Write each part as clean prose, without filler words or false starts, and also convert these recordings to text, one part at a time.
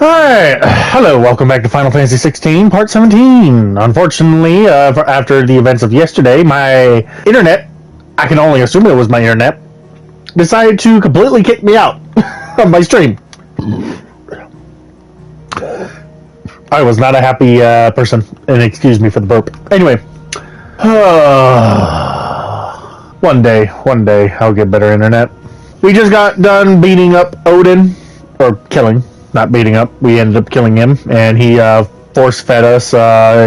Alright, hello, welcome back to Final Fantasy 16, Part 17. Unfortunately, after the events of yesterday, my internet, I can only assume it was my internet, decided to completely kick me out of my stream. I was not a happy person, and excuse me for the burp. Anyway, one day, I'll get better internet. We just got done beating up Odin, or killing. Not beating up, we ended up killing him, and he force-fed us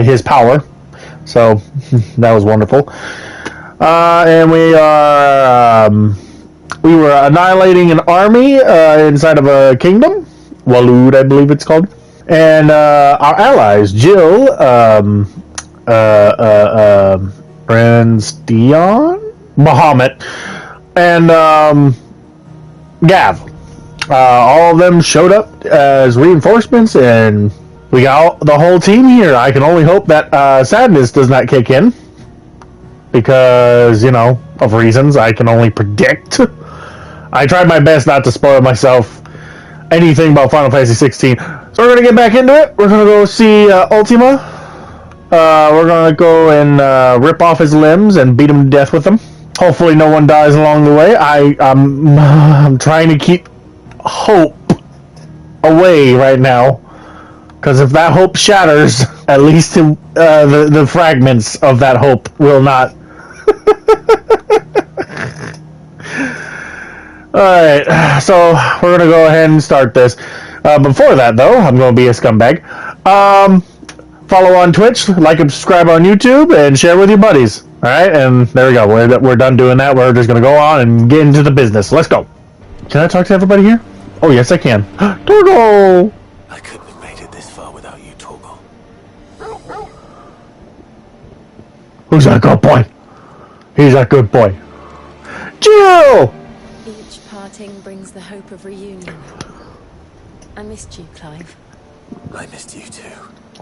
his power, so that was wonderful. And we were annihilating an army inside of a kingdom, Walud, I believe it's called, and our allies, Jill, Prince Dion, Bahamut, and Gav. All of them showed up as reinforcements, and we got the whole team here. I can only hope that sadness does not kick in, because, you know, of reasons I can only predict. I tried my best not to spoil myself anything about Final Fantasy 16. So we're going to get back into it. We're going to go see Ultima. We're going to go and rip off his limbs and beat him to death with them. Hopefully no one dies along the way. I'm trying to keep hope away right now, because if that hope shatters, at least the fragments of that hope will not. Alright, so we're gonna go ahead and start this. Before that, though, I'm gonna be a scumbag. Follow on Twitch, like and subscribe on YouTube, and share with your buddies. Alright, and there we go. We're done doing that. We're just gonna go on and get into the business. Let's go. Can I talk to everybody here? Oh, yes, I can. Torgo! I couldn't have made it this far without you, Torgo. Who's that good boy? He's a good boy. Jill! Each parting brings the hope of reunion. I missed you, Clive. I missed you too.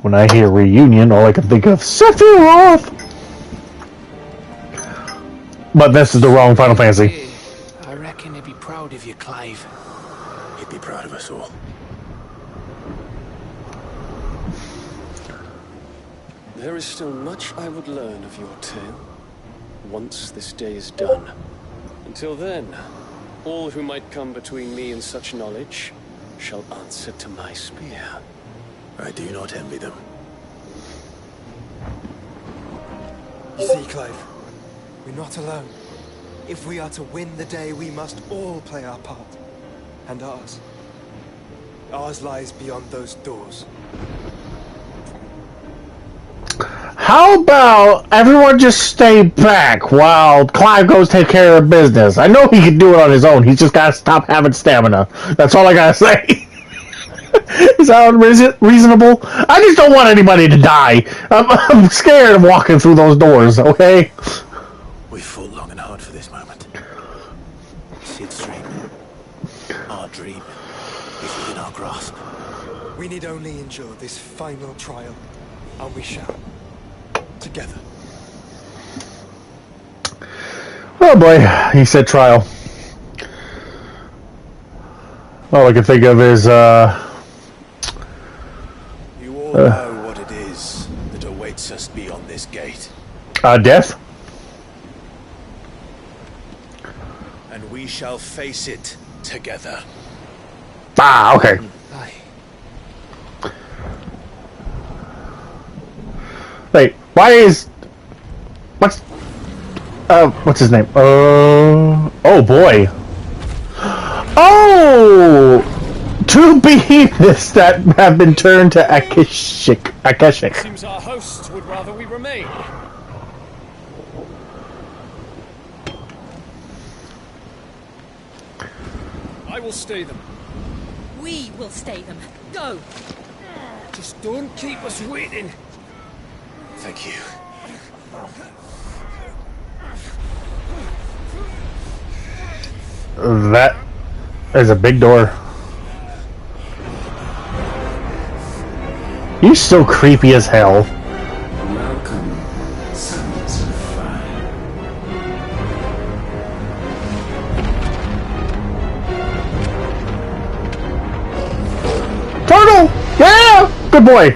When I hear reunion, all I can think of Sephiroth! But this is the wrong Final Fantasy. I reckon he'd be proud of you, Clive. He'd be proud of us all. There is still much I would learn of your tale, once this day is done. Until then, all who might come between me and such knowledge shall answer to my spear. I do not envy them. You see, Clive, we're not alone. If we are to win the day, we must all play our part. And ours. Ours lies beyond those doors. How about everyone just stay back while Clive goes take care of business? I know he can do it on his own. He's just got to stop having stamina. That's all I got to say. Is that reasonable? I just don't want anybody to die. I'm scared of walking through those doors, okay? We've fought long and hard for this moment. Sid's dream. Our dream is within our grasp. We need only endure this final trial, and we shall. Together. Oh boy, he said trial. All I can think of is, You all know what it is that awaits us beyond this gate. Death? And we shall face it together. Ah, okay. Aye. Wait, why is... what's his name? Oh boy. Oh! Two behemoths that have been turned to Akashic. Seems our hosts would rather we remain. I will stay them. We will stay them. Go! Just don't keep us waiting. Thank you. That is a big door. He's so creepy as hell. Welcome, sons of fire. Turtle! Good boy.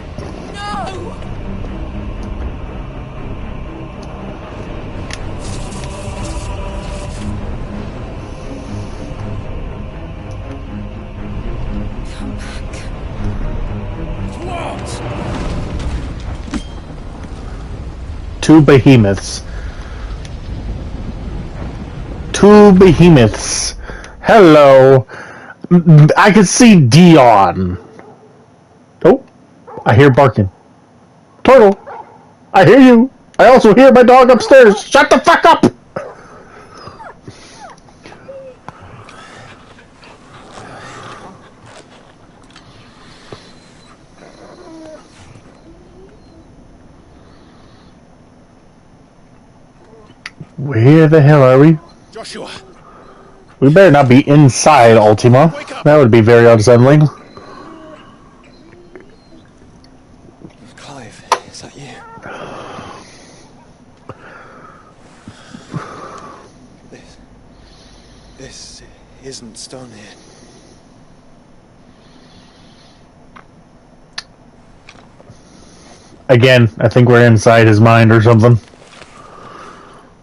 Come back. Two behemoths. Two behemoths. Hello. I can see Dion. Oh, I hear barking. Turtle, I hear you. I also hear my dog upstairs. Shut the fuck up! Where the hell are we? Joshua! We better not be inside Ultima. That would be very unsettling. Clive, is that you? This isn't stone here. Again, I think we're inside his mind or something.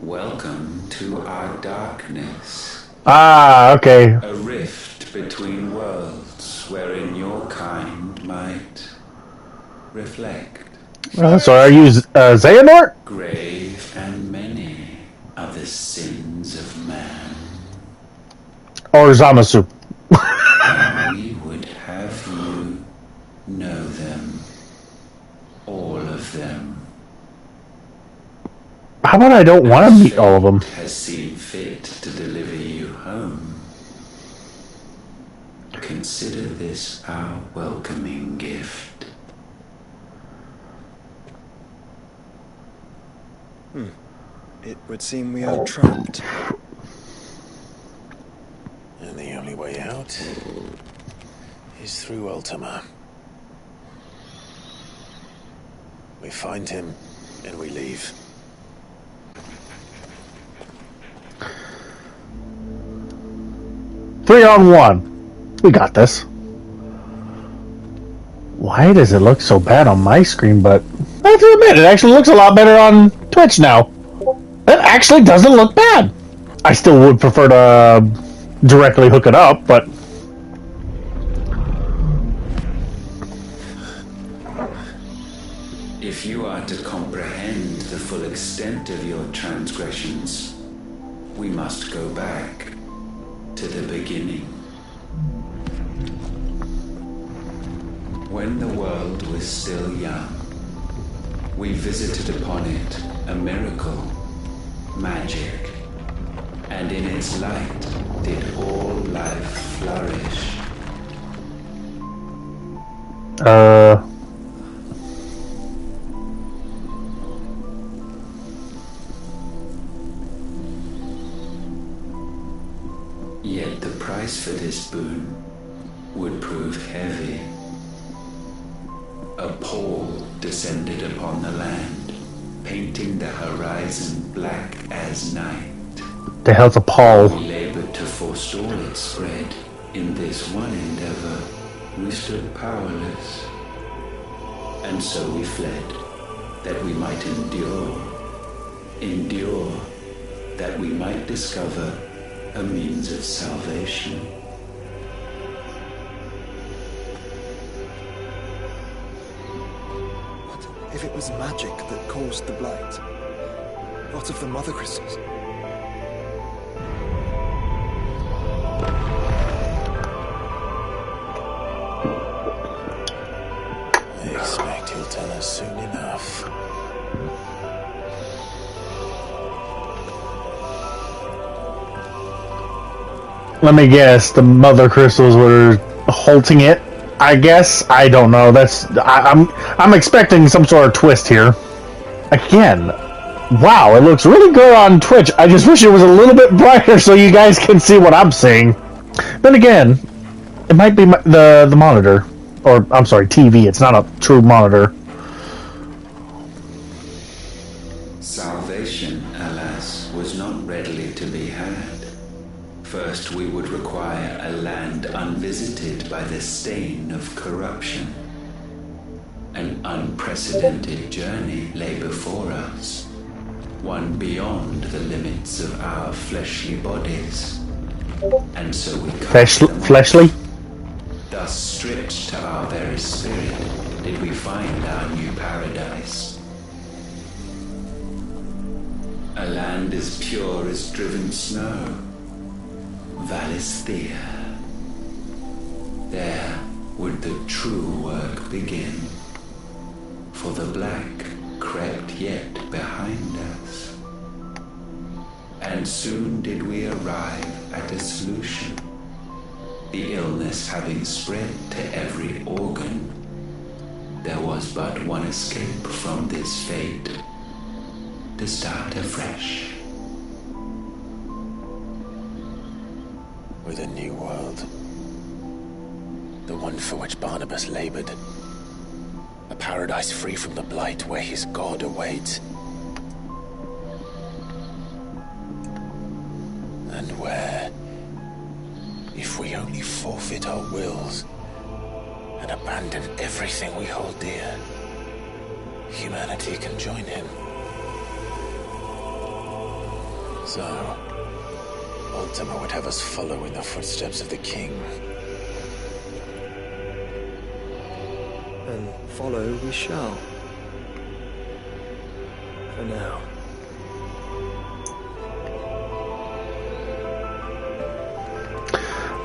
Welcome to our darkness. Ah, okay. A rift between worlds wherein your kind might reflect. So are you Xehanort? Grave and many are the sins of man. Or Zamasu? And we would have you know them. All of them. How about I don't want to meet all of them? Has seen fit to deliver you home. Consider this our welcoming gift. It would seem we are trapped. And the only way out is through Ultima. We find him and we leave. Three on one. We got this. Why does it look so bad on my screen, but I have to admit, it actually looks a lot better on Twitch now. It actually doesn't look bad. I still would prefer to directly hook it up, but If you are to comprehend the full extent of your transgressions, we must go back to the beginning. When the world was still young, we visited upon it a miracle, magic, and in its light did all life flourish. Yet the price for this boon would prove heavy. A pall descended upon the land, painting the horizon black as night. the hell's a We Paul? labored to forestall its spread. In this one endeavor, we stood powerless. And so we fled, that we might endure. Endure, that we might discover a means of salvation. What if it was magic that caused the blight? What of the mother crystals? I expect he'll tell us soon enough. Let me guess, the mother crystals were halting it. I guess I don't know. I'm expecting some sort of twist here. Again, wow, it looks really good on Twitch. I just wish it was a little bit brighter so you guys can see what I'm seeing. Then again, it might be the monitor, or I'm sorry, TV. It's not a true monitor. Salvation, alas, was not readily to be had. First, we would require a land unvisited by the stain of corruption. An unprecedented journey lay before us, one beyond the limits of our fleshly bodies. And so we Fleshly? Thus stripped to our very spirit, did we find our new paradise. A land as pure as driven snow, Valisthea. There would the true work begin, for the black crept yet behind us. And soon did we arrive at a solution, the illness having spread to every organ. There was but one escape from this fate, to start afresh. With a new world. The one for which Barnabas labored. A paradise free from the blight where his god awaits. And where, if we only forfeit our wills and abandon everything we hold dear, humanity can join him. So, Ultima would have us follow in the footsteps of the king. And follow we shall. For now.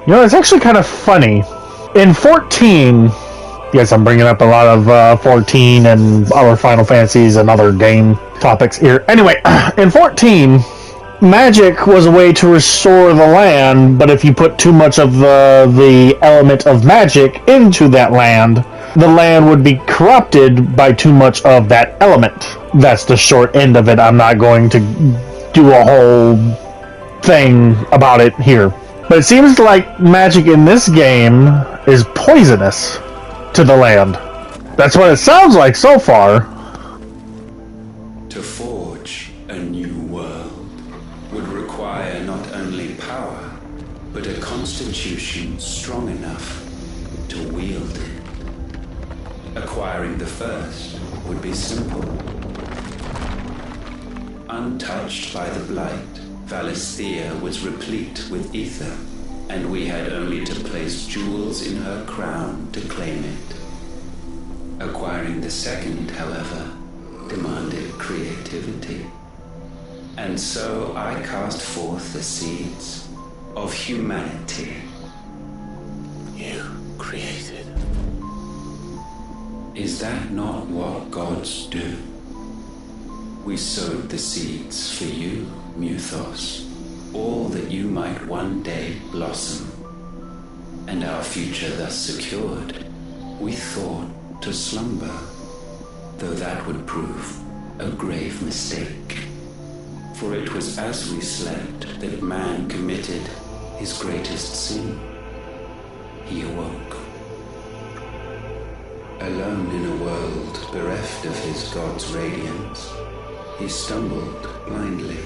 You know, it's actually kind of funny. In 14, yes, I'm bringing up a lot of 14 and other Final Fantasies and other game topics here. Anyway, in 14, magic was a way to restore the land, but if you put too much of the element of magic into that land, the land would be corrupted by too much of that element. That's the short end of it. I'm not going to do a whole thing about it here. But it seems like magic in this game is poisonous to the land. That's what it sounds like so far. To forge a new world would require not only power, but a constitution strong enough to wield it. Acquiring the first would be simple. Untouched by the blight, Valisthea was replete with ether, and we had only to place jewels in her crown to claim it. Acquiring the second, however, demanded creativity. And so I cast forth the seeds of humanity. You created. Is that not what gods do? We sowed the seeds for you, Muthos, all that you might one day blossom. And our future thus secured, we thought to slumber, though that would prove a grave mistake. For it was as we slept that man committed his greatest sin. He awoke. Alone in a world bereft of his god's radiance, he stumbled blindly,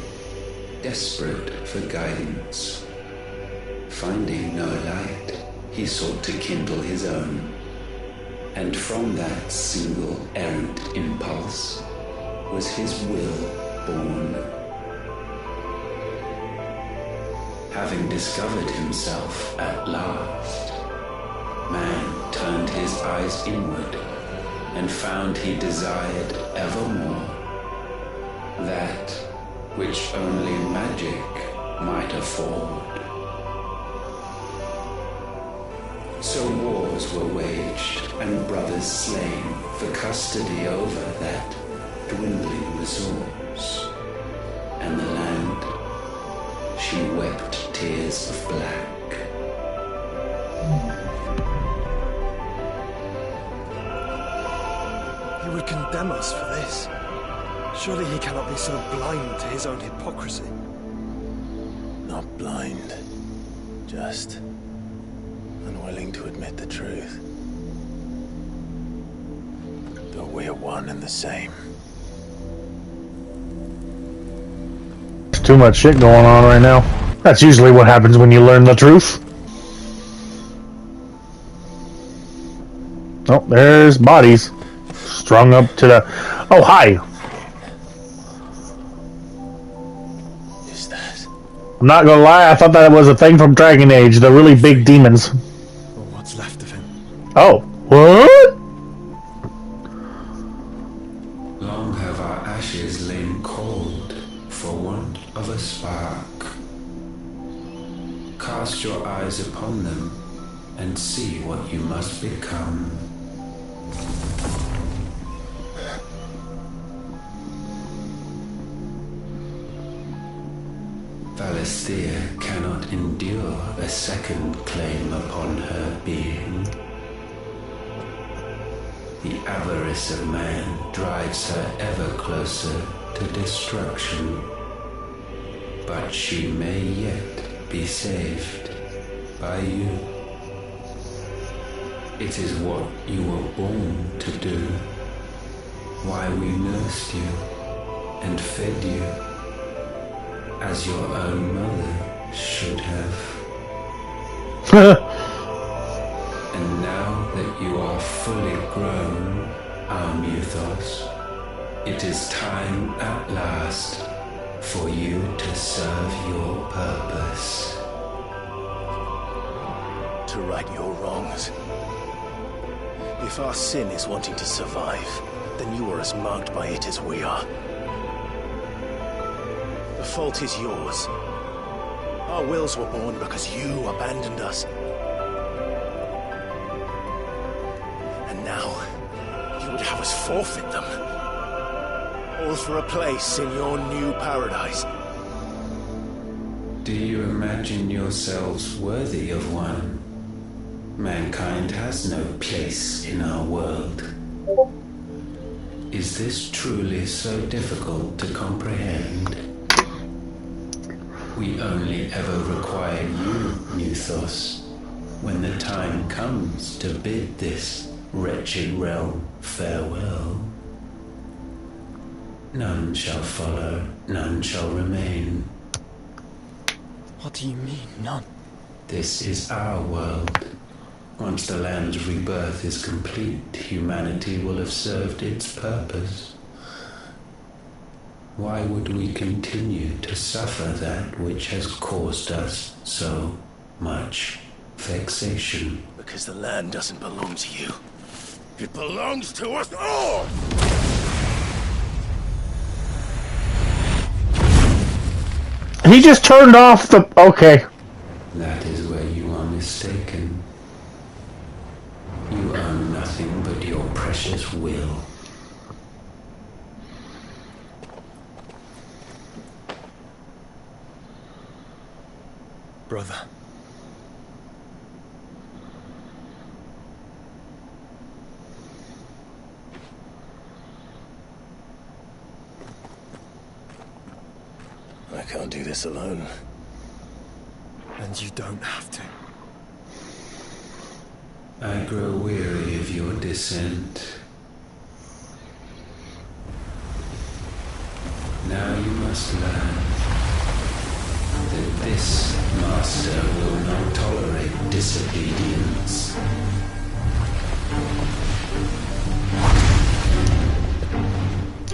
desperate for guidance. Finding no light, he sought to kindle his own. And from that single errant impulse was his will born. Having discovered himself at last, man turned his eyes inward and found he desired evermore that which only magic might afford. So wars were waged and brothers slain for custody over that dwindling resource. And the land, she wept tears of black. He would condemn us for this. Surely he cannot be so blind to his own hypocrisy. Not blind. Just unwilling to admit the truth. Though we're one and the same. There's too much shit going on right now. That's usually what happens when you learn the truth. Oh, there's bodies. Strung up to the... Oh, hi. Is that? I'm not gonna lie, I thought that was a thing from Dragon Age, the really big demons. Or what's left of him. Oh, what? Long have our ashes lain cold for want of a spark. Cast your eyes upon them and see what you must become. Valisthea cannot endure a second claim upon her being. The avarice of man drives her ever closer to destruction. But she may yet be saved by you. It is what you were born to do. Why we nursed you and fed you as your own mother should have. And now that you are fully grown, our mythos, it is time at last for you to serve your purpose. To right your wrongs. If our sin is wanting to survive, then you are as marked by it as we are. The fault is yours. Our wills were born because you abandoned us. And now, you would have us forfeit them. All for a place in your new paradise. Do you imagine yourselves worthy of one? Mankind has no place in our world. Is this truly so difficult to comprehend? We only ever require you, Mythos, when the time comes to bid this wretched realm farewell. None shall follow, none shall remain. What do you mean, none? This is our world. Once the land's rebirth is complete, humanity will have served its purpose. Why would we continue to suffer that which has caused us so much vexation? Because the land doesn't belong to you. It belongs to us all! He just turned off the... Okay. That is where you are mistaken. You own nothing but your precious will. Brother. I can't do this alone. And you don't have to. I grow weary of your dissent. Now you must learn that this master will not tolerate disobedience.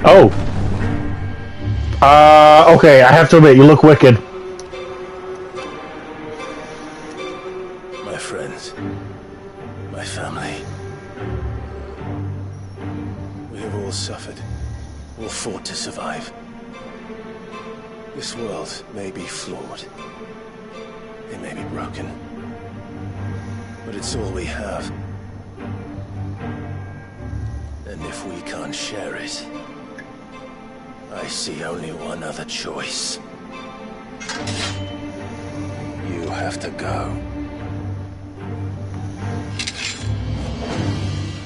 Oh. Okay, I have to admit, you look wicked. My friends. My family. We have all suffered. All fought to survive. This world may be flawed. It may be broken. But it's all we have. And if we can't share it, I see only one other choice. You have to go.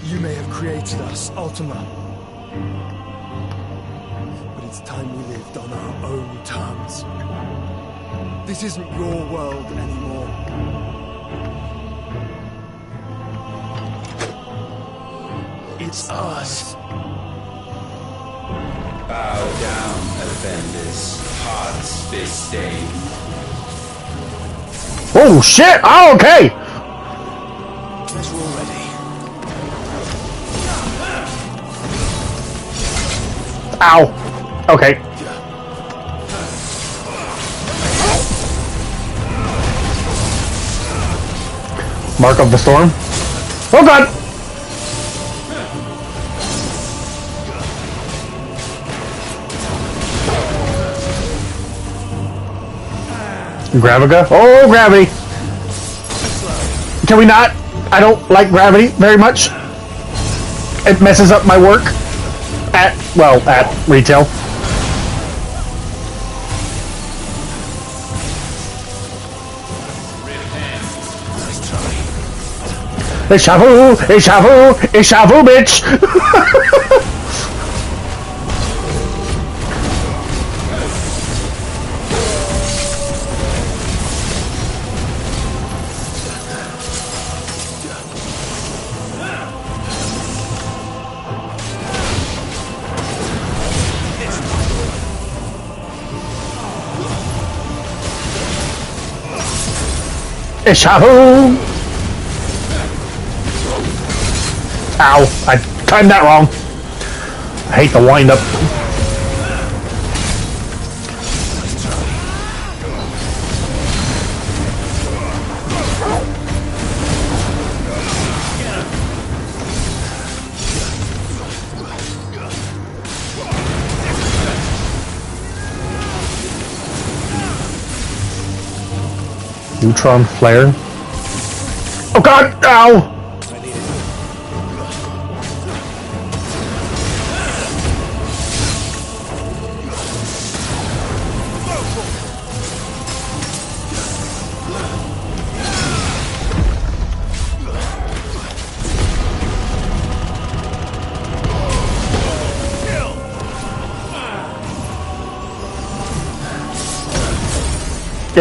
You may have created us, Ultima. But it's time we lived on our own terms. This isn't your world anymore. It's ours. Bow down, offenders, hearts disdain. Oh, shit! Oh, okay! As we're ready. Ow. Okay. Mark of the Storm. Oh god! Graviga? Oh, gravity! Can we not? I don't like gravity very much. It messes up my work. At retail. It's Shavu! It's Shavu! It's Shavu, bitch! It's Shavu! Ow, I timed that wrong. I hate the wind up. Neutron flare. Oh god! Ow!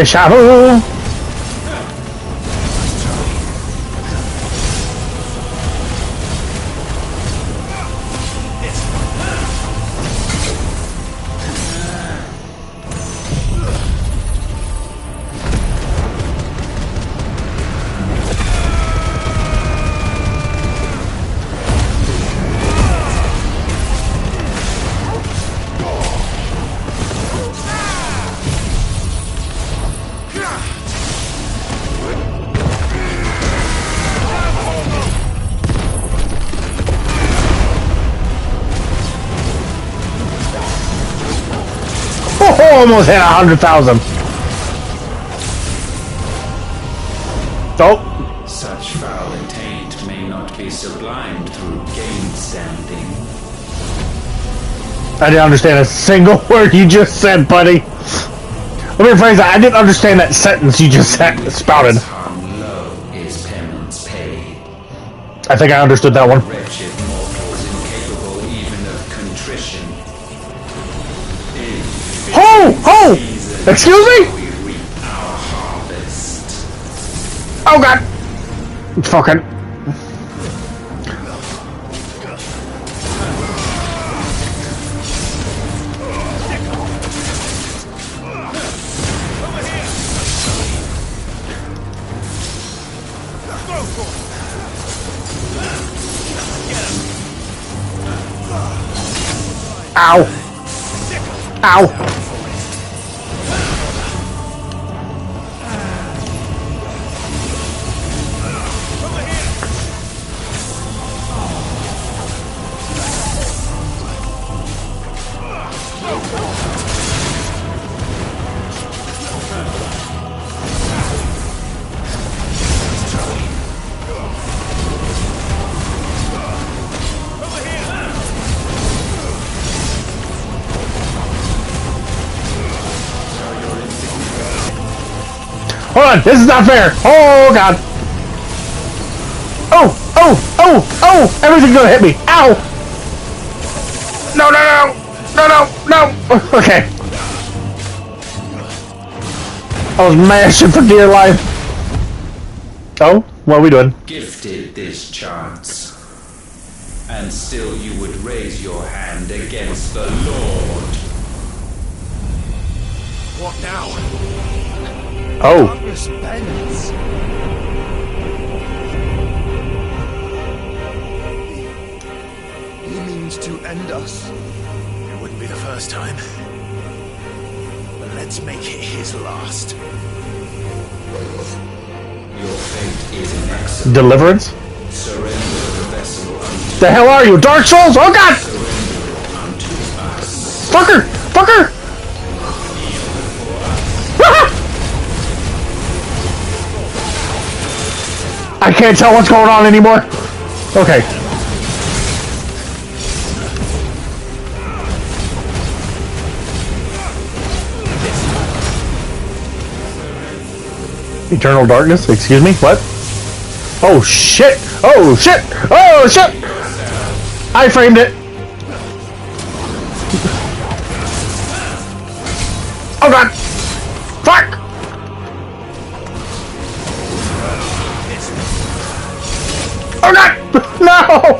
Shabu! Almost hit 100,000. Oh. Such foul intent may not be sublimed through gainstanding. I didn't understand a single word you just said, buddy. Let me rephrase that. I didn't understand that sentence you just spouted. Low is penance paid. I think I understood that one. Wretched mortals incapable even of contrition. Oh! Oh! Excuse me? We reap our harvest. Oh god! Fucking. Ow! Ow! Hold on, this is not fair. Oh god. Oh, oh, oh, oh, everything's gonna hit me. Ow. No, no, no, no, no, no. Okay. I was mashing for dear life. Oh, what are we doing? Gifted this chance, and still you would raise your hand against the Lord. What now? Oh. Darkness bends. He means to end us. It would the first time. But let's make it his last. Your fate is inexorable. Deliverance? Surrender the vessel unto The hell are you? Dark Souls? Oh god! us. Fucker! Fucker! Ah! I can't tell what's going on anymore. Okay. Eternal darkness? Excuse me? What? Oh shit! Oh shit! Oh shit! I framed it! Oh god! Fuck! Oh god! No!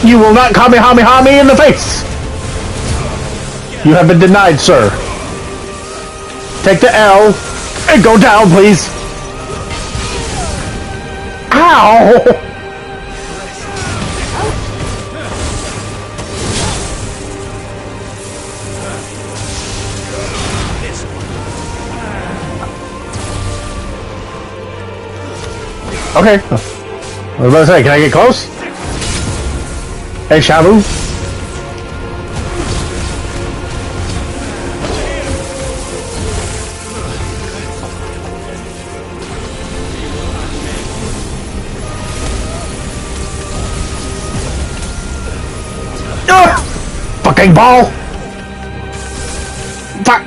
You will not Kamehameha me in the face! You have been denied, sir. Take the L and go down, please. Ow! Okay. I was about to say, can I get close? Hey, Shabu. Fucking ball! Fuck!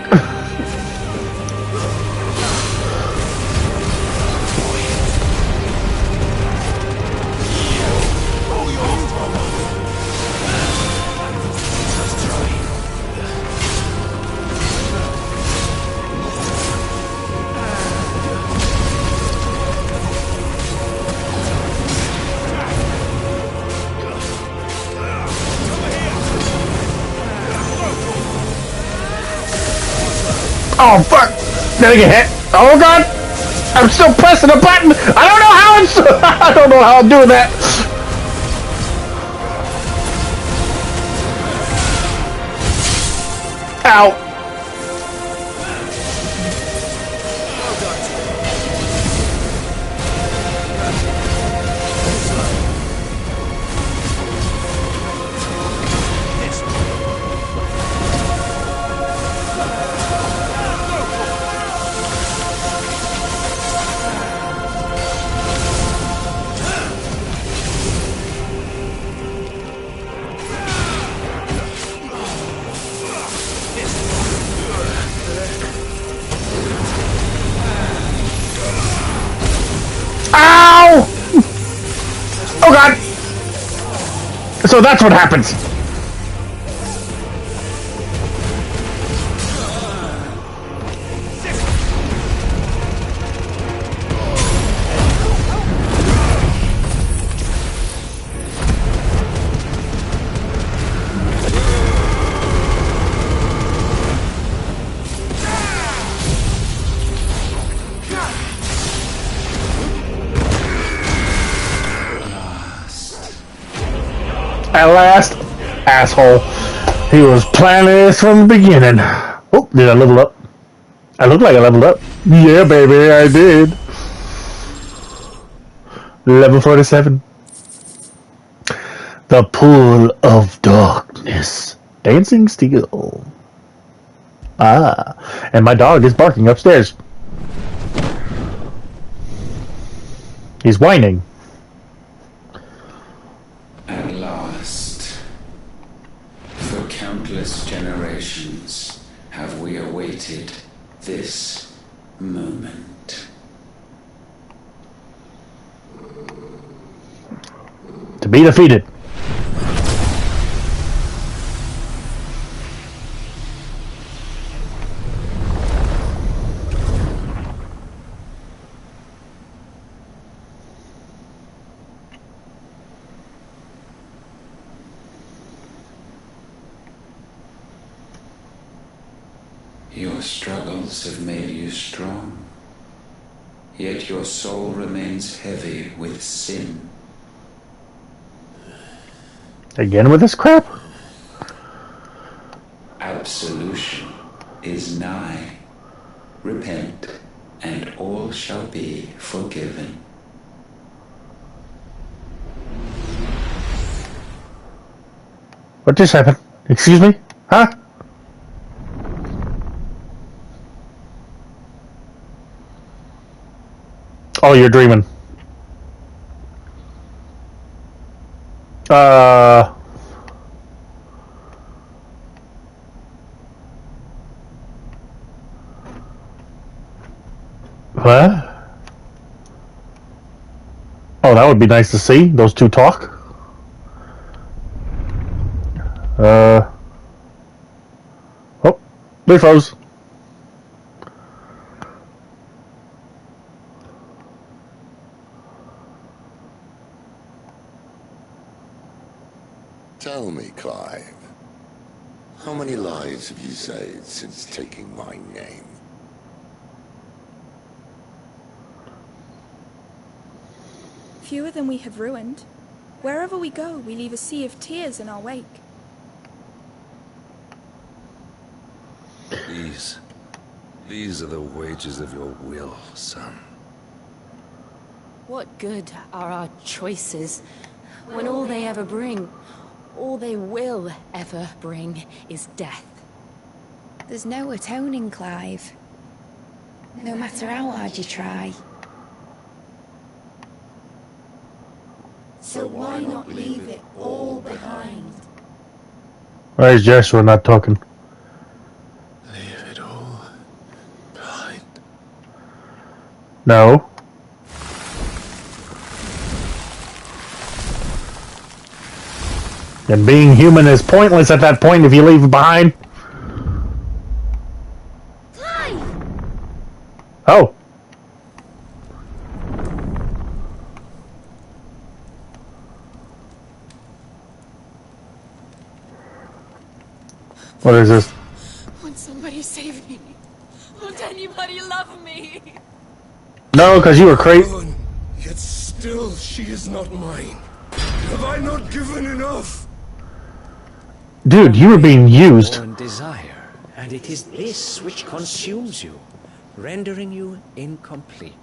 Oh fuck! Did I get hit? Oh god! I'm still pressing a button! I don't know how it's I don't know how I'm doing that! Ow! Ow! Oh god! So that's what happens. At last, asshole. He was planning this from the beginning. Oh, did I level up? I look like I leveled up. Yeah, baby, I did. Level 47. The Pool of Darkness. Dancing Steel. Ah, and my dog is barking upstairs. He's whining. At last, for countless generations, have we awaited this moment. To be defeated. Your struggles have made you strong, yet your soul remains heavy with sin. Again with this crap? Absolution is nigh. Repent, and all shall be forgiven. What just happened? Excuse me? Huh? Oh, you're dreaming. What? Oh, that would be nice to see. Those two talk. Oh, they froze. Tell me, Clive, how many lives have you saved since taking my name? Fewer than we have ruined. Wherever we go, we leave a sea of tears in our wake. These are the wages of your will, son. What good are our choices when all they ever bring, all they will ever bring, is death? There's no atoning, Clive. No matter how hard you try. So why not leave it all behind? Why is Joshua not talking? Leave it all behind. No. And being human is pointless at that point if you leave it behind. Clive! Oh. What is this? Won't somebody save me? Won't anybody love me? No, because you were crazy. Yet still she is not mine. Have I not given enough? Dude, you were being used. Born desire, and it is this which consumes you, rendering you incomplete.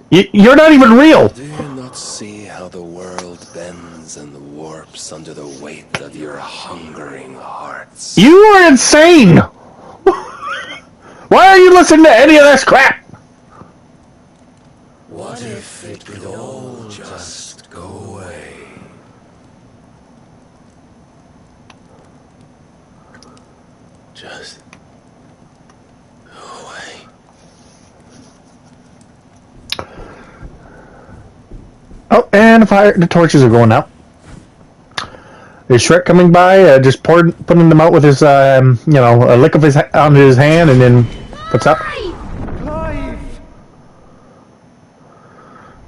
You're not even real. Do you not see how the world bends and warps under the weight of your hungering hearts? You are insane. Why are you listening to any of this crap? What if it could all just go away? Just go away. Oh, and the torches are going out. Is Shrek coming by? Just putting them out with his, a lick of his on his hand, and then what's up? Clive!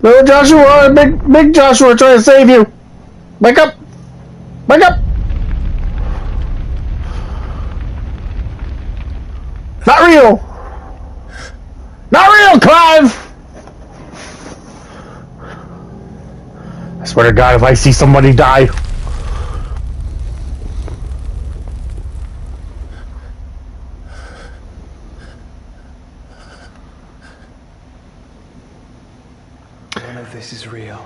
Little Joshua, big Joshua, trying to save you. Wake up! Wake up! Not real! Not real, Clive! I swear to God, if I see somebody die. None of this is real.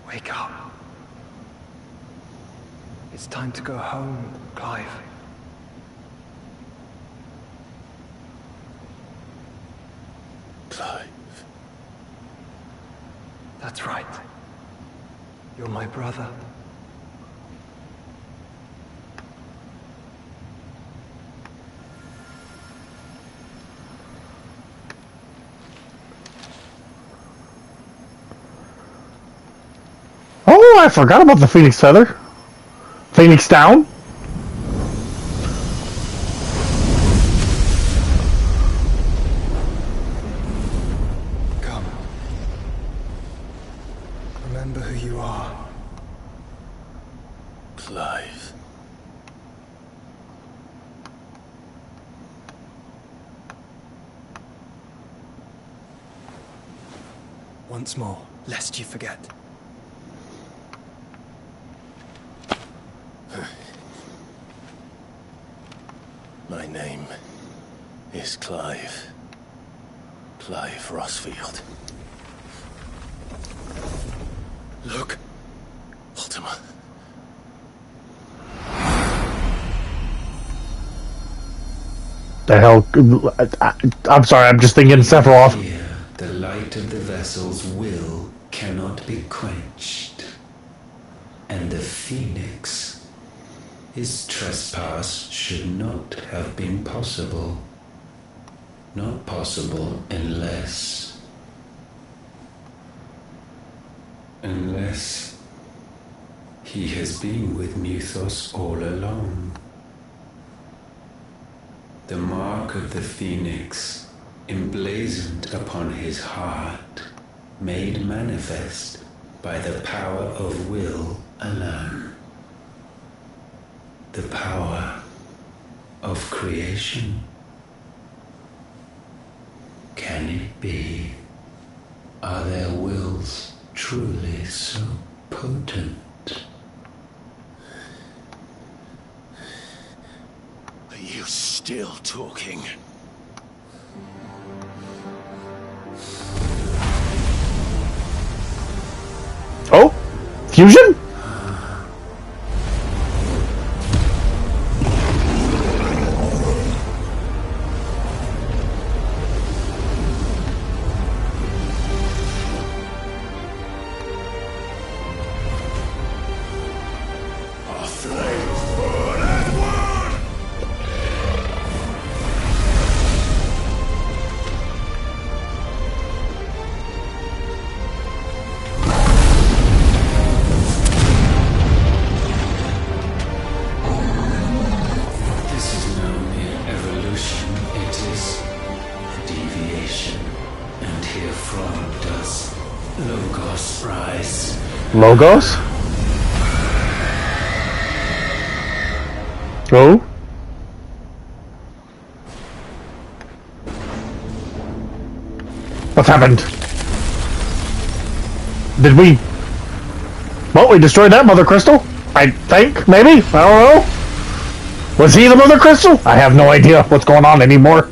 Wake up. It's time to go home, Clive. Clive. That's right. You're my brother. Oh, I forgot about the Phoenix Feather. Phoenix Down. Come. Remember who you are. Clive. Once more, lest you forget. My name is Clive. Clive Rossfield. Look, Ultima. The hell? I'm sorry, I'm just thinking Sephiroth. Here, the light of the vessel's will cannot be quenched. And the Phoenix, his trespass should not have been possible. Not possible unless he has been with Muthos all along. The mark of the Phoenix, emblazoned upon his heart, made manifest by the power of will alone. The power of creation. Can it be? Are their wills truly so potent? Are you still talking? Oh? Fusion? Logos? Oh? What's happened? Did we... Well, we destroyed that Mother Crystal? I think, maybe? I don't know. Was he the Mother Crystal? I have no idea what's going on anymore.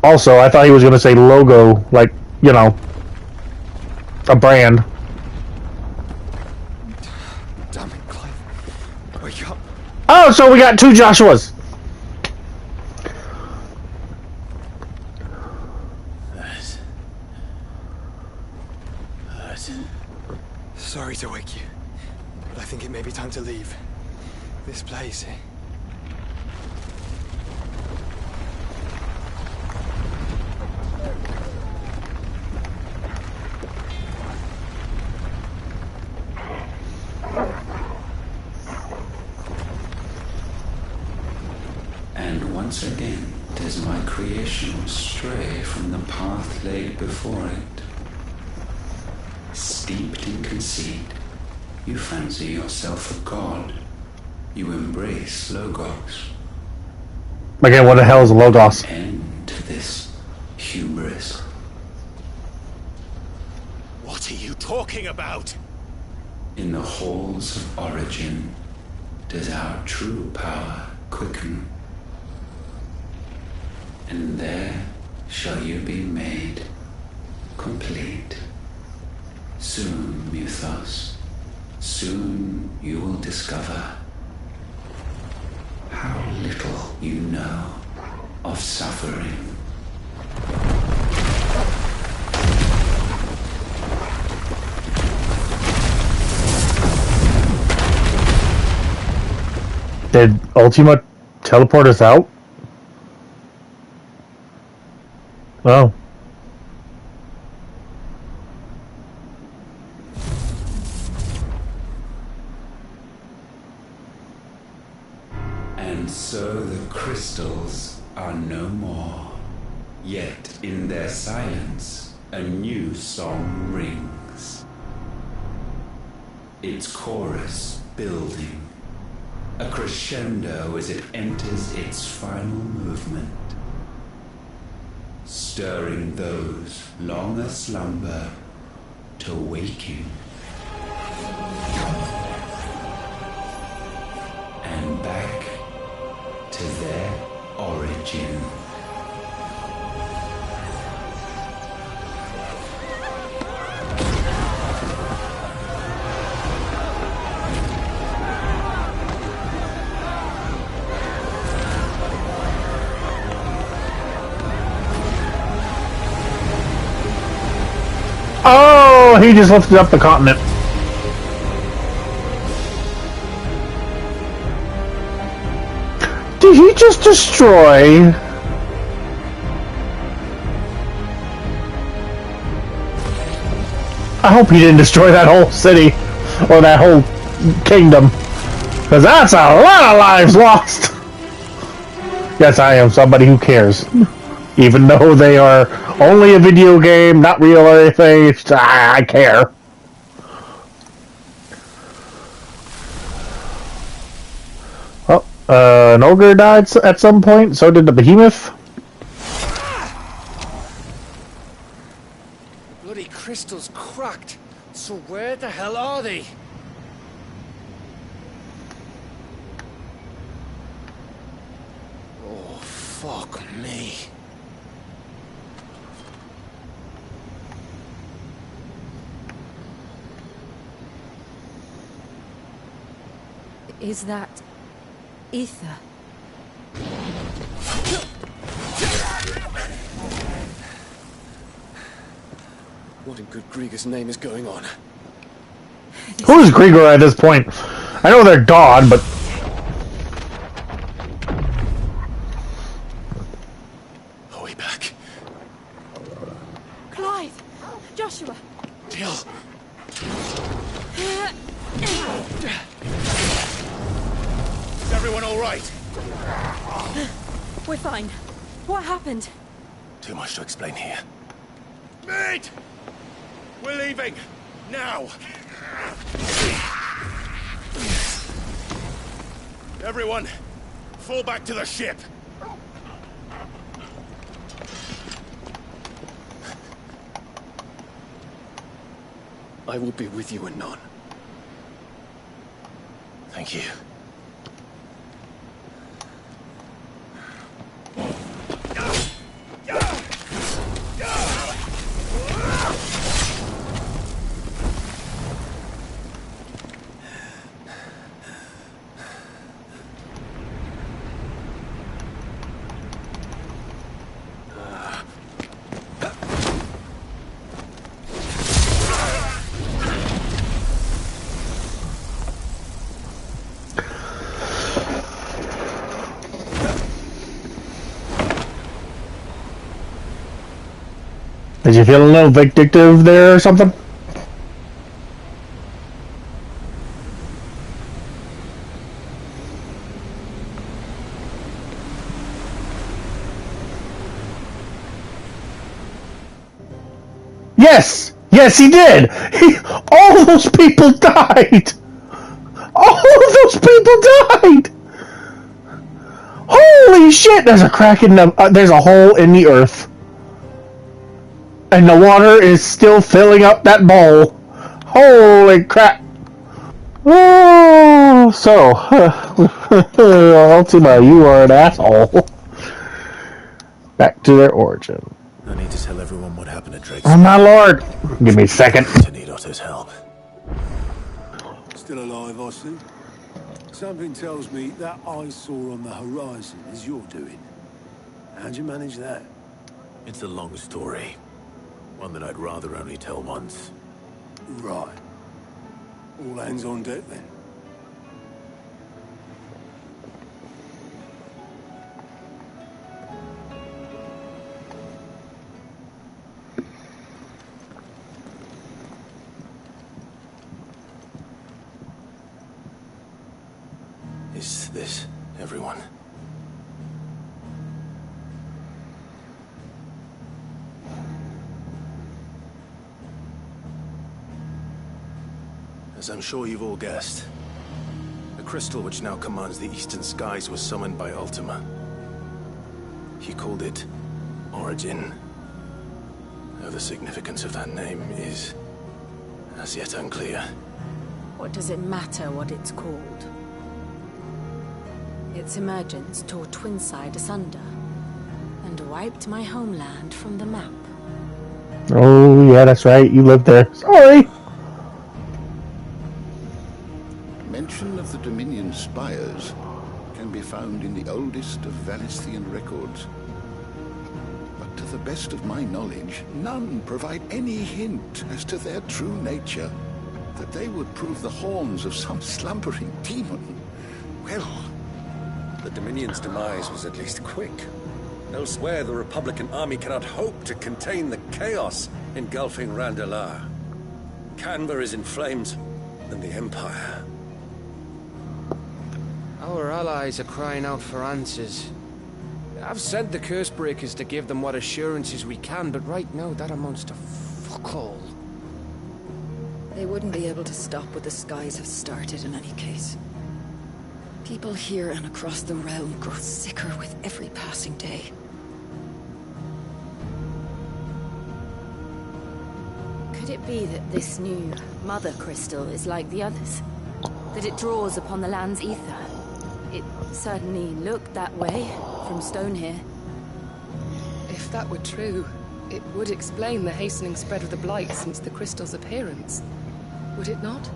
Also, I thought he was going to say logo, like, you know, a brand. Damn it, Clive. Wake up. Oh, so we got two Joshuas. Sorry to wake you, but I think it may be time to leave. This place. And once again does my creation stray from the path laid before it. Steeped in conceit, you fancy yourself a god. You embrace Logos. Again, what the hell is Logos? End to this hubris. What are you talking about? In the halls of origin does our true power quicken. And there shall you be made complete. Soon, Muthos, soon you will discover how little you know of suffering. Did Ultima teleport us out? Oh. And so the crystals are no more. Yet in their silence, a new song rings. Its chorus building, a crescendo as it enters its final movement. stirring those long aslumber to waking, and back to their origin. Oh, he just lifted up the continent. Did he just destroy? I hope he didn't destroy that whole city or that whole kingdom, because that's a lot of lives lost. Yes, I am somebody who cares. Even though they are only a video game, not real or anything, I care. Well, an ogre died at some point, so did the behemoth. Bloody crystal's cracked, so where the hell are they? Oh, fuck me. Is that ether? What in good Grieger's name is going on? Who is Grieger at this point? I know they're God, but... Are we back? Clive! Joshua! Jill! Is everyone all right? We're fine. What happened? Too much to explain here. Mate! We're leaving! Now! Everyone, fall back to the ship! I will be with you anon. Thank you. Did you feel a little vindictive there or something? Yes! Yes, he did! All those people died! All of those people died! Holy shit! There's a crack in the... there's a hole in the earth. And the water is still filling up that bowl. Holy crap. Oh, so, Ultima, you are an asshole. Back to their origin. I need to tell everyone what happened at Drake's. Oh my lord. Give me a second. To need Otto's help. Still alive, I see. Something tells me that eyesore on the horizon is your doing. How'd you manage that? It's a long story. One that I'd rather only tell once. Right. All hands on deck then. Is this everyone? As I'm sure you've all guessed, the crystal which now commands the eastern skies was summoned by Ultima. He called it Origin. Though the significance of that name is as yet unclear. What does it matter what it's called? Its emergence tore Twinside asunder and wiped my homeland from the map. Oh, yeah, that's right. You lived there. Sorry. Mention of the Dominion spires can be found in the oldest of Valisthian records. But to the best of my knowledge, none provide any hint as to their true nature. That they would prove the horns of some slumbering demon. Well, the Dominion's demise was at least quick. Elsewhere, the Republican army cannot hope to contain the chaos engulfing Randalar. Canberra is in flames, and the Empire. Our allies are crying out for answers. I've sent the Cursebreakers to give them what assurances we can, but right now that amounts to fuck all. They wouldn't be able to stop what the skies have started in any case. People here and across the realm grow sicker with every passing day. Could it be that this new Mother Crystal is like the others? That it draws upon the land's ether? It certainly looked that way from stone here. If that were true, it would explain the hastening spread of the Blight since the crystal's appearance. Would it not?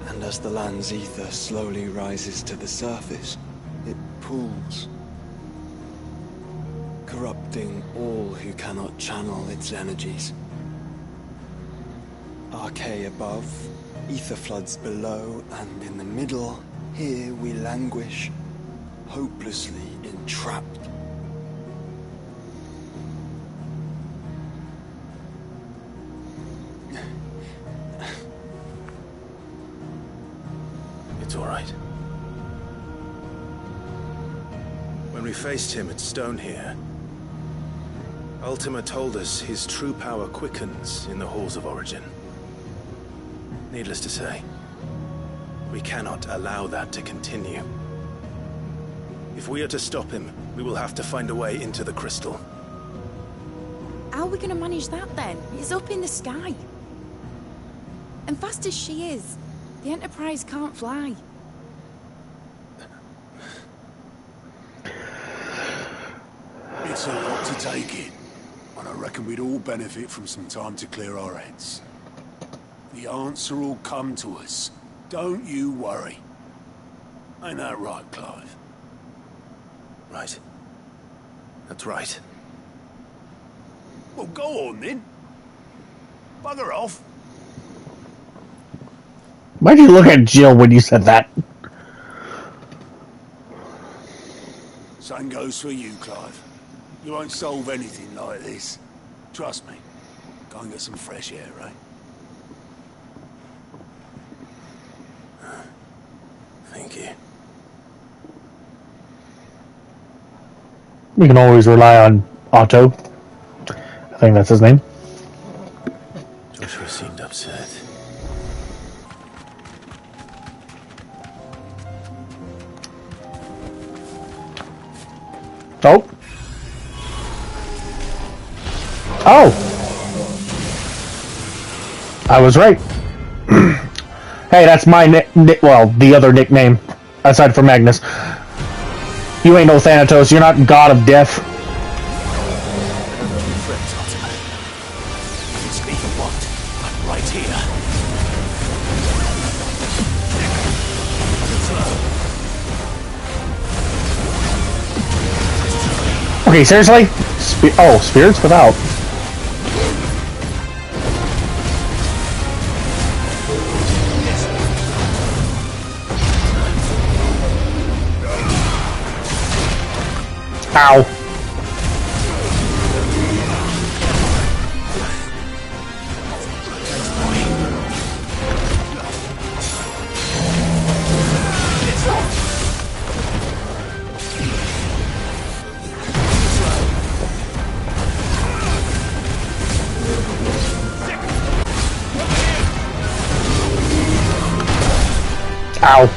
And as the land's ether slowly rises to the surface, it pools, corrupting all who cannot channel its energies. Archay above, ether floods below, and in the middle, here we languish, hopelessly entrapped. It's all right. When we faced him at Stone here, Ultima told us his true power quickens in the halls of Origin. Needless to say, we cannot allow that to continue. If we are to stop him, we will have to find a way into the crystal. How are we going to manage that then? It's up in the sky. And fast as she is, the Enterprise can't fly. It's a lot to take in, and I reckon we'd all benefit from some time to clear our heads. The answer will come to us. Don't you worry. Ain't that right, Clive? Right. That's right. Well, go on then. Bugger off. Why'd you look at Jill when you said that? Same goes for you, Clive. You won't solve anything like this. Trust me. Go and get some fresh air, eh? Thank you. You can always rely on Otto. I think that's his name. Joshua seemed upset. Oh. Oh. I was right. Hey, that's my well, the other nickname, aside from Magnus. You ain't no Thanatos, you're not god of death. Right here. Okay, seriously? Oh, spirits without. Ow. Ow.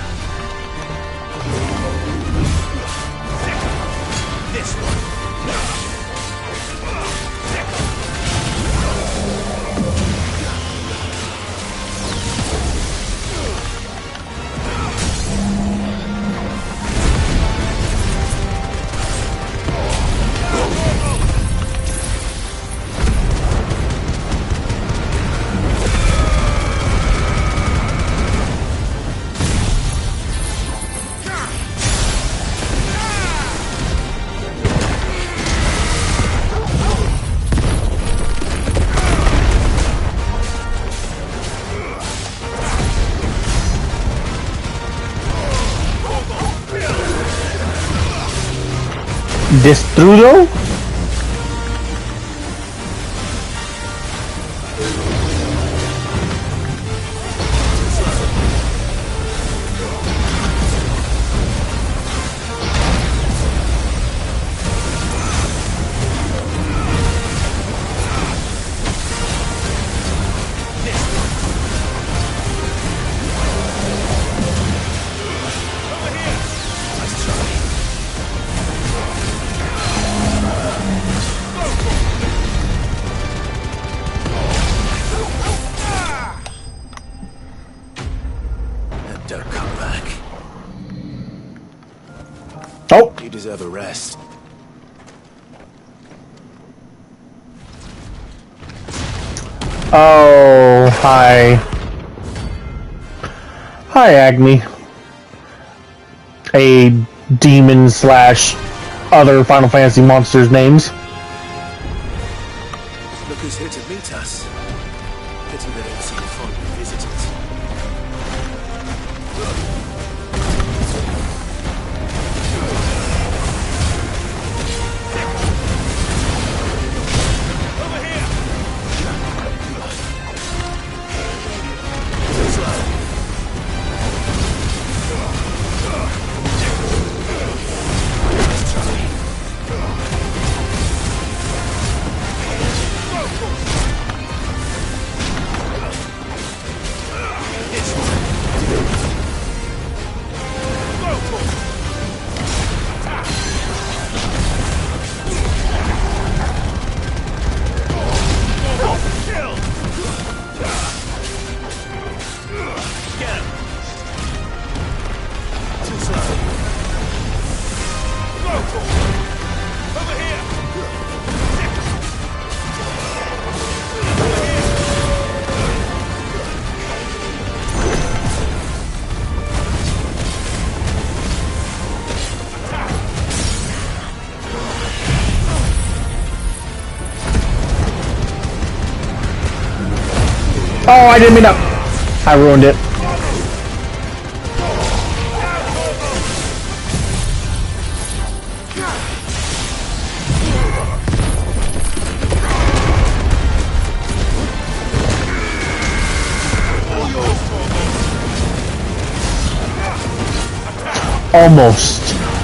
Destrudo? Don't come back. Oh! You deserve a rest. Oh, hi. Hi, Agni. A demon slash other Final Fantasy monsters' names. Look who's here to meet us. Pity they don't seem fond of visitors. Oh, I didn't mean to. I ruined it.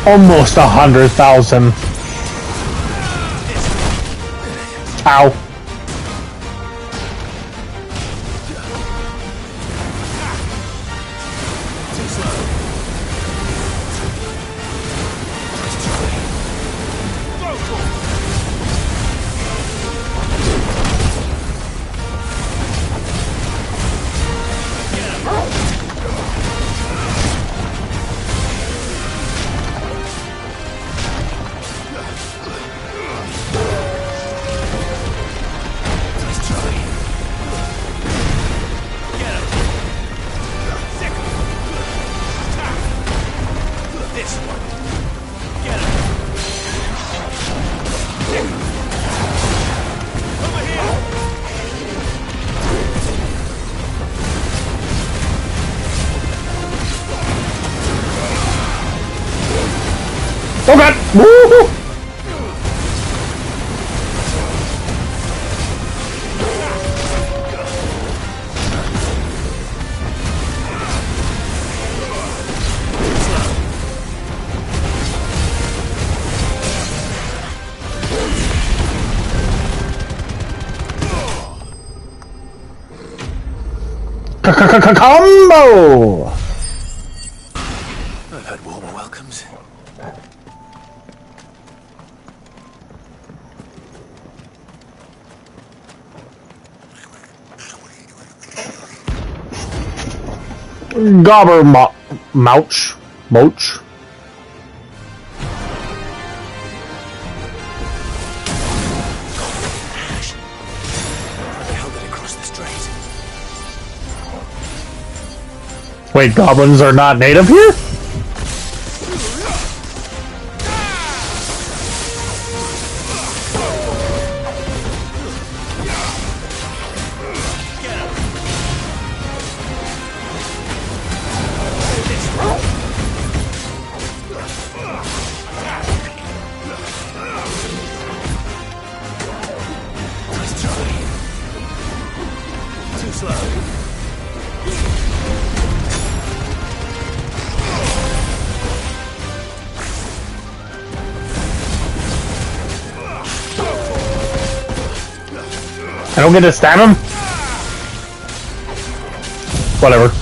Almost 100,000. Ow. Oh god! Woo-hoo! Combo! I've had warmer welcomes. Gobber Mouch. Moach. How the hell did it cross the strait? Wait, goblins are not native here? I don't get to stab him? Whatever.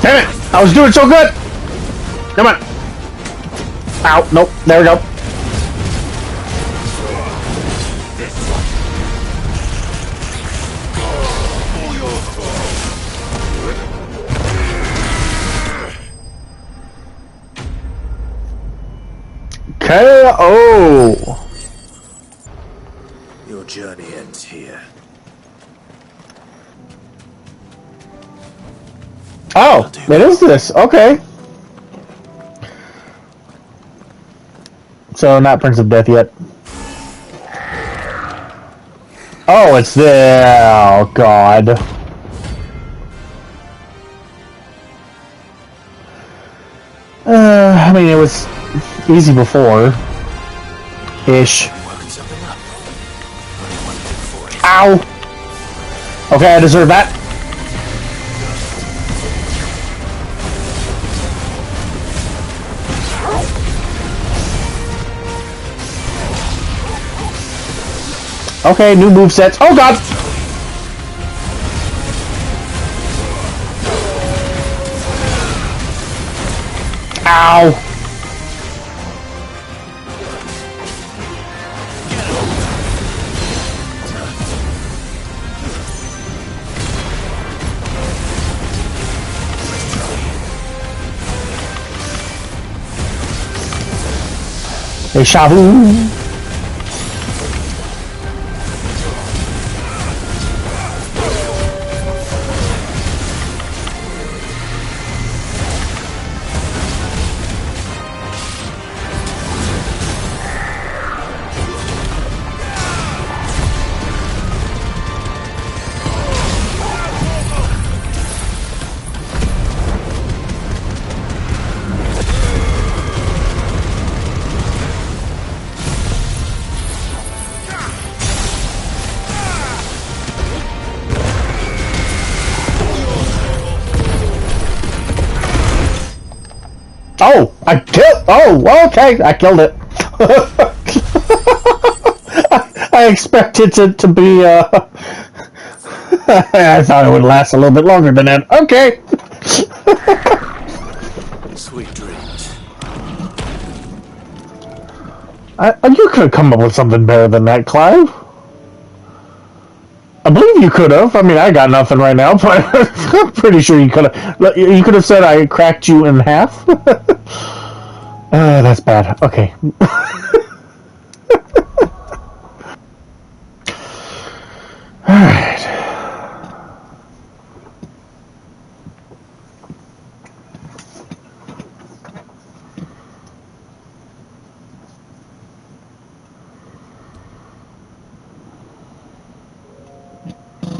Damn it! I was doing so good! Come on! Ow, nope, there we go. KO! Your journey ends here. Oh, it is this. Okay. So, not Prince of Death yet. Oh, it's there. Oh, God. I mean, it was easy before. Ish. Ow! Okay, I deserve that. Okay, new movesets. Oh god! Ow! Hey, Shabu! Oh, I killed. Oh, okay, I killed it. I expected it to be. I thought it would last a little bit longer than that. Okay. Sweet dreams. You could have come up with something better than that, Clive. I believe you could have. I mean, I got nothing right now, but I'm pretty sure you could have. You could have said I cracked you in half. That's bad. Okay. Alright.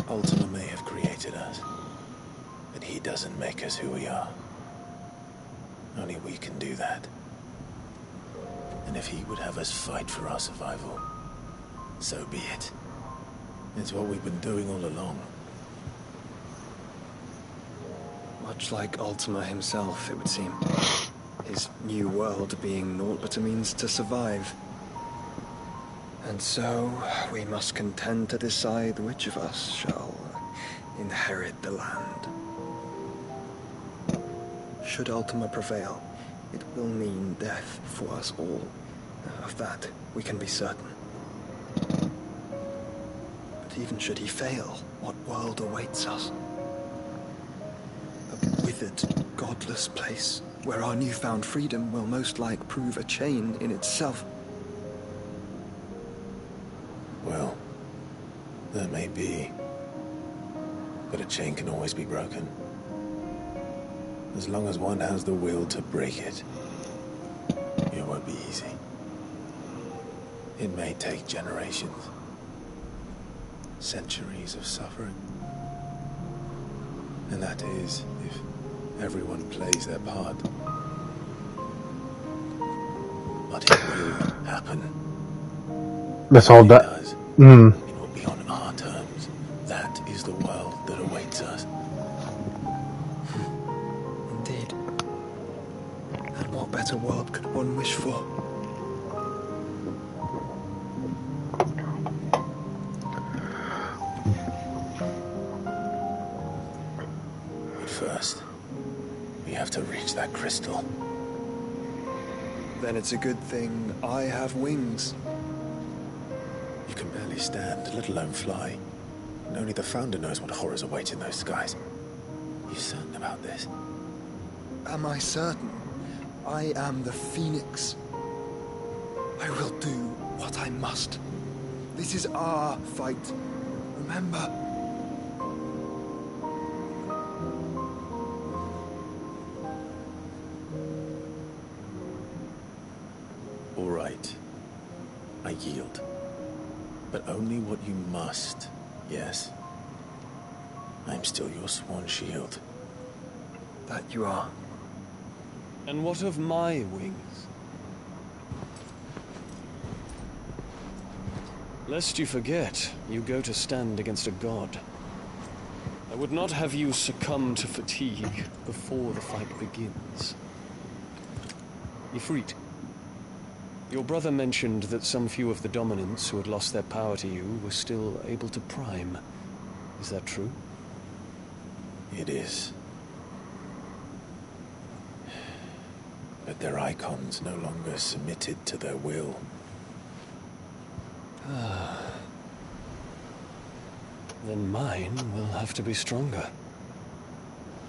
Ultima may have created us, but he doesn't make us who we are. Only we can do that. And if he would have us fight for our survival, so be it. It's what we've been doing all along. Much like Ultima himself, it would seem. His new world being naught but a means to survive. And so, we must contend to decide which of us shall inherit the land. Should Ultima prevail, it will mean death for us all. Of that, we can be certain. But even should he fail, what world awaits us? A withered, godless place, where our newfound freedom will most like prove a chain in itself. Well, that may be. But a chain can always be broken. As long as one has the will to break it. It won't be easy. It may take generations. Centuries of suffering. And that is if everyone plays their part. But it will happen. That's all that. It will be on our terms. That is the world that awaits us. Indeed. And what better world could one wish for? But first, we have to reach that crystal. Then it's a good thing I have wings. You can barely stand, let alone fly. And only the Founder knows what horrors await in those skies. You certain about this? Am I certain? I am the Phoenix. I will do what I must. This is our fight. Remember? All right. I yield. But only what you must, yes? I'm still your sworn shield. That you are. And what of my wings? Lest you forget, you go to stand against a god. I would not have you succumb to fatigue before the fight begins. Ifrit, your brother mentioned that some few of the dominants who had lost their power to you were still able to prime. Is that true? It is. But their icons no longer submitted to their will. Then mine will have to be stronger.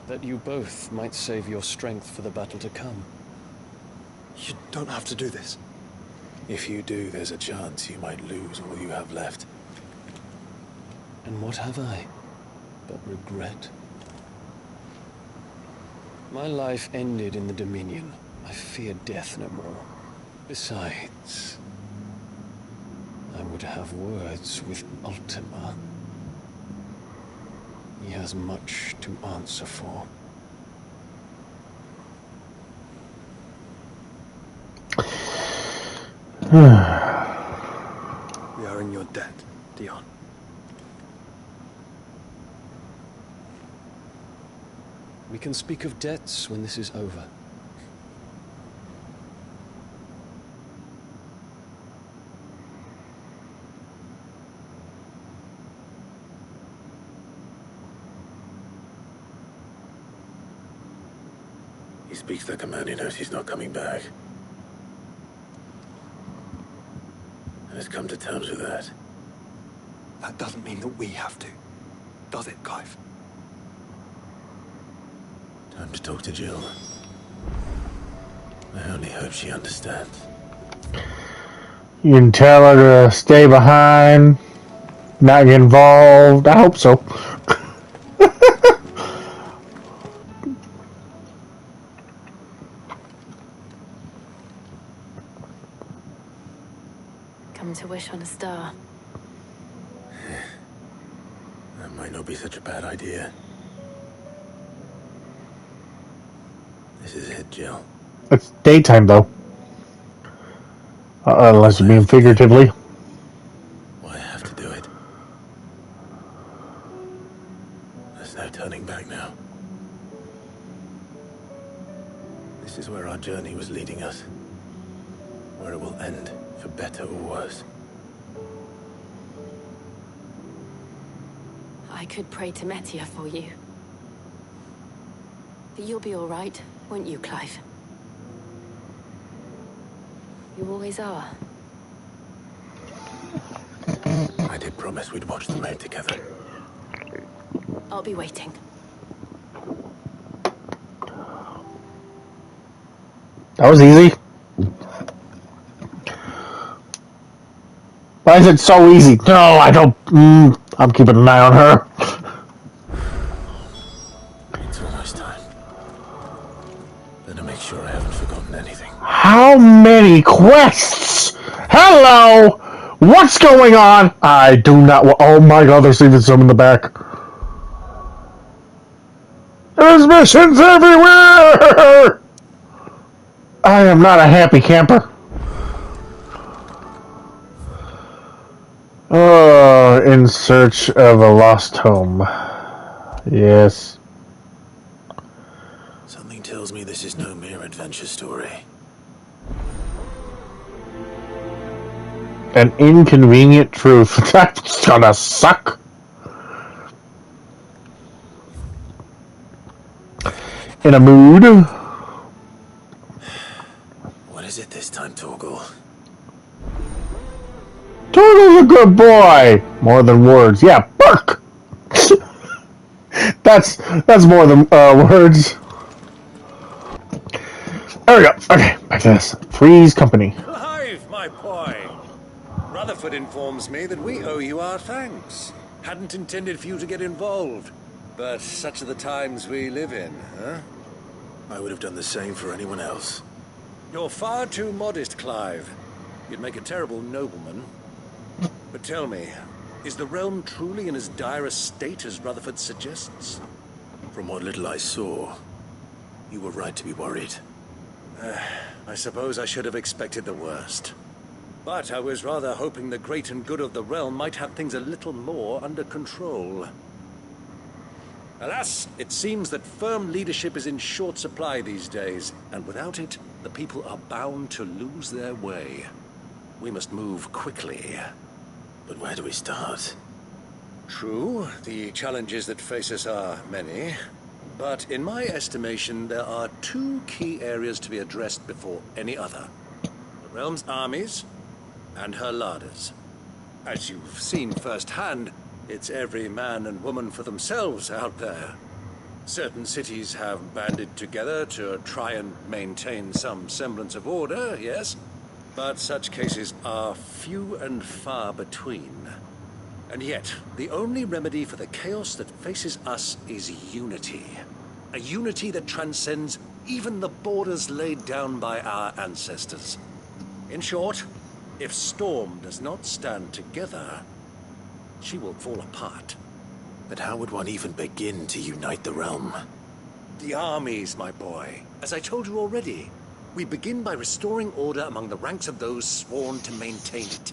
That you both might save your strength for the battle to come. You don't have to do this. If you do, there's a chance you might lose all you have left. And what have I but regret? My life ended in the Dominion. I fear death no more. Besides, I would have words with Ultima. He has much to answer for. We are in your debt, Dion. We can speak of debts when this is over. He speaks like a man who knows he's not coming back. And has come to terms with that. That doesn't mean that we have to, does it, Clive? Time to talk to Jill. I only hope she understands. You can tell her to stay behind, not get involved. I hope so. Come to wish on a star. That might not be such a bad idea. This is it, Jill. It's daytime, though. Unless you mean figuratively. Why have to do it? There's no turning back now. This is where our journey was leading us. Where it will end, for better or worse. I could pray to Metia for you. But you'll be all right, won't you, Clive? You always are. I did promise we'd watch the moon together. I'll be waiting. That was easy. Why is it so easy? No, I don't. I'm keeping an eye on her. so many quests! Hello! What's going on? I do not want... Oh my god, there's even some in the back. There's missions everywhere! I am not a happy camper. Oh, in search of a lost home. Yes. Something tells me this is no mere adventure story. An inconvenient truth. That's gonna suck. In a mood? What is it this time, Torgal? Torgal's a good boy! More than words. Yeah, bark! that's more than words. There we go. Okay, back to this. Freeze Company. Clive, my boy! Rutherford informs me that we owe you our thanks. Hadn't intended for you to get involved, but such are the times we live in, huh? I would have done the same for anyone else. You're far too modest, Clive. You'd make a terrible nobleman. But tell me, is the realm truly in as dire a state as Rutherford suggests? From what little I saw, you were right to be worried. I suppose I should have expected the worst. But I was rather hoping the great and good of the realm might have things a little more under control. Alas, it seems that firm leadership is in short supply these days, and without it, the people are bound to lose their way. We must move quickly. But where do we start? True, the challenges that face us are many. But in my estimation, there are two key areas to be addressed before any other. The realm's armies and her larders. As you've seen firsthand, it's every man and woman for themselves out there. Certain cities have banded together to try and maintain some semblance of order, yes? But such cases are few and far between. And yet, the only remedy for the chaos that faces us is unity. A unity that transcends even the borders laid down by our ancestors. In short, if Storm does not stand together, she will fall apart. But how would one even begin to unite the realm? The armies, my boy. As I told you already, we begin by restoring order among the ranks of those sworn to maintain it.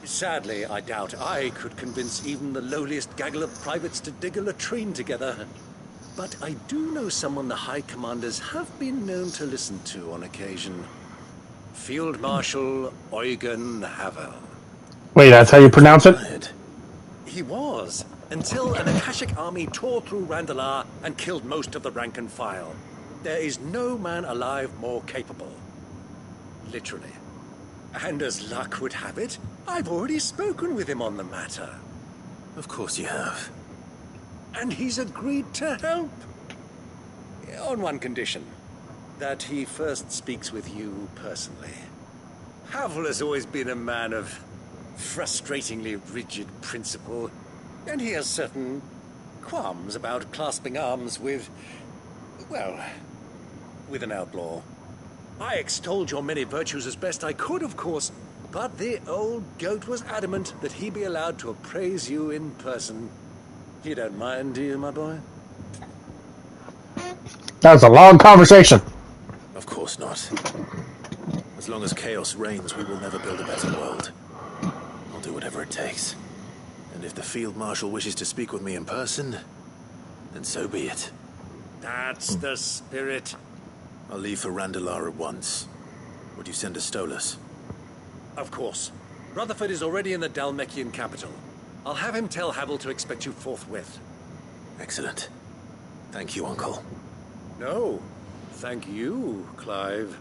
Sadly, I doubt I could convince even the lowliest gaggle of privates to dig a latrine together. But I do know someone the High Commanders have been known to listen to on occasion. Field Marshal Eugen Havel. Wait, that's how you pronounce it? He was, until an Akashic army tore through Randalar and killed most of the rank and file. There is no man alive more capable. Literally. And as luck would have it, I've already spoken with him on the matter. Of course you have. And he's agreed to help. On one condition. That he first speaks with you personally. Havel has always been a man of frustratingly rigid principle, and he has certain qualms about clasping arms with, well, with an outlaw. I extolled your many virtues as best I could, of course, but the old goat was adamant that he be allowed to appraise you in person. You don't mind, do you, my boy? That was a long conversation. Of course not. As long as chaos reigns, we will never build a better world. I'll do whatever it takes. And if the Field Marshal wishes to speak with me in person, then so be it. That's the spirit. I'll leave for Randalar at once. Would you send a Stolas? Of course. Rutherford is already in the Dalmekian capital. I'll have him tell Havel to expect you forthwith. Excellent. Thank you, Uncle. No. Thank you, Clive.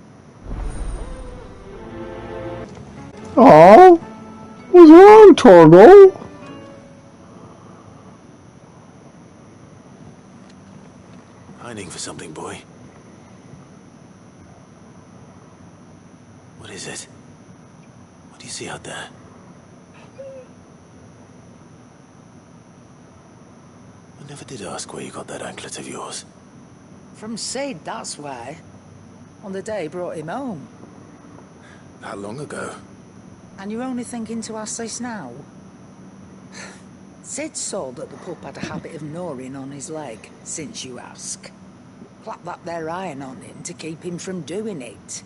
Oh, what's wrong, Torgal? Hiding for something, boy. What is it? What do you see out there? I never did ask where you got that anklet of yours. From Sid, that's why. On the day he brought him home. How long ago? And you're only thinking to ask this now? Sid saw that the pup had a habit of gnawing on his leg, since you ask. Clap that there iron on him to keep him from doing it.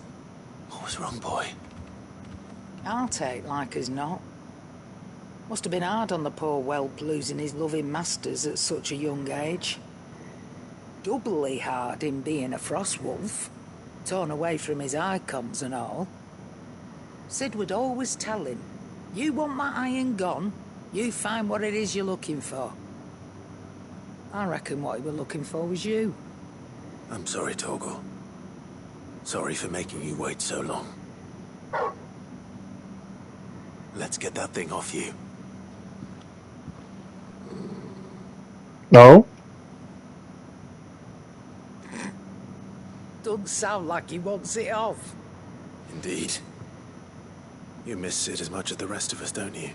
What was wrong, boy? I'll take like as not. Must have been hard on the poor whelp losing his loving masters at such a young age. Doubly hard in being a frost wolf, torn away from his icons and all. Sid would always tell him, you want that iron gone, you find what it is you're looking for. I reckon what he were looking for was you. I'm sorry, Torgal. Sorry for making you wait so long. Let's get that thing off you. No? Doesn't sound like he wants it off. Indeed. You miss Sid as much as the rest of us, don't you?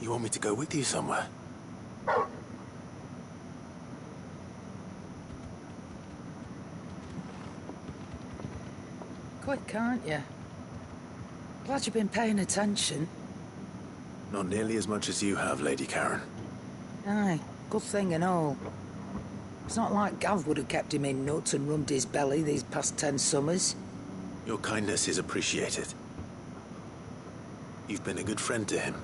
You want me to go with you somewhere? Quick, aren't you? Glad you've been paying attention. Not nearly as much as you have, Lady Karen. Aye, good thing and all. It's not like Gav would have kept him in nuts and rubbed his belly these past 10 summers. Your kindness is appreciated. You've been a good friend to him.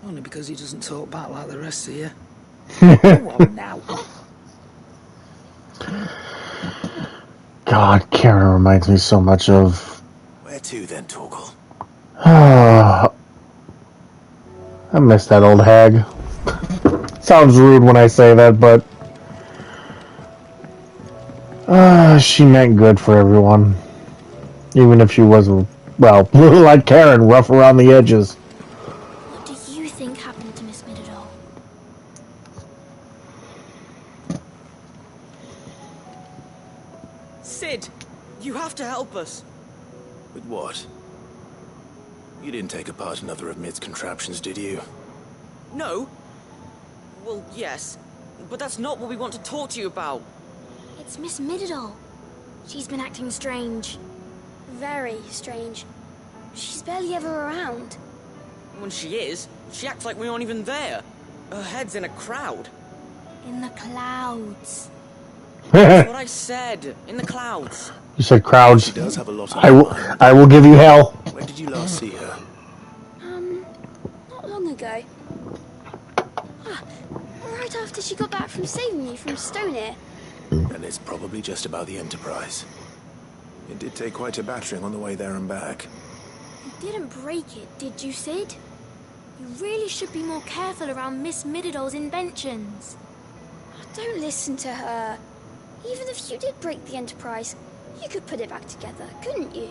Only because he doesn't talk back like the rest of you. Go on now. God, Karen reminds me so much of... Where to then, Torgal? I miss that old hag. Sounds rude when I say that, but... she meant good for everyone. Even if she was, well, like Karen, rough around the edges. What do you think happened to Miss Midadol? Sid, you have to help us. With what? You didn't take apart another of Mid's contraptions, did you? No. Well, yes. But that's not what we want to talk to you about. It's Miss Midadol. She's been acting strange. Very strange. She's barely ever around. When she is, she acts like we aren't even there. Her head's in a crowd. In the clouds. That's what I said. In the clouds. You said crowds. She does have a lot on I will give you hell. When did you last see her? Not long ago. Right after she got back from saving me from Stonehir. And it's probably just about the Enterprise. It did take quite a battering on the way there and back. You didn't break it, did you, Sid? You really should be more careful around Miss Midadol's inventions. Don't listen to her. Even if you did break the Enterprise, you could put it back together, couldn't you?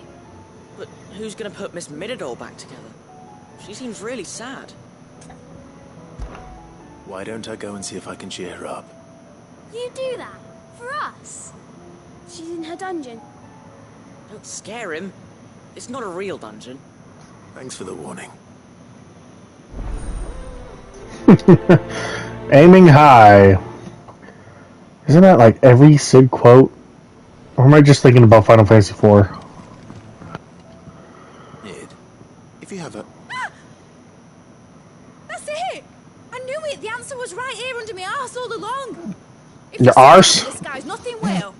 But who's gonna put Miss Midadol back together? She seems really sad. Why don't I go and see if I can cheer her up? You do that? For us? She's in her dungeon. Don't scare him. It's not a real dungeon. Thanks for the warning. Aiming high. Isn't that like every Sid quote? Or am I just thinking about Final Fantasy IV? Nid, if you have a... That's it! I knew it! The answer was right here under my arse all along! If Your you arse? to the skies, nothing will.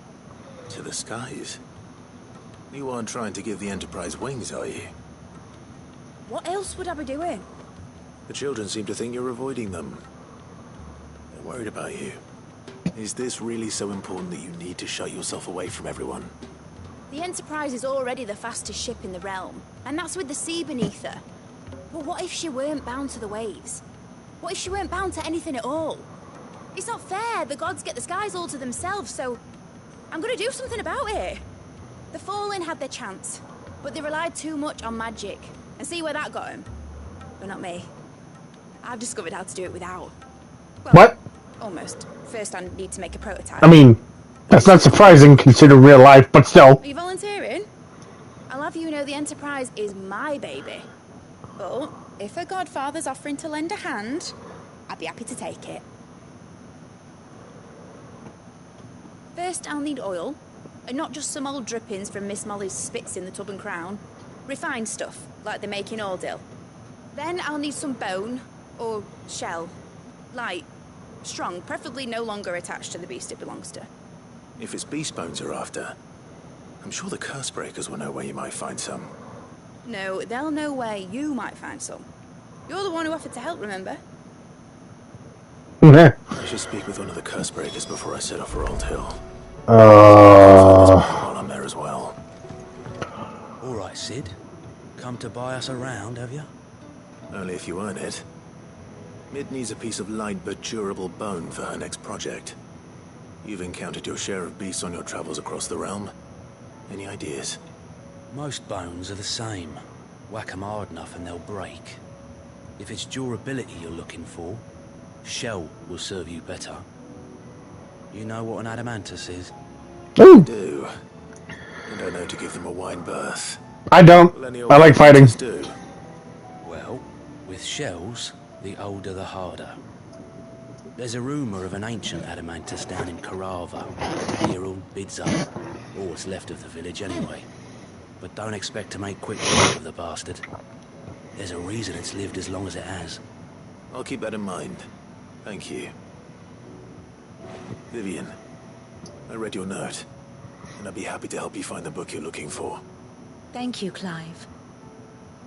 To the skies? You aren't trying to give the Enterprise wings, are you? What else would I be doing? The children seem to think you're avoiding them. They're worried about you. Is this really so important that you need to shut yourself away from everyone? The Enterprise is already the fastest ship in the realm, and that's with the sea beneath her. But what if she weren't bound to the waves? What if she weren't bound to anything at all? It's not fair. The gods get the skies all to themselves, so I'm gonna do something about it. The Fallen had their chance, but they relied too much on magic. And see where that got them? But not me. I've discovered how to do it without. Well, What? Almost. First I need to make a prototype. I mean, that's not surprising considering real life, but still. Are you volunteering? I'll have you know the Enterprise is my baby. But if a godfather's offering to lend a hand, I'd be happy to take it. First, I'll need oil, And not just some old drippings from Miss Molly's spits in the Tub and Crown. Refined stuff, like they make in Ordil. Then I'll need some bone, or shell. Light, strong, preferably no longer attached to the beast it belongs to. If it's beast bones you're after, I'm sure the Cursebreakers will know where you might find some. No, they'll know where you might find some. You're the one who offered to help, remember? I should speak with one of the Cursebreakers before I set off for Old Hill. While I'm there as well. All right, Sid. Come to buy us around, have you? Only if you earn it. Mid needs a piece of light but durable bone for her next project. You've encountered your share of beasts on your travels across the realm. Any ideas? Most bones are the same. Whack 'em hard enough and they'll break. If it's durability you're looking for, shell will serve you better. You know what an adamantus is? I do. And I know to give them a wide berth. I don't. I like fighting. Do. Well, with shells, the older the harder. There's a rumour of an ancient adamantus down in Carava, near old Bidza, or what's left of the village anyway. But don't expect to make quick work of the bastard. There's a reason it's lived as long as it has. I'll keep that in mind. Thank you. Vivian, I read your note, and I'd be happy to help you find the book you're looking for. Thank you, Clive.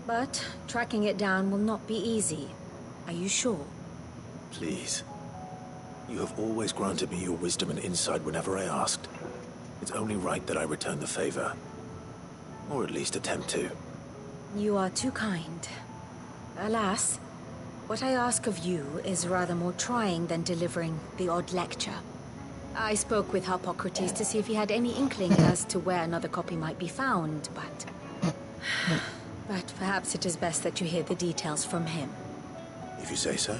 But tracking it down will not be easy. Are you sure? Please. You have always granted me your wisdom and insight whenever I asked. It's only right that I return the favor. Or at least attempt to. You are too kind. Alas, what I ask of you is rather more trying than delivering the odd lecture. I spoke with Harpocrates to see if he had any inkling as to where another copy might be found, but perhaps it is best that you hear the details from him. If you say so.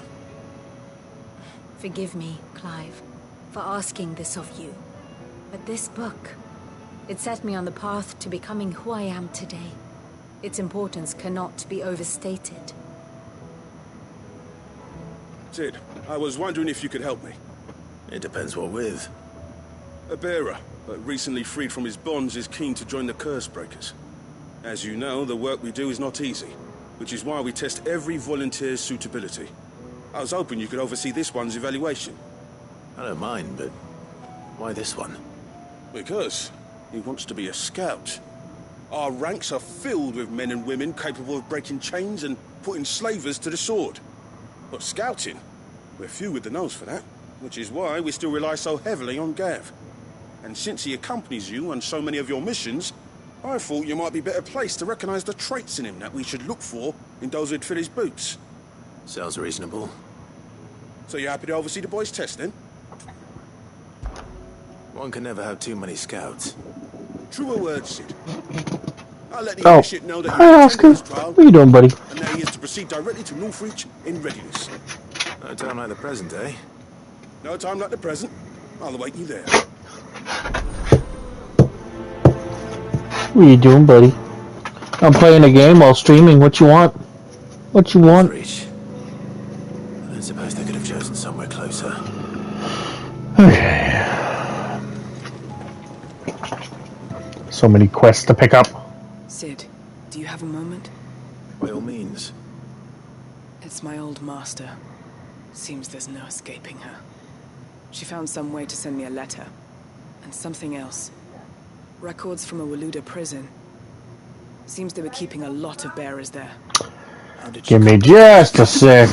Forgive me, Clive, for asking this of you. But this book, it set me on the path to becoming who I am today. Its importance cannot be overstated. Sid, I was wondering if you could help me. It depends what with. A bearer, but recently freed from his bonds, is keen to join the Cursebreakers. As you know, the work we do is not easy, which is why we test every volunteer's suitability. I was hoping you could oversee this one's evaluation. I don't mind, but why this one? Because he wants to be a scout. Our ranks are filled with men and women capable of breaking chains and putting slavers to the sword. But scouting, we're few with the nose for that, which is why we still rely so heavily on Gav. And since he accompanies you on so many of your missions, I thought you might be better placed to recognize the traits in him that we should look for in those who'd fill his boots. Sounds reasonable. So you're happy to oversee the boys' test, then? One can never have too many scouts. Truer words, Sid. I'll let the leadership know that Hi, you're Oscar. attending this trial. What are you doing, buddy? And now he is to proceed directly to Northreach in readiness. No time like the present, eh? No time like the present. I'll await you there. What are you doing, buddy? I'm playing a game while streaming. What you want? What you want? Northreach. I don't suppose they could have chosen somewhere closer. Okay. So many quests to pick up. Sid, do you have a moment? By all means. It's my old master. Seems there's no escaping her. She found some way to send me a letter. And something else. Records from a Waluda prison. Seems they were keeping a lot of bearers there. Give me just a sec.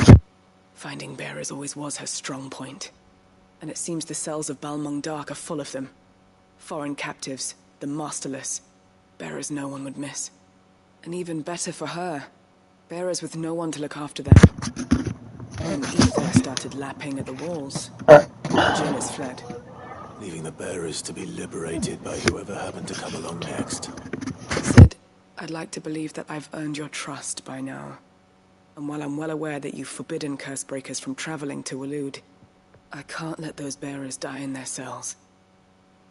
Finding bearers always was her strong point. And it seems the cells of Balmung Dark are full of them. Foreign captives, the masterless. Bearers no one would miss. And even better for her, bearers with no one to look after them. When Ether started lapping at the walls, the jailers fled. Leaving the bearers to be liberated by whoever happened to come along next. Sid, I'd like to believe that I've earned your trust by now. And while I'm well aware that you've forbidden Cursebreakers from traveling to Waloed, I can't let those bearers die in their cells.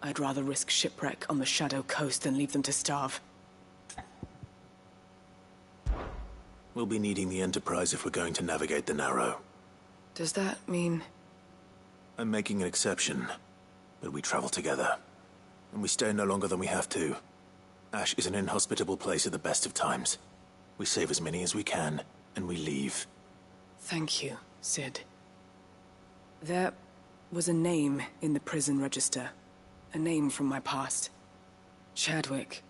I'd rather risk shipwreck on the Shadow Coast than leave them to starve. We'll be needing the Enterprise if we're going to navigate the Narrow. Does that mean... I'm making an exception, but we travel together. and we stay no longer than we have to. Ash is an inhospitable place at the best of times. We save as many as we can, and we leave. Thank you, Sid. There was a name in the prison register. A name from my past. Chadwick.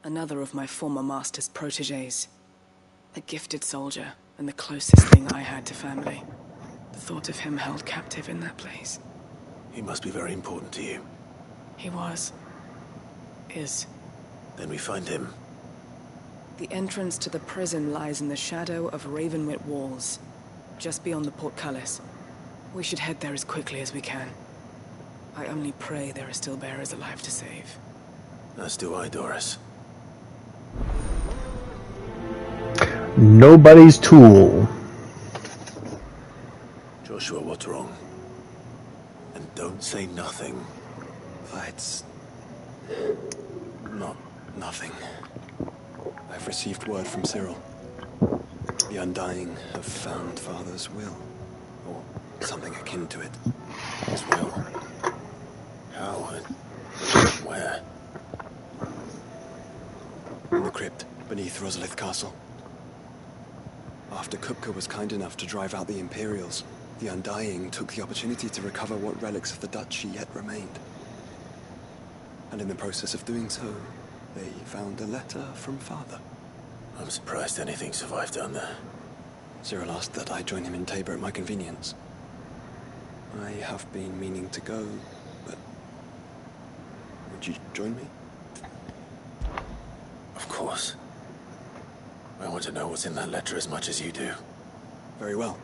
Another of my former master's protégés. A gifted soldier, and the closest thing I had to family. The thought of him held captive in that place. He must be very important to you. He was. Is. Then we find him. The entrance to the prison lies in the shadow of Ravenwit walls, just beyond the portcullis. We should head there as quickly as we can. I only pray there are still bearers alive to save. As do I, Doris. Nobody's tool. Joshua, what's wrong? And don't say nothing. It's... nothing. I've received word from Cyril. The Undying have found Father's will. Or something akin to it. His will? How and where? In the crypt, beneath Rosalith Castle. After Kupka was kind enough to drive out the Imperials, the Undying took the opportunity to recover what relics of the Duchy yet remained. And in the process of doing so, they found a letter from Father. I'm surprised anything survived down there. Cyril asked that I join him in Tabor at my convenience. I have been meaning to go, but... would you join me? Of course. I want to know what's in that letter as much as you do. Very well.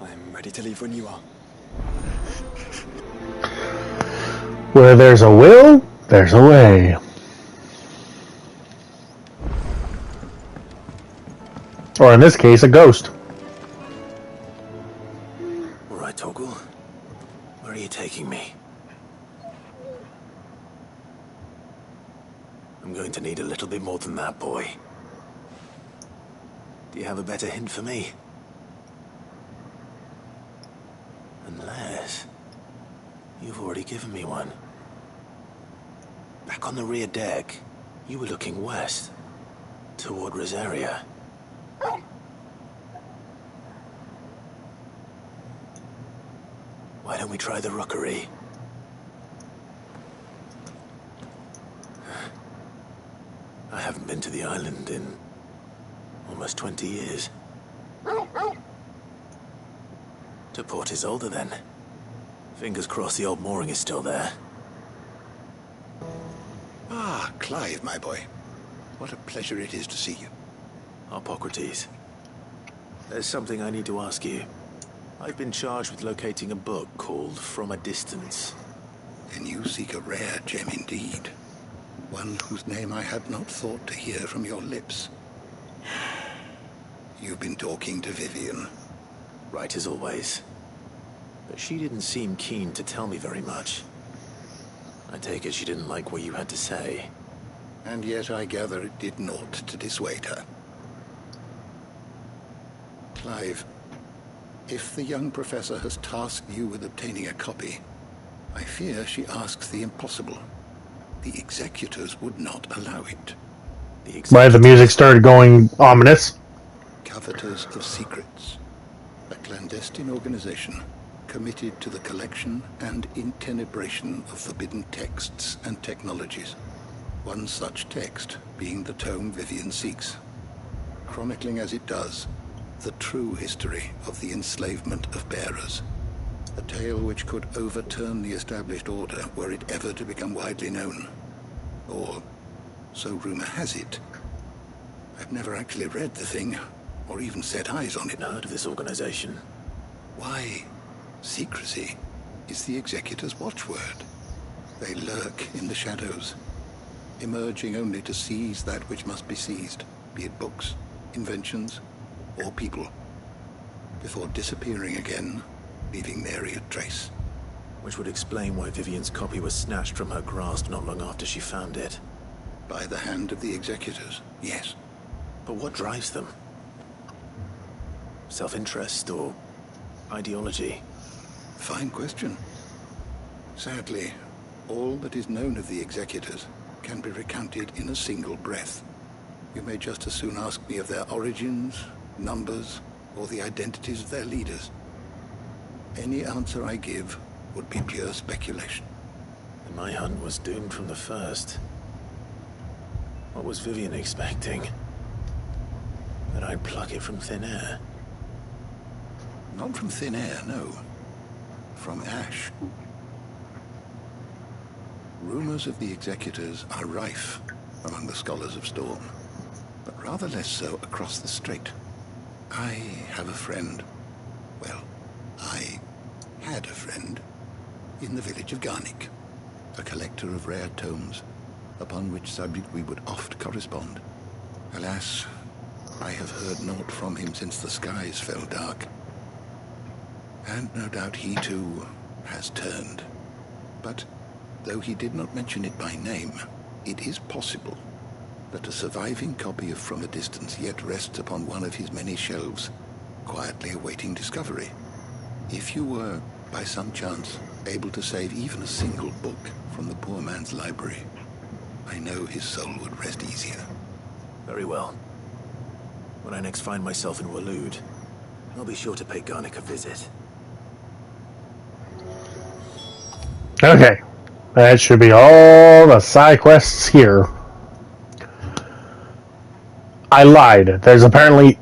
I'm ready to leave when you are. Where there's a will, there's a way. Or in this case, a ghost. All right, Torgal. Where are you taking me? I'm going to need a little bit more than that, boy. Do you have a better hint for me? Unless... you've already given me one. Back on the rear deck, you were looking west, toward Rosaria. Why don't we try the rookery? I haven't been to the island in almost 20 years. To Port Isolde, then. Fingers crossed the old mooring is still there. Ah, Clive, my boy. What a pleasure it is to see you. Hippocrates. There's something I need to ask you. I've been charged with locating a book called From a Distance. Then you seek a rare gem indeed. One whose name I had not thought to hear from your lips. You've been talking to Vivian. Right as always. But she didn't seem keen to tell me very much. I take it she didn't like what you had to say. And yet I gather it did naught to dissuade her. Clive, if the young professor has tasked you with obtaining a copy, I fear she asks the impossible. The executors would not allow it. Why the music started going ominous. Coveters of Secrets. A clandestine organization committed to the collection and intenebration of forbidden texts and technologies. One such text being the tome Vivian seeks, chronicling as it does the true history of the enslavement of bearers. A tale which could overturn the established order were it ever to become widely known. Or, so rumor has it. I've never actually read the thing, or even set eyes on it. Heard of this organization? Why, secrecy is the Executor's watchword. They lurk in the shadows, emerging only to seize that which must be seized, be it books, inventions, or people, before disappearing again, leaving nary a trace. Which would explain why Vivian's copy was snatched from her grasp not long after she found it. By the hand of the Executors, yes. But what drives them? Self-interest or ideology? Fine question. Sadly, All that is known of the Executors can be recounted in a single breath. You may just as soon ask me of their origins, numbers, or the identities of their leaders. Any answer I give would be pure speculation. My hunt was doomed from the first. What was Vivian expecting? That I'd pluck it from thin air? Not from thin air, no. From ash. Rumors of the Executors are rife among the Scholars of Storm, but rather less so across the Strait. I have a friend. Well, I had a friend in the village of Garnick, a collector of rare tomes, upon which subject we would oft correspond. Alas, I have heard naught from him since the skies fell dark. And no doubt he too has turned. But though he did not mention it by name, it is possible that a surviving copy of From a Distance yet rests upon one of his many shelves, quietly awaiting discovery. If you were, by some chance, able to save even a single book from the poor man's library, I know his soul would rest easier. Very well. When I next find myself in Waloed, I'll be sure to pay Garnick a visit. Okay. That should be all the side quests here. I lied. There's apparently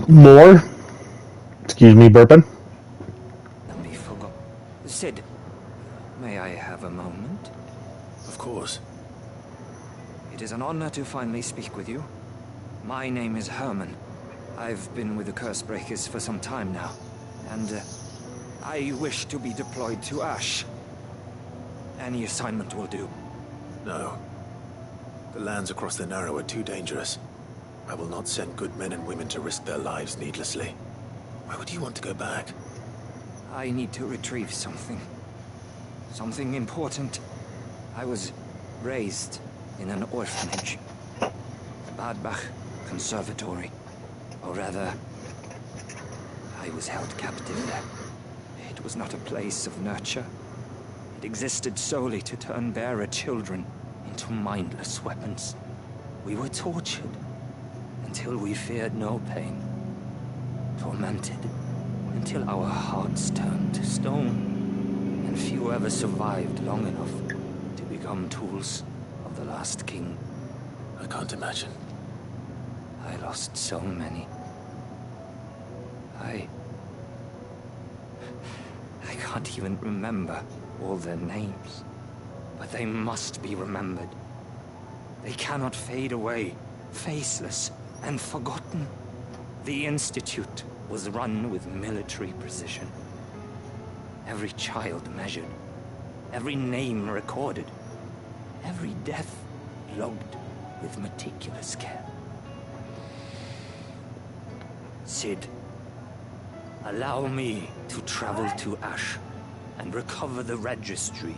more. Excuse me, burping. We forgot. Sid, may I have a moment? Of course. It is an honor to finally speak with you. My name is Herman. I've been with the Cursebreakers for some time now, and I wish to be deployed to Ash. Any assignment will do. No. The lands across the Narrow are too dangerous. I will not send good men and women to risk their lives needlessly. Why would you want to go back? I need to retrieve something. Something important. I was raised in an orphanage. Badbach Conservatory. Or rather, I was held captive there. It was not a place of nurture. It existed solely to turn bearer children into mindless weapons. We were tortured until we feared no pain. Tormented until our hearts turned to stone, and few ever survived long enough to become tools of the last king. I can't imagine. I lost so many. I can't even remember all their names, but they must be remembered. They cannot fade away, faceless and forgotten. The Institute was run with military precision. Every child measured, every name recorded, every death logged with meticulous care. Sid, allow me to travel to Ash and recover the registry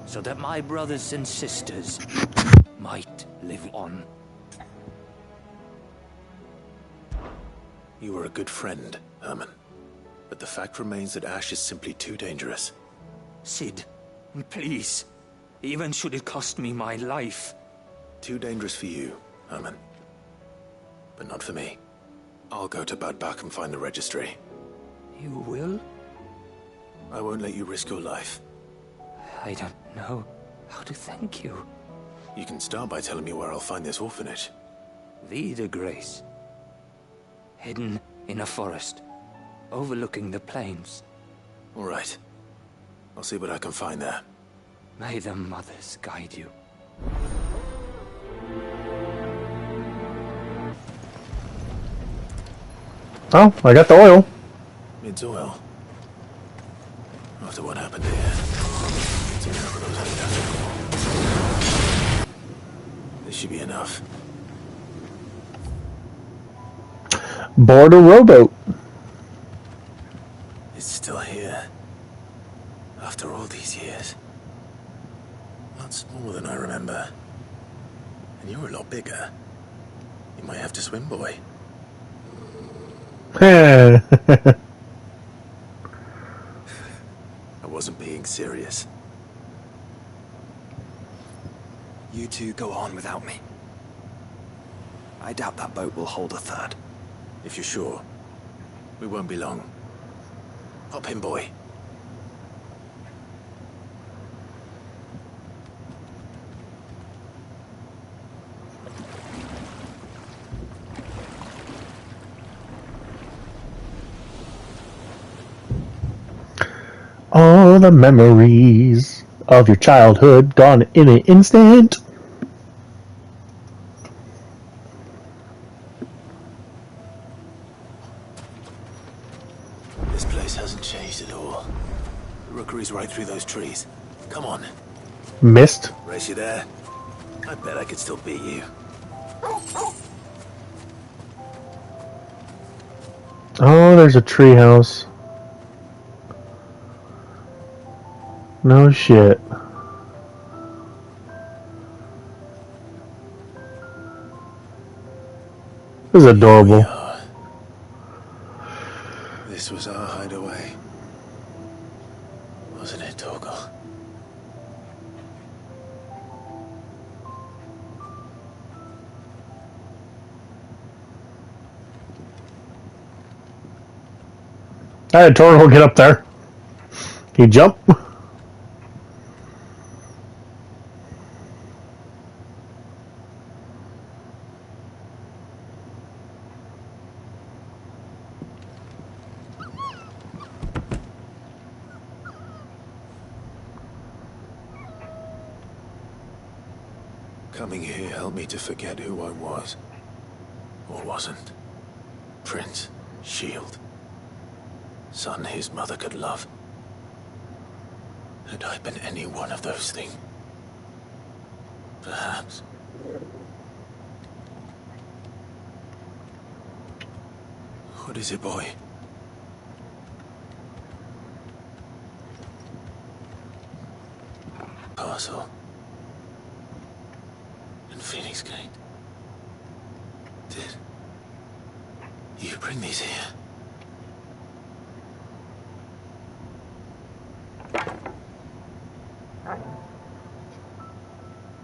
so that my brothers and sisters might live on. You were a good friend, Herman. But the fact remains that Ash is simply too dangerous. Sid, please. Even should it cost me my life. Too dangerous for you, Herman. But not for me. I'll go to Bad Bach and find the registry. You will? I won't let you risk your life. I don't know how to thank you. You can start by telling me where I'll find this orphanage. Vie de Grace. Hidden in a forest, overlooking the plains. All right. I'll see what I can find there. May the mothers guide you. Oh, I got the oil. It's oil. After what happened here, it's enough for those undoubted. This should be enough. Board a rowboat. It's still here. After all these years. Lot smaller than I remember. And you were a lot bigger. You might have to swim, boy. I wasn't being serious. You two go on without me. I doubt that boat will hold a third. If you're sure, we won't be long. Hop in, boy. All the memories of your childhood gone in an instant. This place hasn't changed at all. The rookery's right through those trees. Come on. Missed. Race you there? I bet I could still beat you. Oh, there's a treehouse. No shit. This is adorable. This was our hideaway. Wasn't it, Torgal? Alright, Torgal, get up there. Can you jump? Coming here helped me to forget who I was. Or wasn't. Prince, shield. Son his mother could love. Had I been any one of those things? Perhaps. What is it, boy? Parcel. And Phoenix Gate. Did you bring these here?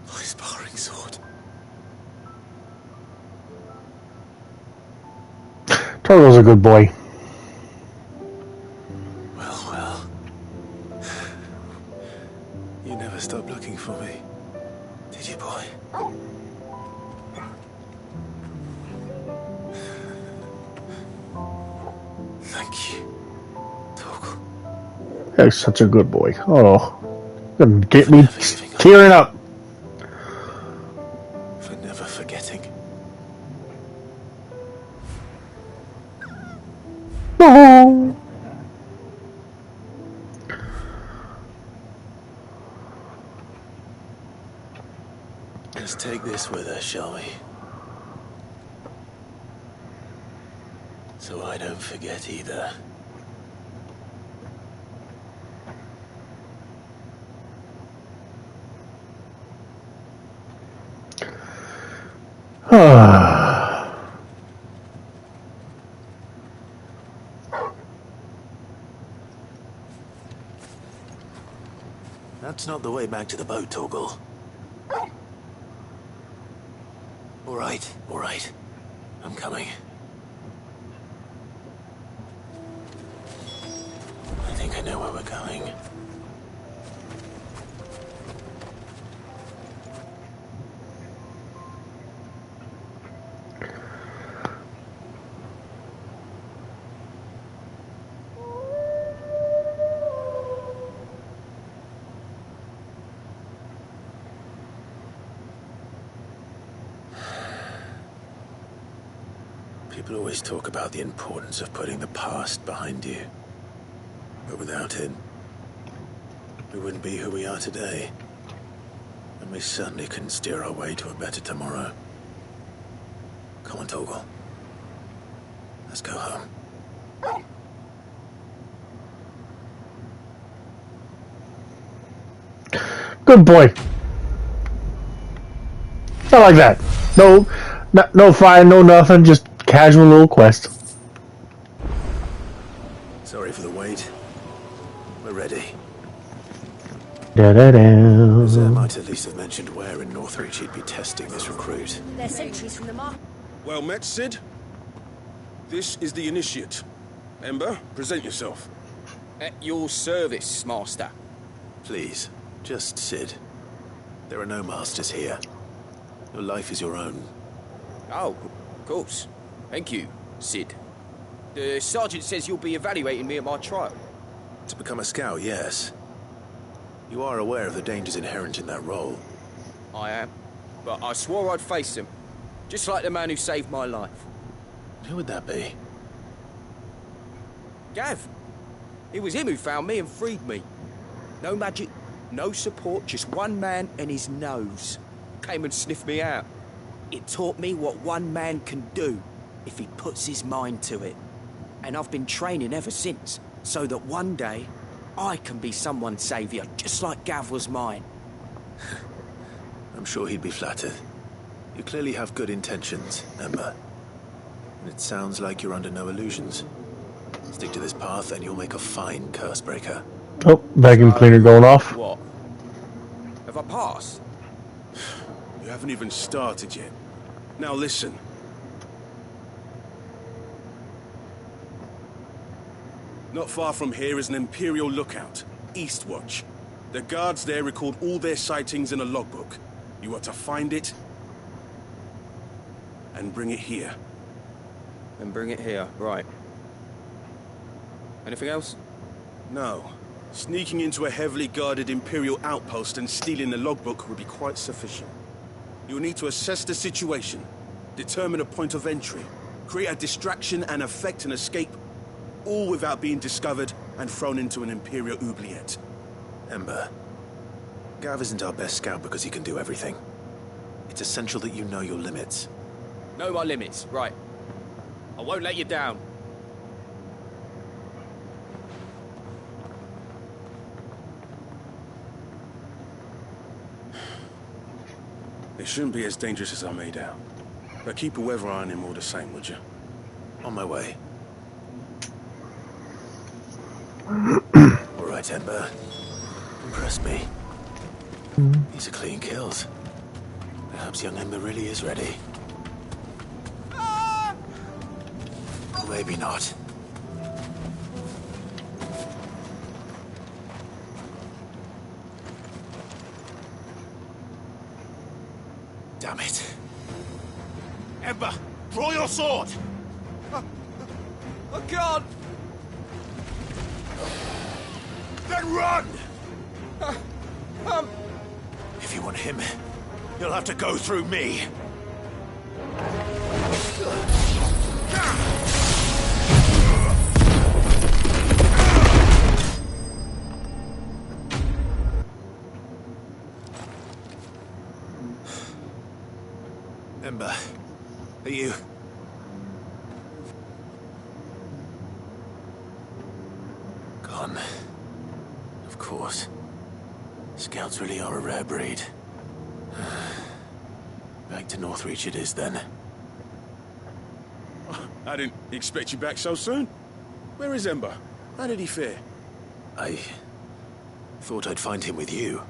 My sparring sword. Torgal's a good boy. Well. You never stopped looking for me, did you, boy? Thank you, Torgal. That's such a good boy. Oh, gonna get me tearing up. For never forgetting. Oh. Let's take this with us, shall we? So I don't forget either. That's not the way back to the boat, Torgal. All right. I'm coming. I think I know where we're going. People always talk about the importance of putting the past behind you. But without it, we wouldn't be who we are today. And we certainly couldn't steer our way to a better tomorrow. Come on, Torgal. Let's go home. Good boy. Not like that. No fire, no nothing. Just casual little quest. Sorry for the wait. We're ready. Zare might at least have mentioned where in Northreach he'd be testing this recruit. They're sentries from the mark. Well met, Sid. This is the Initiate. Ember, present yourself. At your service, Master. Please, just Sid. There are no masters here. Your life is your own. Oh, of course. Thank you, Sid. The Sergeant says you'll be evaluating me at my trial. To become a scout, yes. You are aware of the dangers inherent in that role. I am. But I swore I'd face them. Just like the man who saved my life. Who would that be? Gav. It was him who found me and freed me. No magic, no support, just one man and his nose. Came and sniffed me out. It taught me what one man can do if he puts his mind to it. And I've been training ever since, so that one day I can be someone's saviour, just like Gav was mine. I'm sure he'd be flattered. You clearly have good intentions, Ember. And it sounds like you're under no illusions. Stick to this path and you'll make a fine curse breaker. Oh, vacuum cleaner going off. What? Have I passed? You haven't even started yet. Now listen. Not far from here is an Imperial lookout, Eastwatch. The guards there record all their sightings in a logbook. You are to find it and bring it here. And bring it here, right. Anything else? No. Sneaking into a heavily guarded Imperial outpost and stealing the logbook would be quite sufficient. You'll need to assess the situation, determine a point of entry, create a distraction and effect an escape, all without being discovered and thrown into an Imperial oubliette. Ember, Gav isn't our best scout because he can do everything. It's essential that you know your limits. Know my limits, right. I won't let you down. It shouldn't be as dangerous as I made out. But keep a weather eye on him all the same, would you? On my way. All right, Ember. Impress me. These are clean kills. Perhaps young Ember really is ready. Or maybe not. Damn it. Ember, draw your sword! I can't! Then run! If you want him, you'll have to go through me. Ember, are you... gone? Of course. Scouts really are a rare breed. Back to Northreach it is, then. I didn't expect you back so soon. Where is Ember? How did he fare? I thought I'd find him with you.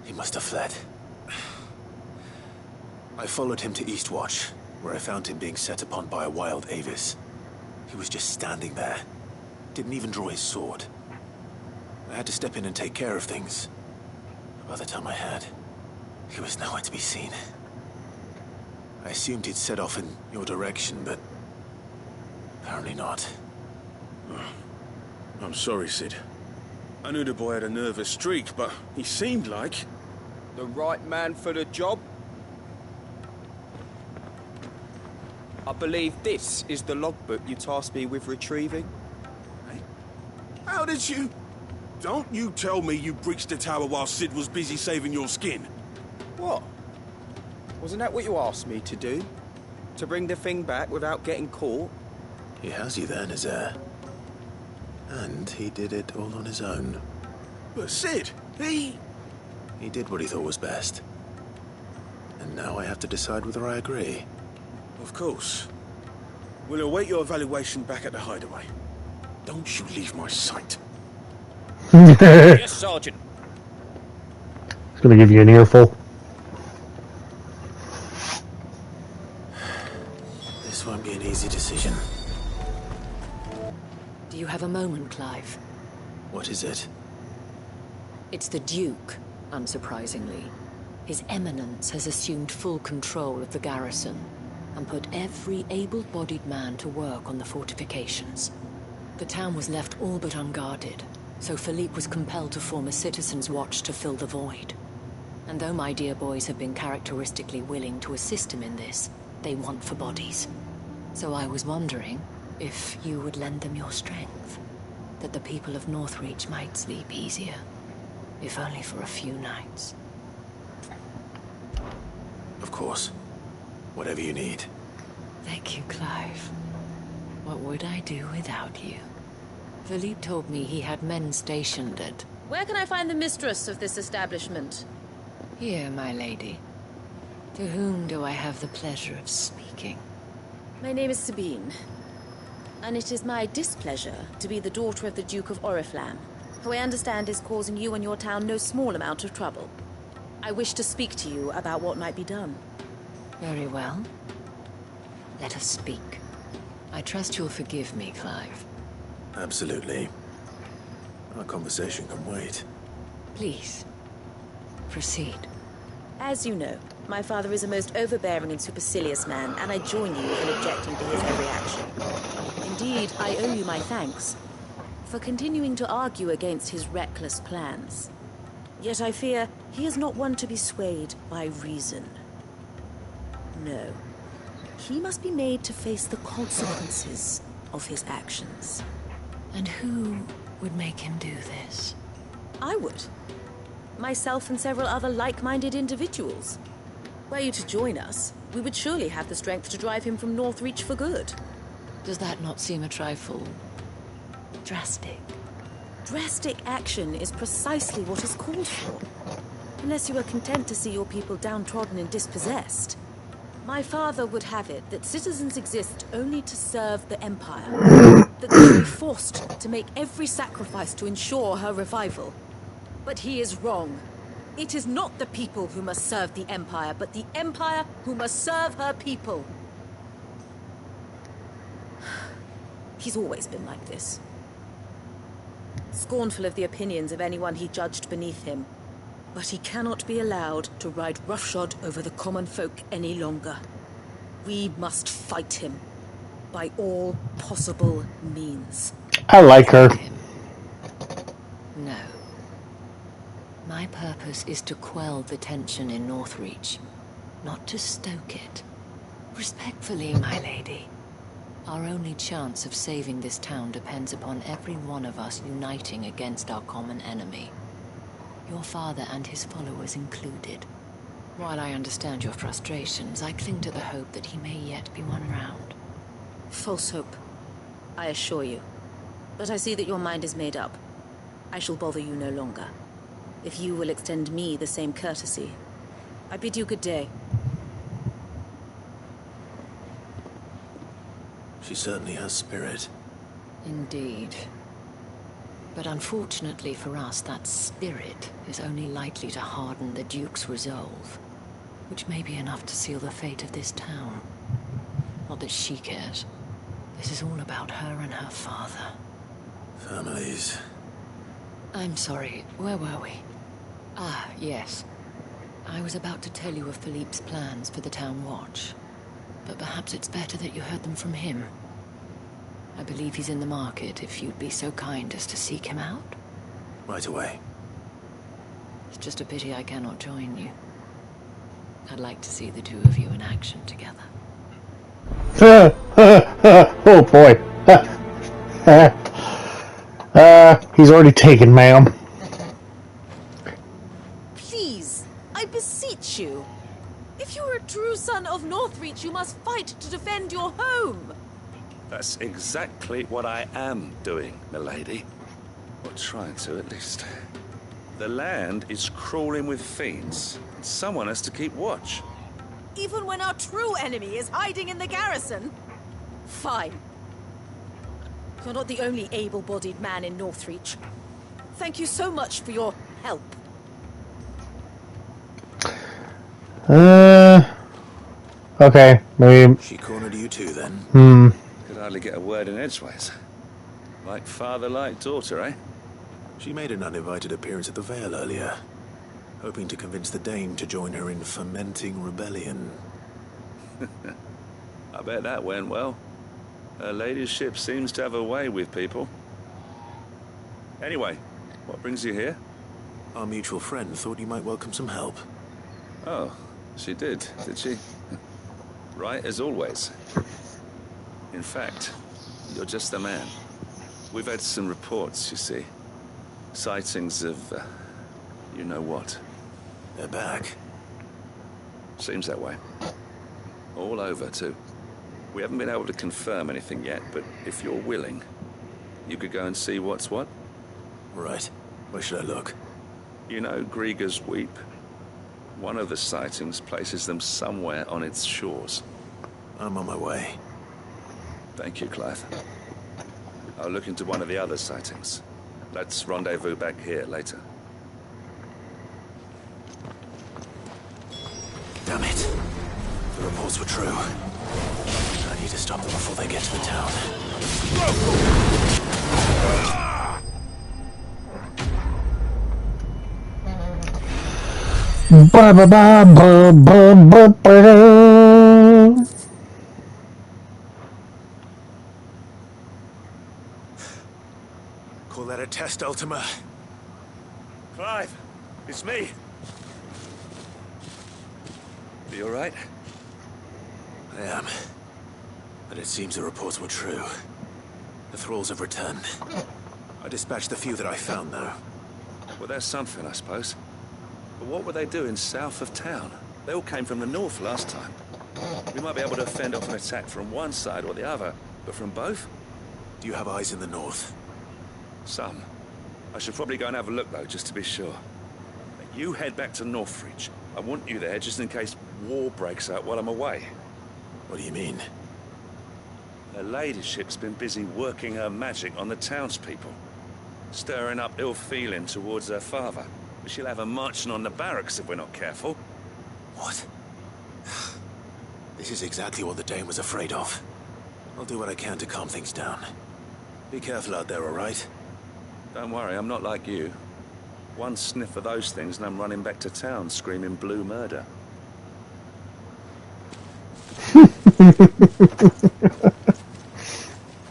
He must have fled. I followed him to Eastwatch, where I found him being set upon by a wild Avis. He was just standing there. Didn't even draw his sword. I had to step in and take care of things. By the time I had, he was nowhere to be seen. I assumed he'd set off in your direction, but apparently not. I'm sorry, Sid. I knew the boy had a nervous streak, but he seemed like... The right man for the job? I believe this is the logbook you tasked me with retrieving. Hey, how did you... Don't you tell me you breached the tower while Sid was busy saving your skin. What? Wasn't that what you asked me to do? To bring the thing back without getting caught? He has you there, Nazar. And he did it all on his own. But Sid, he did what he thought was best. And now I have to decide whether I agree. Of course. We'll await your evaluation back at the hideaway. Don't you leave my sight. Yes, Sergeant. It's gonna give you an earful. This won't be an easy decision. Do you have a moment, Clive? What is it? It's the Duke, unsurprisingly. His Eminence has assumed full control of the garrison and put every able-bodied man to work on the fortifications. The town was left all but unguarded, so Philippe was compelled to form a citizens' watch to fill the void. And though my dear boys have been characteristically willing to assist him in this, they want for bodies. So I was wondering if you would lend them your strength, that the people of Northreach might sleep easier, if only for a few nights. Of course. Whatever you need. Thank you, Clive. What would I do without you? Philippe told me he had men stationed at... Where can I find the mistress of this establishment? Here, my lady. To whom do I have the pleasure of speaking? My name is Sabine, and it is my displeasure to be the daughter of the Duke of Oriflamme, who I understand is causing you and your town no small amount of trouble. I wish to speak to you about what might be done. Very well. Let us speak. I trust you'll forgive me, Clive. Absolutely. Our conversation can wait. Please, proceed. As you know, my father is a most overbearing and supercilious man, and I join you in objecting to his every action. Indeed, I owe you my thanks for continuing to argue against his reckless plans. Yet I fear he is not one to be swayed by reason. No. He must be made to face the consequences of his actions. And who would make him do this? I would. Myself and several other like-minded individuals. Were you to join us, we would surely have the strength to drive him from Northreach for good. Does that not seem a trifle... drastic? Drastic action is precisely what is called for. Unless you are content to see your people downtrodden and dispossessed. My father would have it that citizens exist only to serve the Empire. That they will be forced to make every sacrifice to ensure her revival. But he is wrong. It is not the people who must serve the Empire, but the Empire who must serve her people. He's always been like this. Scornful of the opinions of anyone he judged beneath him. But he cannot be allowed to ride roughshod over the common folk any longer. We must fight him by all possible means. I like her. No. My purpose is to quell the tension in Northreach, not to stoke it. Respectfully, my lady. Our only chance of saving this town depends upon every one of us uniting against our common enemy. Your father and his followers included. While I understand your frustrations, I cling to the hope that he may yet be won round. False hope, I assure you. But I see that your mind is made up. I shall bother you no longer. If you will extend me the same courtesy, I bid you good day. She certainly has spirit. Indeed. But unfortunately for us, that spirit is only likely to harden the Duke's resolve, which may be enough to seal the fate of this town. Not that she cares. This is all about her and her father. Families. I'm sorry, where were we? Ah, yes. I was about to tell you of Philippe's plans for the town watch, but perhaps it's better that you heard them from him. I believe he's in the market, if you'd be so kind as to seek him out. Right away. It's just a pity I cannot join you. I'd like to see the two of you in action together. Oh boy. He's already taken, ma'am. Please, I beseech you. If you are a true son of Northreach, you must fight to defend your home. That's exactly what I am doing, milady. Or trying to, at least. The land is crawling with fiends, and someone has to keep watch. Even when our true enemy is hiding in the garrison? Fine. You're not the only able-bodied man in Northreach. Thank you so much for your help. Okay, maybe. She cornered you too, then? Could hardly get a word in edgeways. Like father, like daughter, eh? She made an uninvited appearance at the Vale earlier, hoping to convince the Dame to join her in fomenting rebellion. I bet that went well. Her ladyship seems to have a way with people. Anyway, what brings you here? Our mutual friend thought you might welcome some help. Oh, she did she? Right as always. In fact, you're just the man. We've had some reports, you see. Sightings of, you know what. They're back. Seems that way. All over, too. We haven't been able to confirm anything yet, but if you're willing, you could go and see what's what. Right. Where should I look? You know Grieger's Weep? One of the sightings places them somewhere on its shores. I'm on my way. Thank you, Clive. I'll look into one of the other sightings. Let's rendezvous back here later. Damn it. The reports were true. I need to stop them before they get to the town. Ba ba ba ba ba ba ba. Call that a test, Ultima? Clive, it's me. You all right? I am. But it seems the reports were true. The thralls have returned. I dispatched the few that I found, though. Well, that's something, I suppose. But what were they doing south of town? They all came from the north last time. We might be able to fend off an attack from one side or the other, but from both? Do you have eyes in the north? Some. I should probably go and have a look, though, just to be sure. You head back to Northreach. I want you there just in case war breaks out while I'm away. What do you mean? Her ladyship's been busy working her magic on the townspeople, stirring up ill feeling towards her father. But she'll have her marching on the barracks if we're not careful. What? This is exactly what the Dame was afraid of. I'll do what I can to calm things down. Be careful out there, all right? Don't worry, I'm not like you. One sniff of those things and I'm running back to town screaming blue murder.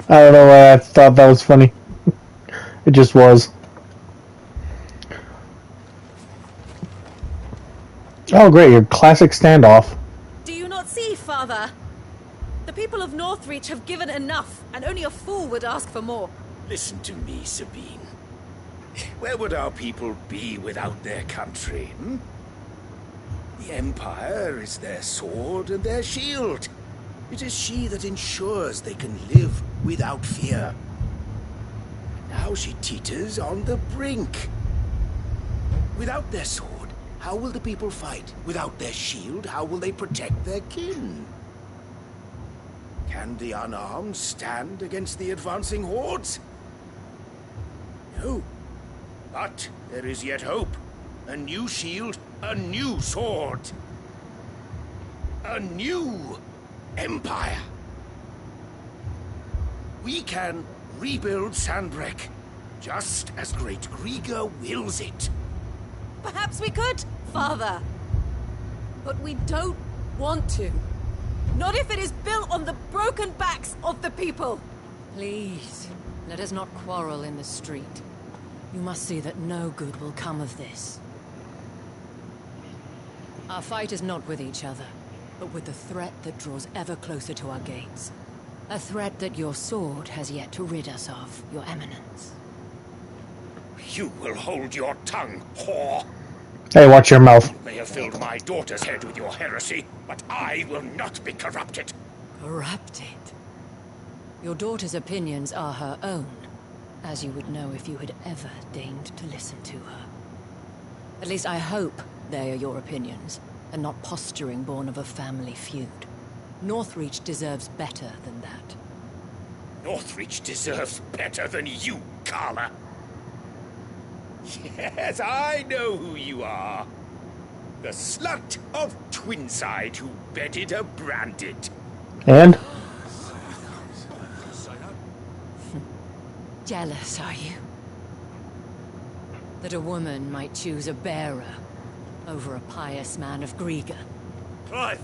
I don't know why I thought that was funny. It just was. Oh great, your classic standoff. Do you not see, Father? The people of Northreach have given enough, and only a fool would ask for more. Listen to me, Sabine. Where would our people be without their country, hmm? The Empire is their sword and their shield. It is she that ensures they can live without fear. Now she teeters on the brink. Without their sword, how will the people fight? Without their shield, how will they protect their kin? Can the unarmed stand against the advancing hordes? No. But there is yet hope. A new shield, a new sword. A new empire. We can rebuild Sandbreck, just as great Grieger wills it. Perhaps we could, Father. But we don't want to. Not if it is built on the broken backs of the people. Please, let us not quarrel in the street. You must see that no good will come of this. Our fight is not with each other, but with the threat that draws ever closer to our gates. A threat that your sword has yet to rid us of, Your Eminence. You will hold your tongue, whore. Hey, watch your mouth. You may have filled my daughter's head with your heresy, but I will not be corrupted. Corrupted? Your daughter's opinions are her own, as you would know if you had ever deigned to listen to her. At least I hope they are your opinions, and not posturing born of a family feud. Northreach deserves better than that. Northreach deserves better than you, Carla. Yes, I know who you are. The slut of Twinside who bedded her branded. And? Jealous, are you? That a woman might choose a bearer over a pious man of Griega? Clive!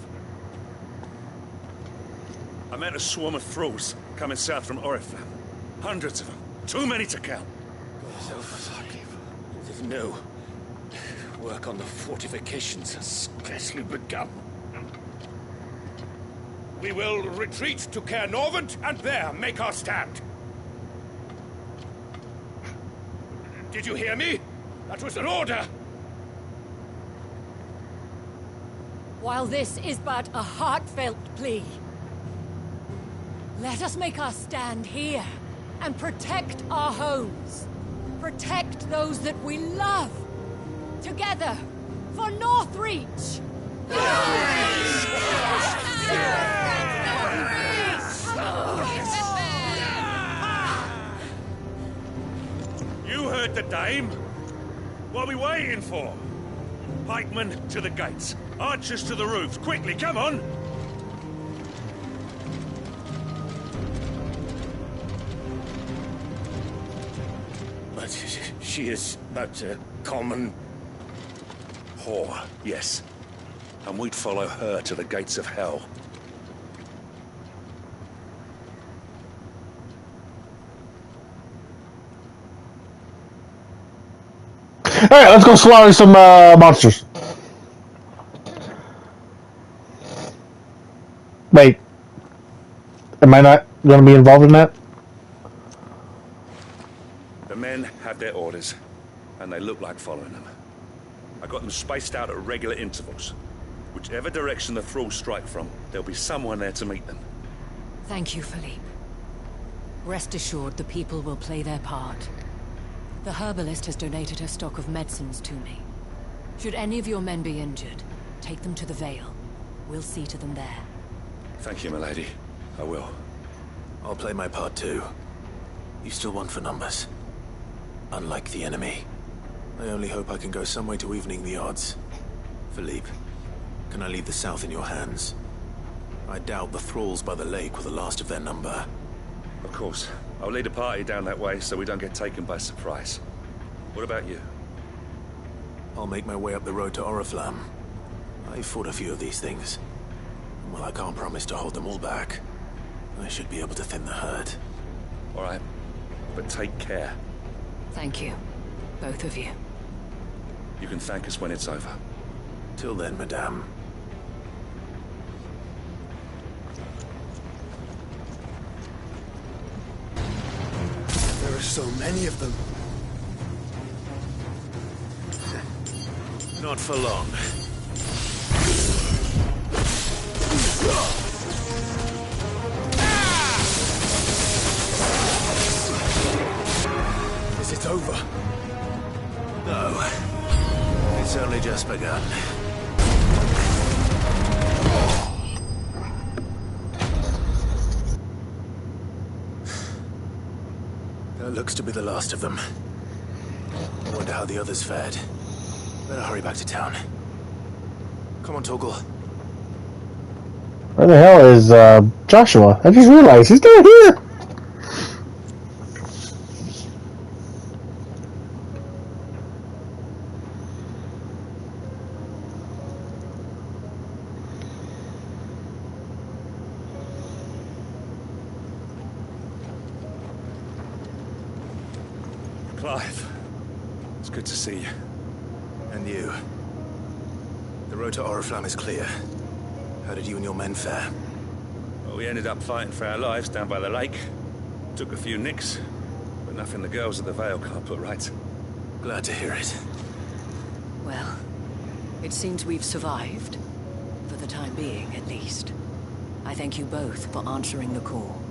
I met a swarm of thralls coming south from Oriflamme. Hundreds of them. Too many to count. So fucking... No. Work on the fortifications has scarcely begun. We will retreat to Caer Norvent and there make our stand. Did you hear me? That was an order! While this is but a heartfelt plea, let us make our stand here and protect our homes. Protect those that we love. Together, for Northreach! You heard the dame. What are we waiting for? Pikemen to the gates. Archers to the roofs. Quickly, come on! But she is but a common... whore, yes. And we'd follow her to the gates of hell. Alright, let's go slaughter some monsters. Wait. Am I not going to be involved in that? The men have their orders, and they look like following them. I got them spaced out at regular intervals. Whichever direction the thralls strike from, there'll be someone there to meet them. Thank you, Philippe. Rest assured the people will play their part. The herbalist has donated her stock of medicines to me. Should any of your men be injured, take them to the Vale. We'll see to them there. Thank you, milady. I will. I'll play my part too. You still want for numbers. Unlike the enemy. I only hope I can go some way to evening the odds. Philippe, can I leave the south in your hands? I doubt the thralls by the lake were the last of their number. Of course. I'll lead a party down that way so we don't get taken by surprise. What about you? I'll make my way up the road to Oriflamme. I've fought a few of these things. Well, I can't promise to hold them all back. I should be able to thin the herd. All right. But take care. Thank you. Both of you. You can thank us when it's over. Till then, madame. There are so many of them. Not for long. Is it over? No. It's only just begun. That looks to be the last of them. I wonder how the others fared. Better hurry back to town. Come on, Torgal. Where the hell is Joshua? I just realized he's not here. Clive, it's good to see you. And you. The road to Oriflamme is clear. How did you and your men fare? Well, we ended up fighting for our lives down by the lake. Took a few nicks, but nothing the girls at the Vale can't put right. Glad to hear it. Well, it seems we've survived. For the time being, at least. I thank you both for answering the call.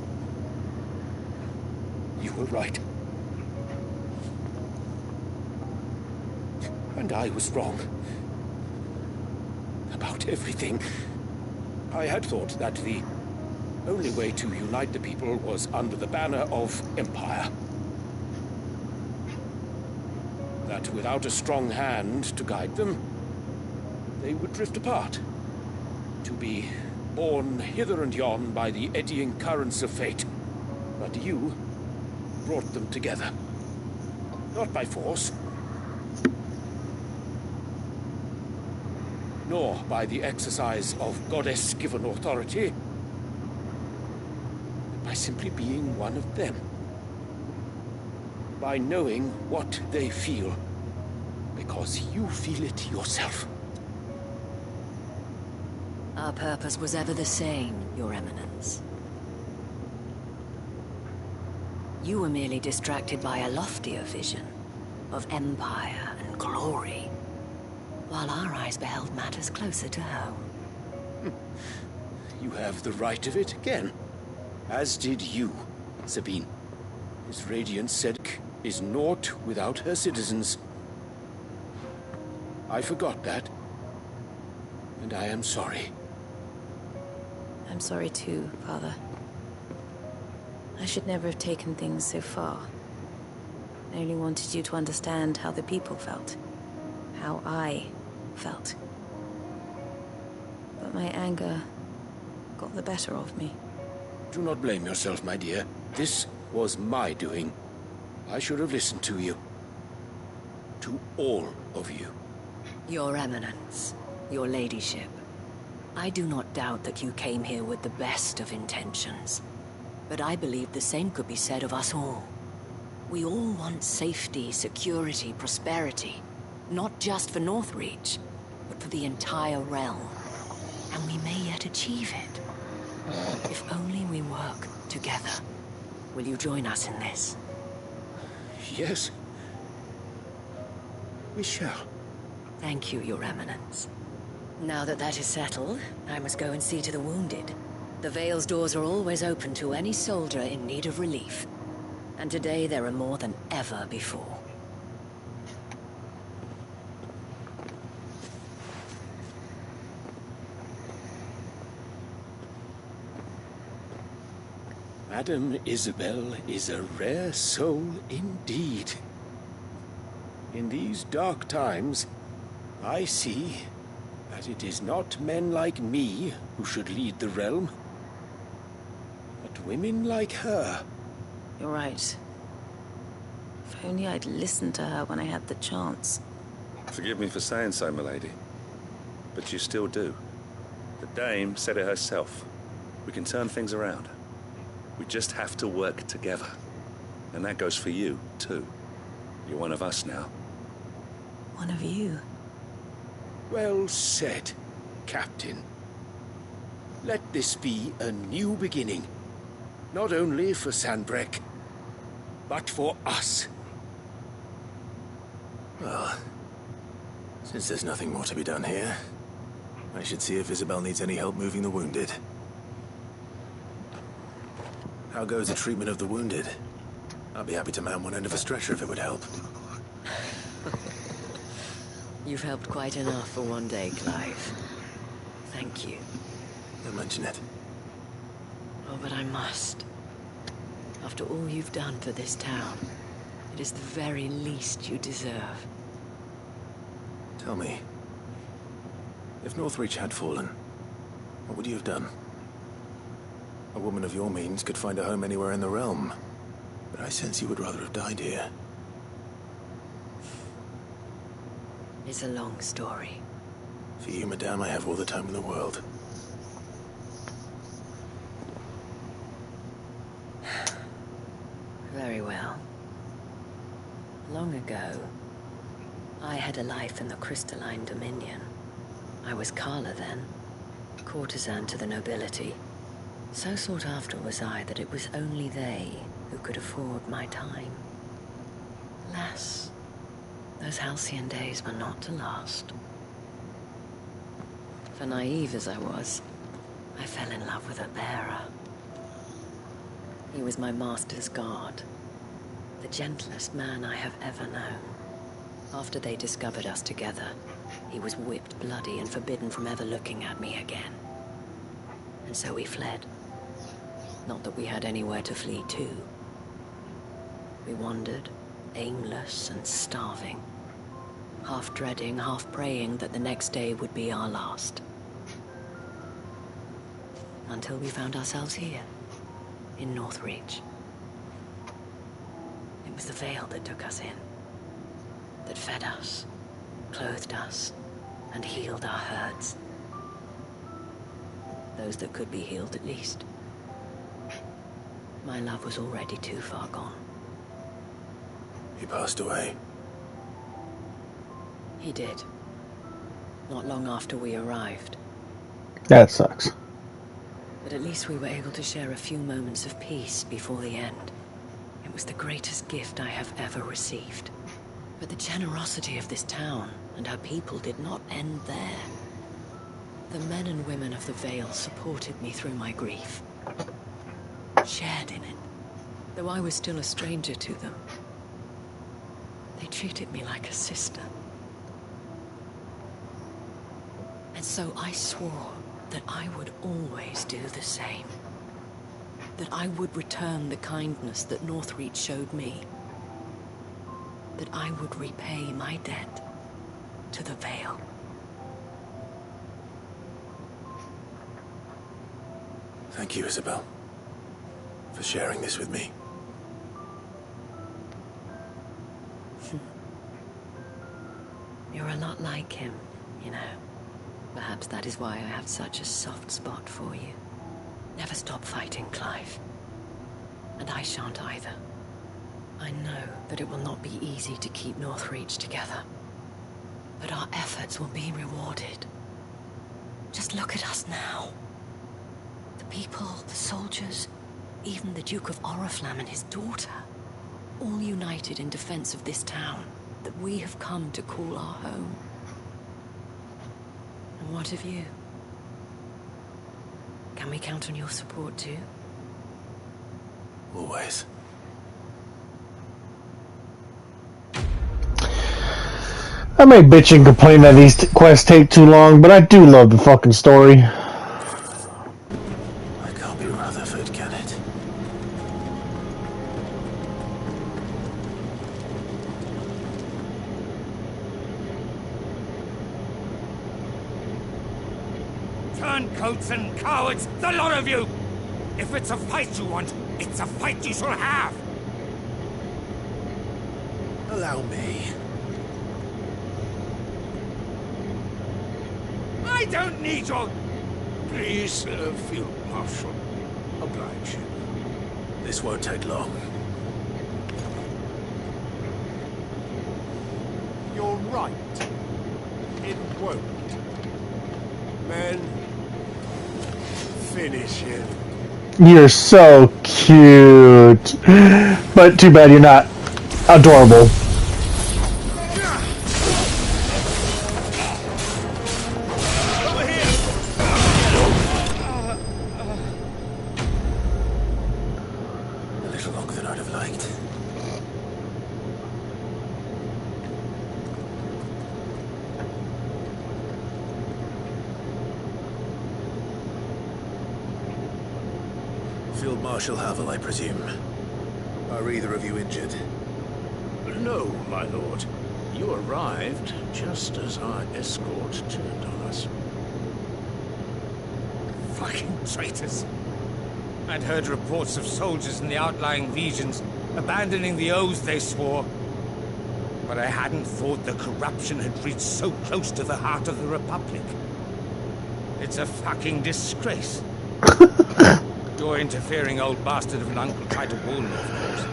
You were right. And I was wrong. About everything. I had thought that the only way to unite the people was under the banner of Empire. That without a strong hand to guide them, they would drift apart, to be borne hither and yon by the eddying currents of fate. But you brought them together. Not by force, nor by the exercise of goddess-given authority, but by simply being one of them. By knowing what they feel, because you feel it yourself. Our purpose was ever the same, Your Eminence. You were merely distracted by a loftier vision of empire and glory, while our eyes beheld matters closer to home. You have the right of it again, as did you, Sabine. His radiance said is naught without her citizens. I forgot that, and I am sorry. I'm sorry too, Father. I should never have taken things so far. I only wanted you to understand how the people felt. How I felt. But my anger got the better of me. Do not blame yourself, my dear. This was my doing. I should have listened to you. To all of you. Your Eminence, Your Ladyship, I do not doubt that you came here with the best of intentions. But I believe the same could be said of us all. We all want safety, security, prosperity. Not just for Northreach, but for the entire realm. And we may yet achieve it. If only we work together. Will you join us in this? Yes. We shall. Thank you, Your Eminence. Now that that is settled, I must go and see to the wounded. The Vale's doors are always open to any soldier in need of relief. And today there are more than ever before. Madame Isabel is a rare soul indeed. In these dark times, I see that it is not men like me who should lead the realm, but women like her. You're right. If only I'd listened to her when I had the chance. Forgive me for saying so, milady, but you still do. The Dame said it herself. We can turn things around. We just have to work together. And that goes for you, too. You're one of us now. One of you. Well said, Captain. Let this be a new beginning. Not only for Sanbreque, but for us. Well, since there's nothing more to be done here, I should see if Isabel needs any help moving the wounded. How goes the treatment of the wounded? I'd be happy to man one end of a stretcher if it would help. You've helped quite enough for one day, Clive. Thank you. Don't mention it. Oh, but I must. After all you've done for this town, it is the very least you deserve. Tell me, if Northreach had fallen, what would you have done? A woman of your means could find a home anywhere in the realm, but I sense you would rather have died here. It's a long story. For you, madame, I have all the time in the world. Very well. Long ago, I had a life in the Crystalline Dominion. I was Carla then, courtesan to the nobility. So sought after was I that it was only they who could afford my time. Alas, those halcyon days were not to last. For naive as I was, I fell in love with a bearer. He was my master's guard, the gentlest man I have ever known. After they discovered us together, he was whipped bloody and forbidden from ever looking at me again. And so we fled. Not that we had anywhere to flee to. We wandered, aimless and starving, half dreading, half praying that the next day would be our last. Until we found ourselves here, in Northreach. It was the Veil that took us in, that fed us, clothed us, and healed our hurts. Those that could be healed, at least. My love was already too far gone. He passed away. He did. Not long after we arrived. That sucks. But at least we were able to share a few moments of peace before the end. It was the greatest gift I have ever received. But the generosity of this town and her people did not end there. The men and women of the Veil supported me through my grief. Shared in it, though I was still a stranger to them. They treated me like a sister. And so I swore that I would always do the same. That I would return the kindness that Northreach showed me. That I would repay my debt to the Veil. Thank you, Isabel, for sharing this with me. You're a lot like him, you know. Perhaps that is why I have such a soft spot for you. Never stop fighting, Clive. And I shan't either. I know that it will not be easy to keep Northreach together. But our efforts will be rewarded. Just look at us now. The people, the soldiers, even the Duke of Oriflamme and his daughter. All united in defense of this town that we have come to call our home. And what of you? Can we count on your support too? Always. I may bitch and complain that these quests take too long, but I do love the fucking story. I can't be Rutherford, can it? Turncoats and cowards, the lot of you! If it's a fight you want, it's a fight you shall have! Allow me. I don't need your... Please, Field Marshal. Oblige. This won't take long. You're right. It won't. Men, finish him. You're so cute. But too bad you're not adorable. A little longer than I'd have liked. Field Marshal Havel, I presume. Are either of you injured? No, my lord. You arrived just as our escort turned on us. Fucking traitors. I'd heard reports of soldiers in the outlying regions abandoning the oaths they swore. But I hadn't thought the corruption had reached so close to the heart of the Republic. It's a fucking disgrace. Your interfering old bastard of an uncle tried to warn me, of course.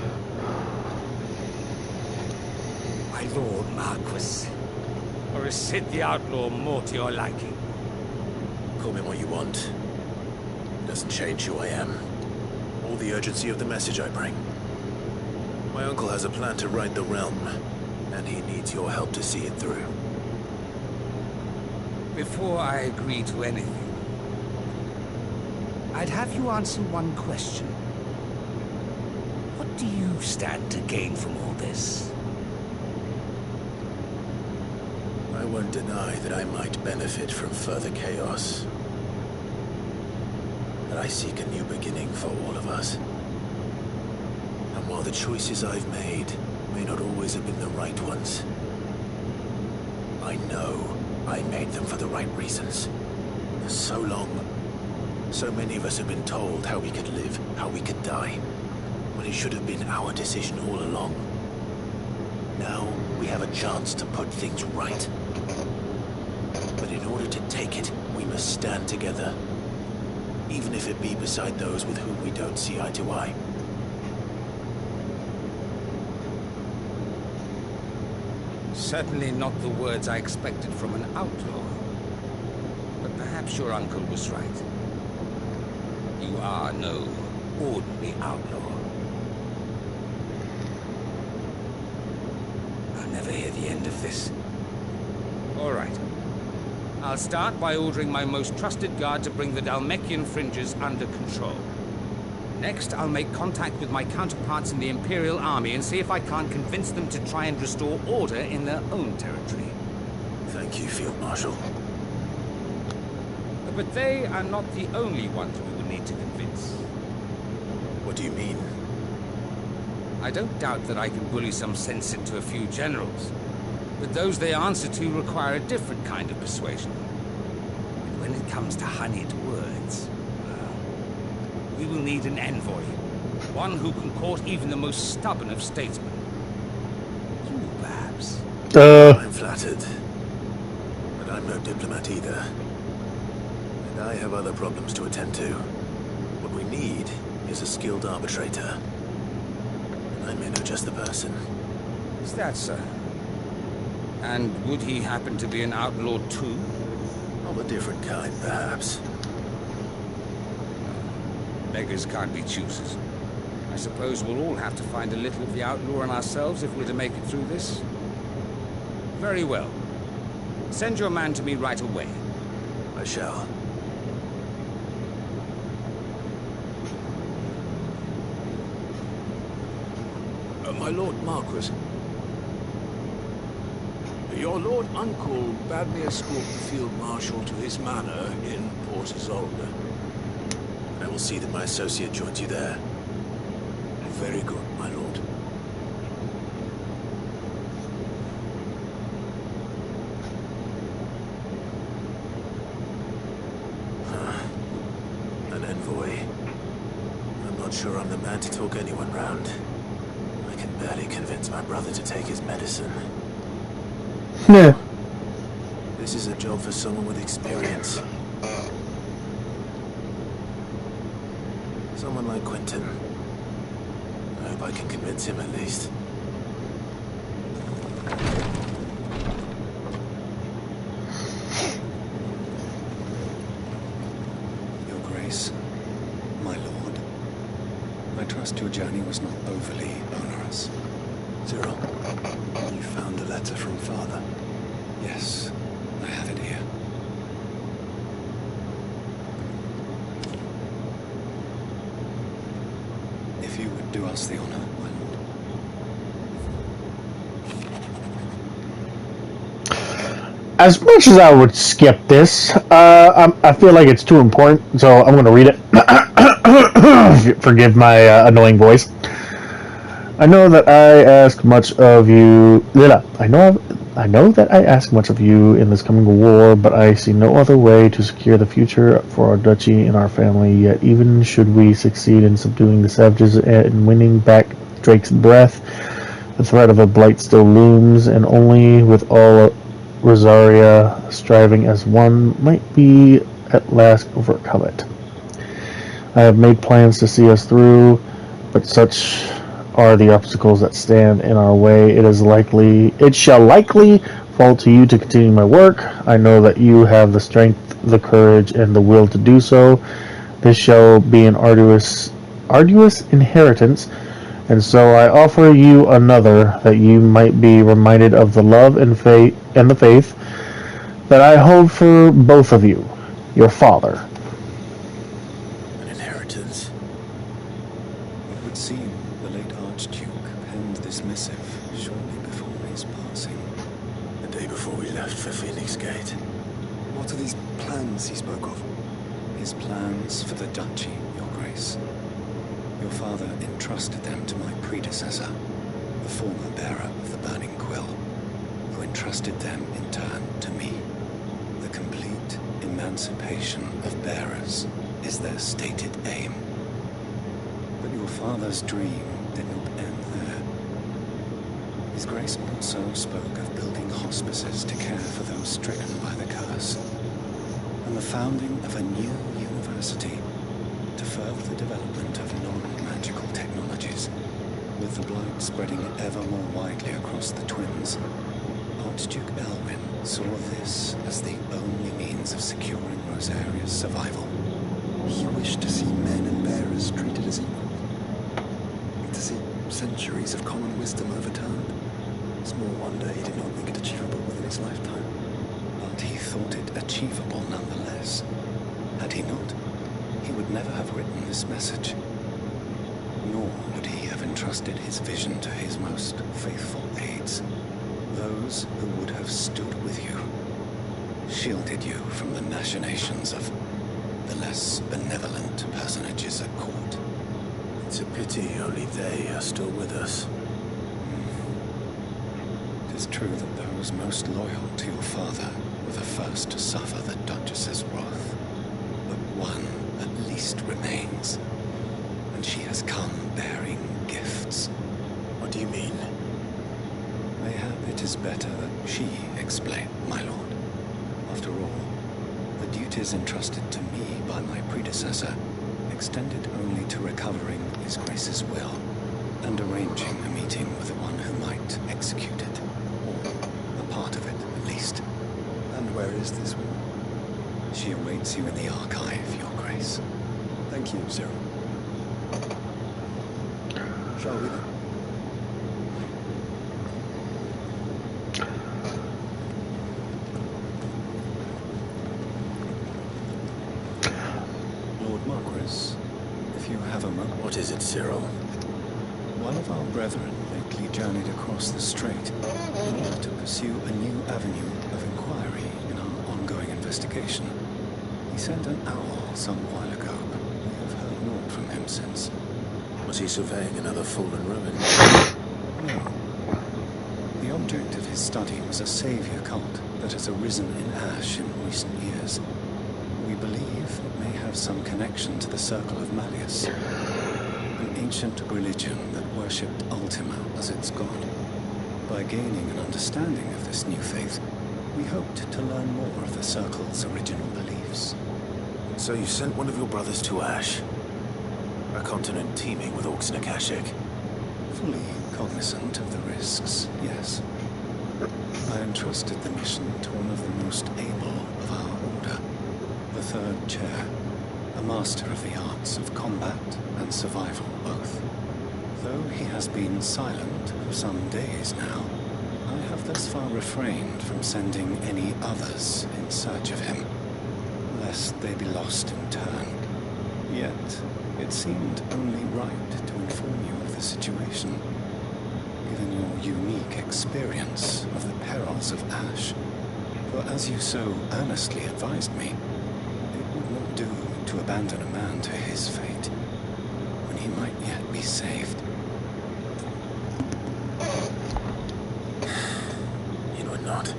My lord Marquis. Or is Sid the Outlaw more to your liking? Call me what you want. It doesn't change who I am. Or the urgency of the message I bring. My uncle has a plan to right the realm, and he needs your help to see it through. Before I agree to anything, I'd have you answer one question. What do you stand to gain from all this? I won't deny that I might benefit from further chaos. But I seek a new beginning for all of us. And while the choices I've made may not always have been the right ones, I know I made them for the right reasons. For so long, so many of us have been told how we could live, how we could die, when it should have been our decision all along. Now, we have a chance to put things right. But in order to take it, we must stand together. Even if it be beside those with whom we don't see eye to eye. Certainly not the words I expected from an outlaw. But perhaps your uncle was right. You are no ordinary outlaw. I'll never hear the end of this. All right. I'll start by ordering my most trusted guard to bring the Dhalmekian fringes under control. Next, I'll make contact with my counterparts in the Imperial Army and see if I can't convince them to try and restore order in their own territory. Thank you, Field Marshal. But they are not the only ones we will need to convince. What do you mean? I don't doubt that I can bully some sense into a few generals. But those they answer to require a different kind of persuasion. And when it comes to honeyed words, we will need an envoy. One who can court even the most stubborn of statesmen. You, perhaps. I'm flattered. But I'm no diplomat either. And I have other problems to attend to. What we need is a skilled arbitrator. And I may know just the person. Is that so? And would he happen to be an outlaw too? Of a different kind, perhaps. Beggars can't be choosers. I suppose we'll all have to find a little of the outlaw in ourselves if we're to make it through this. Very well. Send your man to me right away. I shall. My Lord Marquis. Your Lord Uncle bade me escort the Field Marshal to his manor in Port Isolde. I will see that my associate joins you there. Very good, my lord. An envoy. I'm not sure I'm the man to talk anyone round. I can barely convince my brother to take his medicine. Yeah. This is a job for someone with experience. Someone like Quentin. I hope I can convince him at least. Your Grace, my lord, I trust your journey was not overly onerous. Cyril, you found the letter from Father? Yes, I have it here. If you would do us the honor, my lord. As much as I would skip this, I feel like it's too important, so I'm going to read it. Forgive my annoying voice. I know that I ask much of you. I know that I ask much of you in this coming war, but I see no other way to secure the future for our duchy and our family. Yet, even should we succeed in subduing the savages and winning back Drake's breath, the threat of a blight still looms, and only with all Rosaria striving as one might we at last overcome it. I have made plans to see us through, but such are the obstacles that stand in our way. It shall likely fall to you to continue my work. I know that you have the strength, the courage, and the will to do so. This shall be an arduous inheritance, and so I offer you another, that you might be reminded of the love and the faith that I hold for both of you, your father. An inheritance? It would seem the late Archduke penned this missive shortly before his passing. The day before we left for Phoenix Gate. What are these plans he spoke of? His plans for the duchy, your grace. Your father entrusted them to my predecessor, the former bearer of the Burning Quill. who entrusted them in turn to me. The complete emancipation of bearers is their stated aim. But your father's dream did not end there. His Grace also spoke of building hospices to care for those stricken by the curse, and the founding of a new university to further the development of non-magical technologies, with the blight spreading ever more widely across the twins. Archduke Elwin saw this as the only means of securing Rosaria's survival. He wished to see men and bearers treated as equals. To see centuries of common wisdom overturned. Small wonder he did not think it achievable within his lifetime. But he thought it achievable nonetheless. Had he not, he would never have written this message. Nor would he have entrusted his vision to his most faithful aides. Those who would have stood with you, shielded you from the machinations of the less benevolent personages at court. It's a pity only they are still with us. It is true that those most loyal to your father were the first to suffer the Duchess's wrath. But one at least remains, and she has come bearing gifts. What do you mean? Mayhap it is better that she explain, my lord. After all, the duties entrusted to me by my predecessor extended only to recovering His Grace's will and arranging a meeting with the one who might execute it, or a part of it at least. And where is this one? She awaits you in the archive, Your Grace. Thank you, Cyril. Shall we then? Lord Marquis, if you have a moment. What is it, Cyril? One of our brethren lately journeyed across the strait in order to pursue a new avenue of inquiry in our ongoing investigation. He sent an owl some while ago, but we have heard naught from him since. Was he surveying another fallen ruin? No. The object of his study was a savior cult that has arisen in Ash in recent years. We believe it may have some connection to the Circle of Malleus, an ancient religion that worshipped Ultima as its god. By gaining an understanding of this new faith, we hoped to learn more of the Circle's original beliefs. So you sent one of your brothers to Ash? A continent teeming with orcs and Akashic? Fully cognizant of the risks, yes. I entrusted the mission to one of the most able of our order, the third chair, a master of the arts of combat and survival both. Though he has been silent for some days now, I have thus far refrained from sending any others in search of him, lest they be lost in turn. Yet, it seemed only right to inform you of the situation, given your unique experience of the perils of Ash. For as you so earnestly advised me, it would not do to abandon a man to his fate, when he might yet be saved. You know not.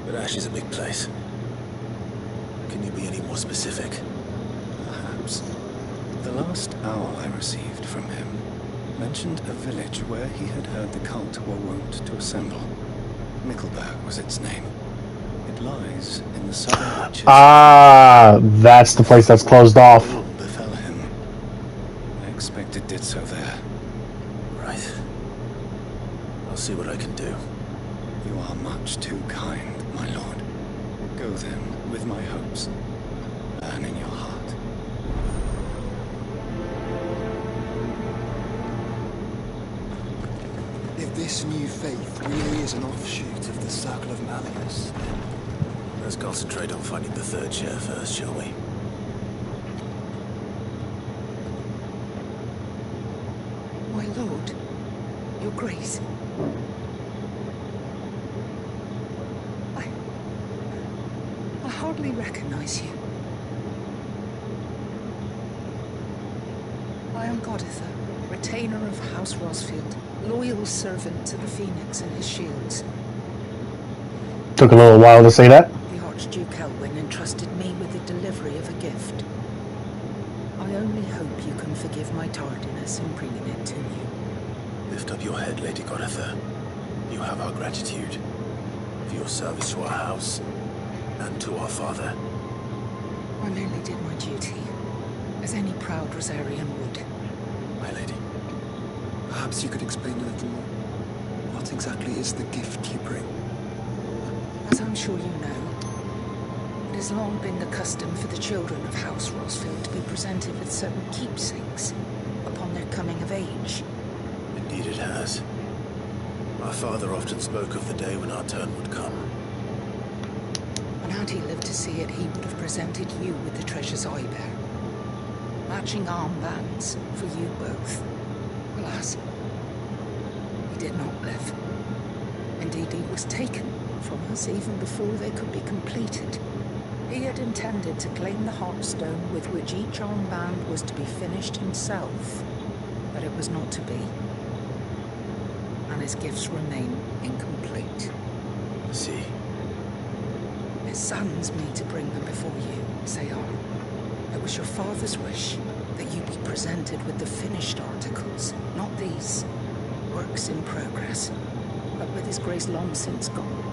But Ash is a big place. Can you be any more specific? Perhaps. The last owl I received from him mentioned a village where he had heard the cult were wont to assemble. Mickelberg was its name. It lies in the southern reaches. Ah, that's the place that's closed off. Befell him. I expect it did so there. Right. I'll see what I can do. You are much too kind, my lord. Go then, with my hopes. Burn in your heart. If this new faith really is an offshoot of the Circle of Malleus, then... Let's concentrate on finding the third chair first, shall we? My lord, your grace. I hardly recognize you. I am Goditha, retainer of House Rosfield, loyal servant to the Phoenix and his shields. Took a little while to say that. The Archduke Elwyn entrusted me with the delivery of a gift. I only hope you can forgive my tardiness in bringing it to you. Lift up your head, Lady Goditha. You have our gratitude for your service to our house and to our father. I merely did my duty, as any proud Rosarian would. My lady, perhaps you could explain a little more. What exactly is the gift you bring? As I'm sure you know, it has long been the custom for the children of House Rosfield to be presented with certain keepsakes upon their coming of age. Indeed it has. Our father often spoke of the day when our turn would come. And had he lived to see it, he would have presented you with the treasures I bear. Matching armbands for you both. Alas, he did not live. Indeed, he was taken from us even before they could be completed. He had intended to claim the heartstone with which each armband was to be finished himself, but it was not to be. And his gifts remain incomplete. See. It saddens me to bring them before you, Sayar. It was your father's wish that you be presented with the finished articles, not these, works in progress. But with his grace long since gone,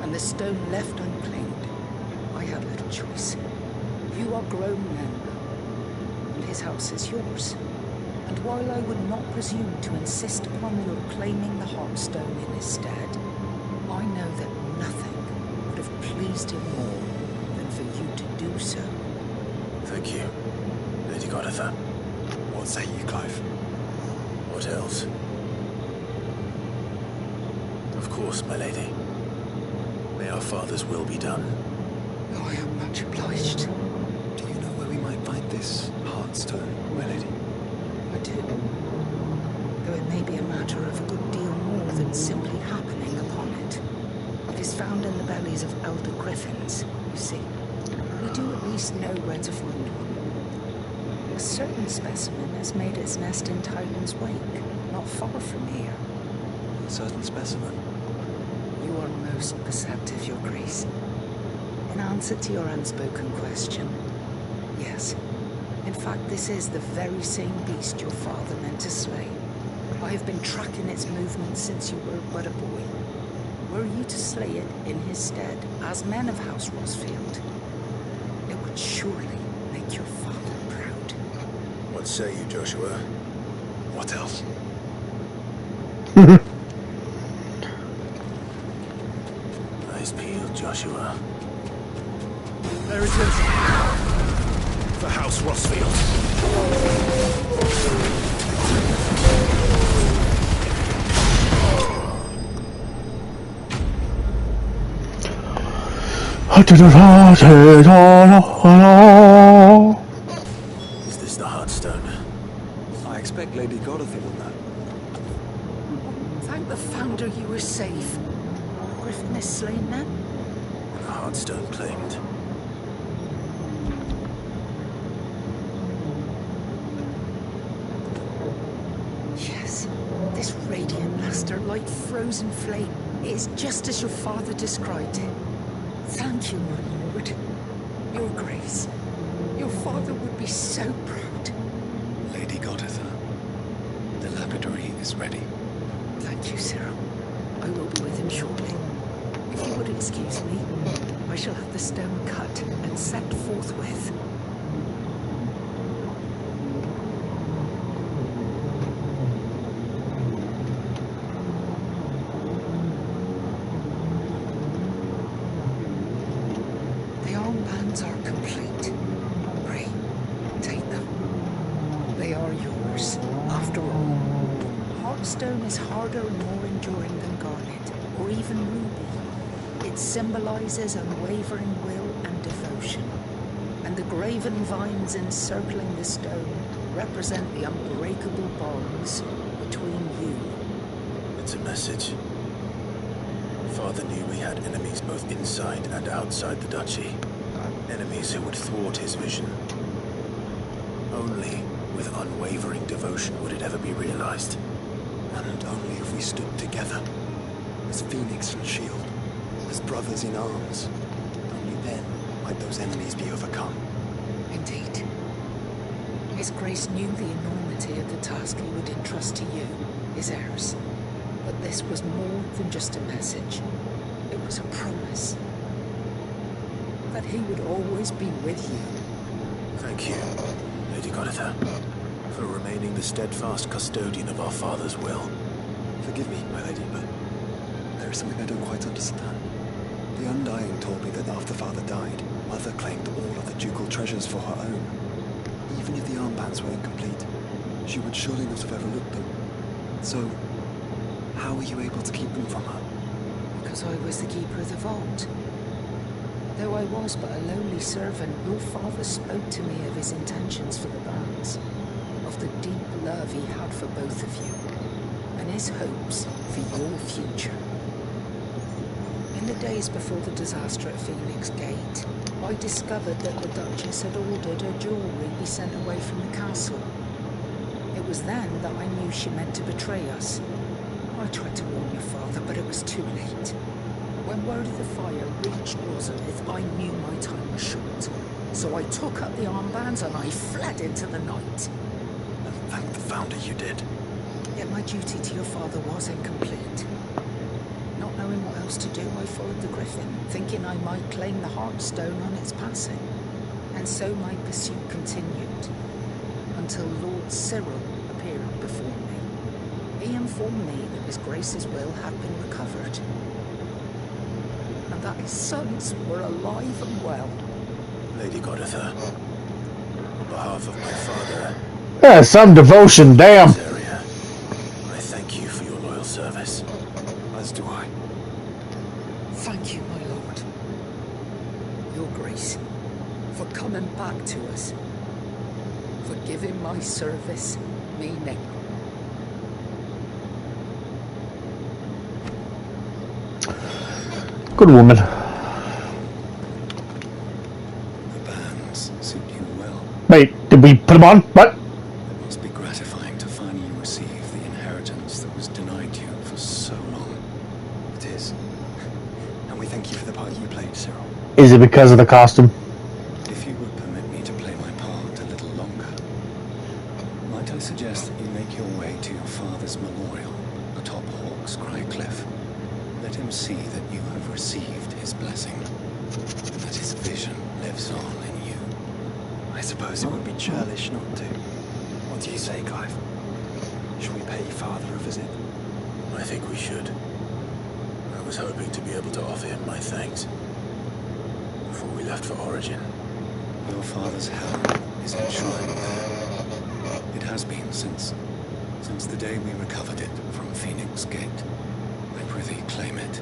and the stone left unclaimed, I had little choice. You are grown men, and his house is yours. And while I would not presume to insist upon your claiming the heartstone in his stead, I know that nothing would have pleased him more than for you to do so. Thank you, Lady Goditha. What say you, Clive? What else? Of course, my lady. May our father's will be done. Oh, I am much obliged. Do you know where we might find this heartstone, my lady? I do. Though it may be a matter of a good deal more than simply happening upon it. It is found in the bellies of elder griffins, you see. We do at least know where to find one. A certain specimen has made its nest in Tyron's Wake, not far from here. A certain specimen? You are most perceptive, Your Grace. In answer to your unspoken question, yes. In fact, this is the very same beast your father meant to slay. I have been tracking its movements since you were but a boy. Were you to slay it in his stead, as men of House Rosfield, it would surely make your father proud. What say you, Joshua? What else? Eyes peeled, Joshua. There it is. For House Rosfield. Is this the heartstone? I expect Lady Goditha will know. Thank the Founder you were safe. Griffin is slain then? And the heartstone claimed. Yes, this radiant luster like frozen flame is just as your father described it. Thank you, my lord. Your Grace. Your father would be so proud. Lady Goditha, the lapidary is ready. Thank you, Cyril. I will be with him shortly. If you would excuse me, I shall have the stone cut and set forthwith. The armbands are complete. Pray, take them. They are yours, after all. Heartstone is harder and more enduring than garnet, or even ruby. It symbolizes unwavering will and devotion. And the graven vines encircling the stone represent the unbreakable bonds between you. It's a message. Father knew we had enemies both inside and outside the duchy. Enemies who would thwart his vision. Only with unwavering devotion would it ever be realized. And only if we stood together, as Phoenix and Shield, as brothers in arms. Only then might those enemies be overcome. Indeed. His Grace knew the enormity of the task he would entrust to you, his heirs. But this was more than just a message. It was a promise. That he would always be with you. Thank you, Lady Goditha, for remaining the steadfast custodian of our father's will. Forgive me, my lady, but there is something I don't quite understand. The Undying told me that after father died, mother claimed all of the ducal treasures for her own. Even if the armbands were incomplete, she would surely not have overlooked them. So, how were you able to keep them from her? Because I was the keeper of the vault. Though I was but a lowly servant, your father spoke to me of his intentions for the bands, of the deep love he had for both of you, and his hopes for your future. In the days before the disaster at Phoenix Gate, I discovered that the Duchess had ordered her jewelry be sent away from the castle. It was then that I knew she meant to betray us. I tried to warn your father, but it was too late. When word of the fire reached Rosalith, I knew my time was short. So I took up the armbands and I fled into the night. And thank the Founder you did. Yet my duty to your father was incomplete. Not knowing what else to do, I followed the Griffin, thinking I might claim the Heartstone on its passing. And so my pursuit continued, until Lord Cyril appeared before me. He informed me that His Grace's will had been recovered, and that his sons were alive and well. Lady Goditha, on behalf of my father... Yeah, some devotion, damn! I thank you for your loyal service. As do I. Thank you, my lord. Your Grace, for coming back to us. For giving my service meaning. Good woman. The bands suit you well. Wait, did we put them on? What? It must be gratifying to finally receive the inheritance that was denied you for so long. It is. And we thank you for the part you played, Cyril. Is it because of the costume? If you would permit me to play my part a little longer, might I suggest that you make your way to your father's memorial atop Hawk's Cry Cliff. Let him see that you have received his blessing, and that his vision lives on in you. I suppose it would be churlish not to. What do you say, Clive? Shall we pay father a visit? I think we should. I was hoping to be able to offer him my thanks before we left for Origin. Your father's helm is enshrined there. It has been since the day we recovered it from Phoenix Gate. I prithee claim it,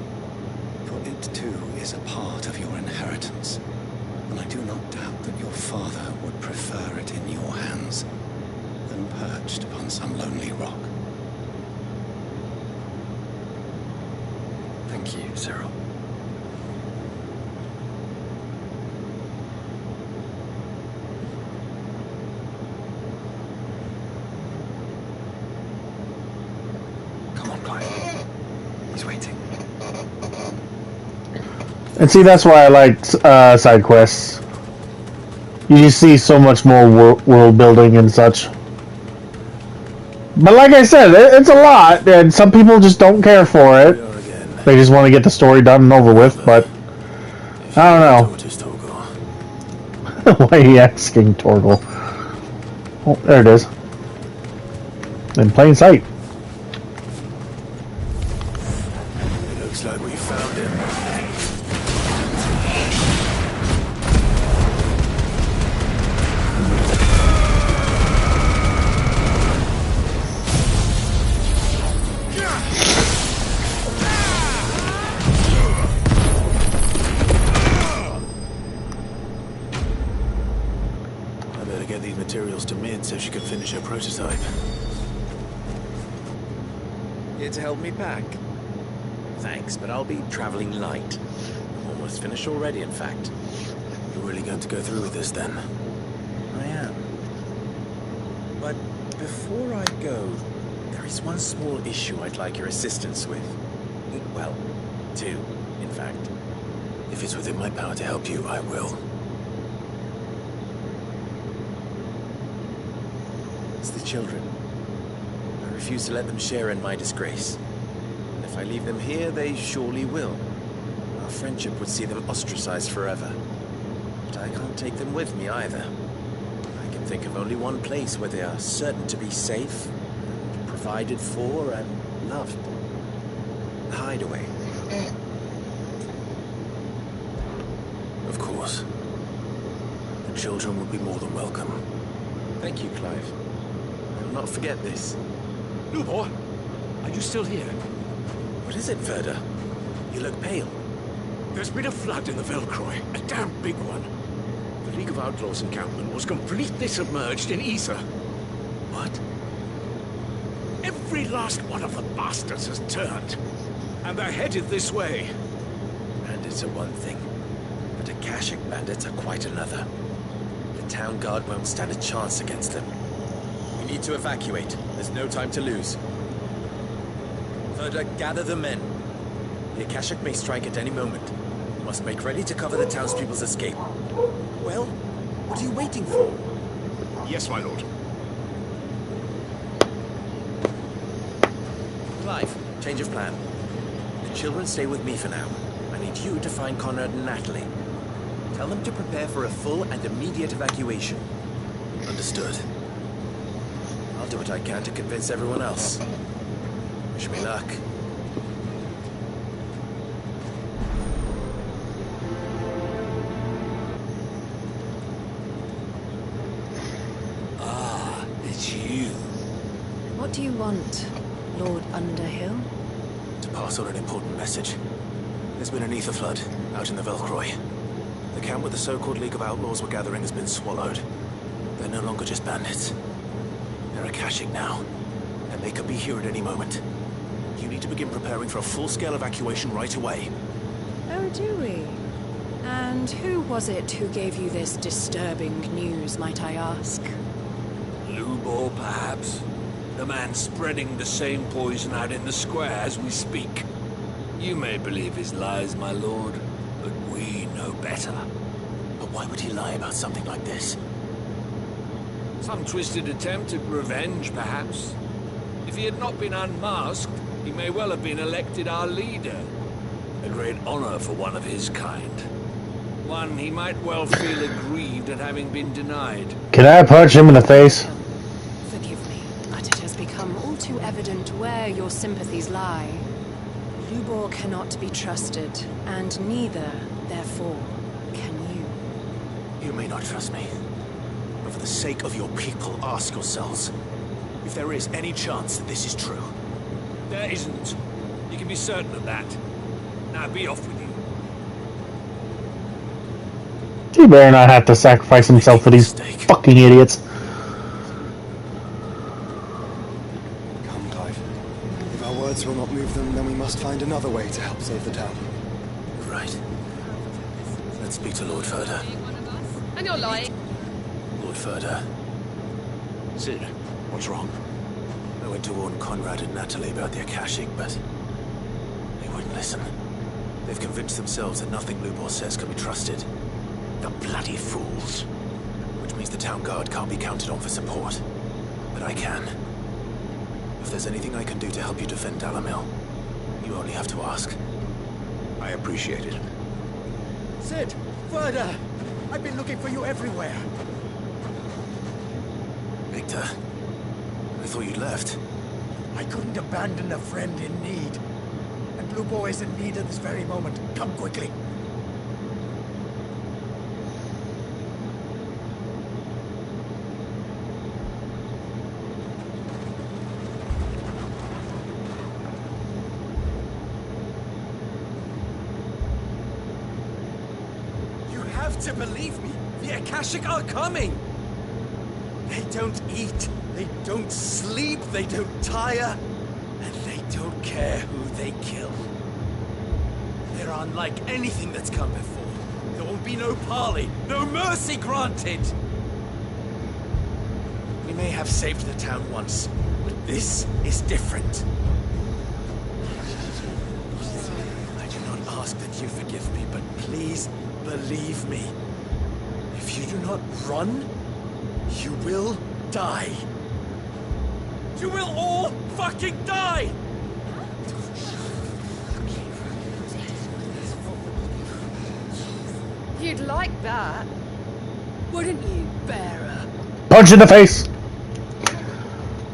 for it too is a part of your inheritance, and I do not doubt that your father would prefer it in your hands than perched upon some lonely rock. Thank you, Cyril. Come on, Clive. He's waiting. And see, that's why I like side quests. You just see so much more world building and such. But like I said, it's a lot, and some people just don't care for it. They just want to get the story done and over with, but I don't know. Why are you asking, Torgal? Oh, there it is. In plain sight. It looks like we found him. I better get these materials to Min so she can finish her prototype. Here to help me pack? Thanks, but I'll be traveling light. I'm almost finished already, in fact. You're really going to go through with this, then? I am. But before I go, there is one small issue I'd like your assistance with. Well, two, in fact. If it's within my power to help you, I will. It's the children. I refuse to let them share in my disgrace. And if I leave them here, they surely will. Our friendship would see them ostracized forever. But I can't take them with me either. I can think of only one place where they are certain to be safe, and provided for, and loved. The hideaway. Of course. The children would be more than welcome. Thank you, Clive. I will not forget this. Lubor, are you still here? What is it, Verda? You look pale. There's been a flood in the Velcroy, a damn big one. The League of Outlaws encampment was completely submerged in ether. What? Every last one of the bastards has turned, and they're headed this way. Bandits are one thing, but Akashic bandits are quite another. The town guard won't stand a chance against them. We need to evacuate. There's no time to lose. Verda, gather the men. The Akashic may strike at any moment. We must make ready to cover the townspeople's escape. Well, what are you waiting for? Yes, my lord. Clive, change of plan. The children stay with me for now. I need you to find Conrad and Natalie. Tell them to prepare for a full and immediate evacuation. Understood. I'll do what I can to convince everyone else. Wish me luck. Ah, it's you. What do you want, Lord Underhill? To pass on an important message. There's been an ether flood out in the Velcroy. The camp where the so-called League of Outlaws were gathering has been swallowed. They're no longer just bandits. They're Akashic now, and they could be here at any moment. You need to begin preparing for a full-scale evacuation right away. Oh, do we? And who was it who gave you this disturbing news, might I ask? Lubor, perhaps? The man spreading the same poison out in the square as we speak. You may believe his lies, my lord, but we know better. But why would he lie about something like this? Some twisted attempt at revenge, perhaps. If he had not been unmasked, he may well have been elected our leader. A great honor for one of his kind. One he might well feel aggrieved at having been denied. Can I punch him in the face? Forgive me, but it has become all too evident where your sympathies lie. Lubor cannot be trusted, and neither, therefore, can you. You may not trust me, but for the sake of your people, ask yourselves if there is any chance that this is true. There isn't. You can be certain of that. Now be off with you. He better not have to sacrifice himself for these fucking idiots. Come, Clive. If our words will not move them, then we must find another way to help save the town. Right. Let's speak to Lord Verda. And you're lying. Lord Verda. Sid, what's wrong? I went to warn Conrad and Natalie about the Akashic, but they wouldn't listen. They've convinced themselves that nothing Lubor says can be trusted. The bloody fools. Which means the town guard can't be counted on for support. But I can. If there's anything I can do to help you defend Dalamil, you only have to ask. I appreciate it. Sid! Verda! I've been looking for you everywhere. Victor, I thought you'd left. I couldn't abandon a friend in need. And Lubor is in need at this very moment. Come quickly. You have to believe me. The Akashic are coming. They don't eat, they don't sleep, they don't tire, and they don't care who they kill. They're unlike anything that's come before. There will be no parley, no mercy granted. We may have saved the town once, but this is different. I do not ask that you forgive me, but Please believe me. If you do not run, you will die. You will all fucking die! You'd like that, wouldn't you, Bearer? Punch in the face!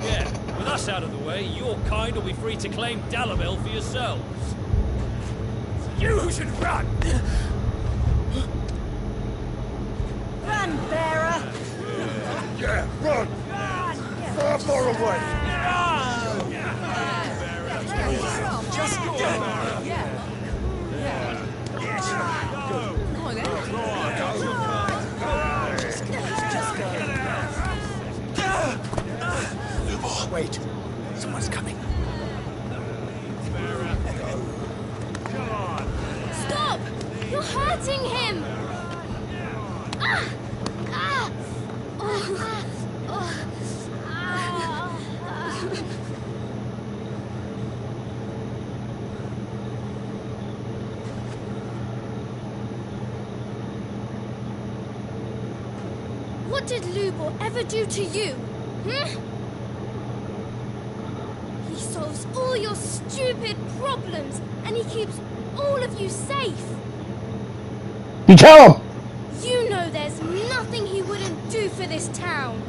Yeah, with us out of the way, your kind will be free to claim Dalamil for yourselves. You should run! Run, Bearer! Yeah, run! Far, far away! Just go, Bearer! Yeah. Wait, someone's coming. Stop! You're hurting him! Ah! Ah! Oh. Oh. Ah. What did Lubor ever do to you? Hmm? He solves all your stupid problems, and he keeps all of you safe. You tell him! You know there's nothing he wouldn't do for this town.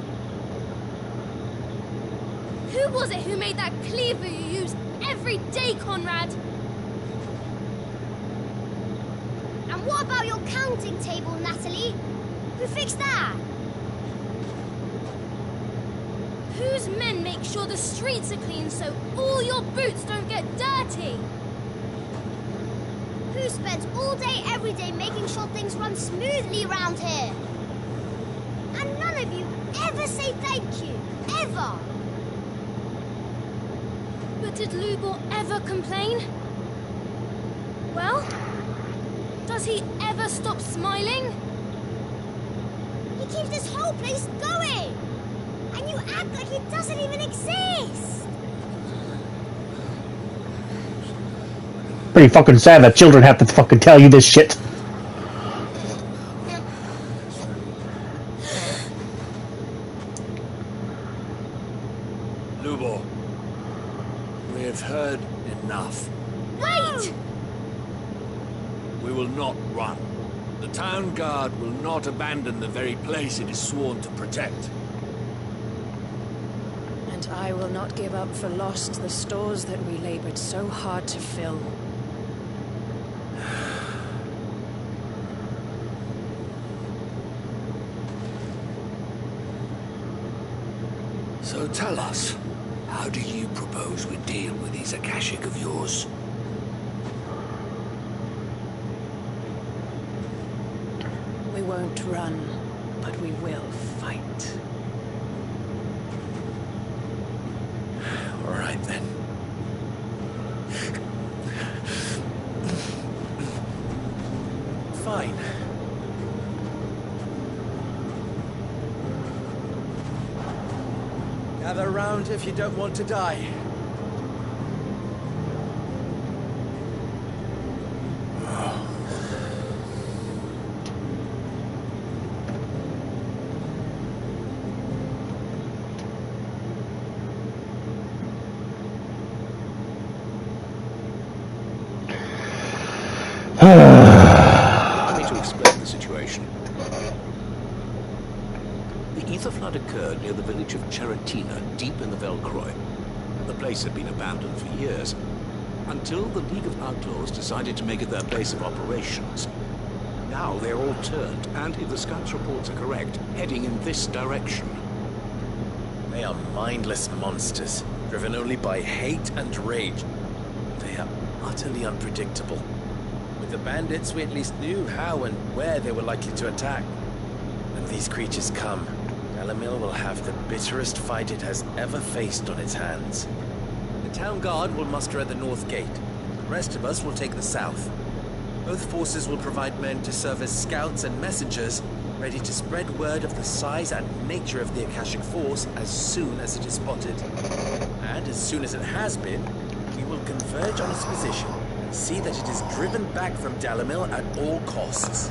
Who was it who made that cleaver you use every day, Conrad? And what about your counting table, Natalie? Who fixed that? Whose men make sure the streets are clean so all your boots don't get dirty? Who spends all day, every day making sure things run smoothly around here? And none of you ever say thank you, ever! But did Lubor ever complain? Well, does he ever stop smiling? He keeps this whole place going! And you act like it doesn't even exist! Pretty fucking sad that children have to fucking tell you this shit. Lubor, we have heard enough. Wait! We will not run. The town guard will not abandon the very place it is sworn to protect. And I will not give up for lost the stores that we labored so hard to fill. So tell us, how do you propose we deal with these Akashic of yours? We won't run, but we will fight. All right, then. Fine. Gather round if you don't want to die. Allow me to explain the situation. The ether flood occurred near the village of Cheratina, deep in the Velcroy. The place had been abandoned for years, until the League of Outlaws decided to make it their base of operations. Now they're all turned, and if the scouts' reports are correct, heading in this direction. They are mindless monsters, driven only by hate and rage. They are utterly unpredictable. With the bandits, we at least knew how and where they were likely to attack. When these creatures come, Dalamil will have the bitterest fight it has ever faced on its hands. The town guard will muster at the north gate. The rest of us will take the south. Both forces will provide men to serve as scouts and messengers, ready to spread word of the size and nature of the Akashic force as soon as it is spotted. And as soon as it has been, we will converge on its position See that it is driven back from Dalimil at all costs.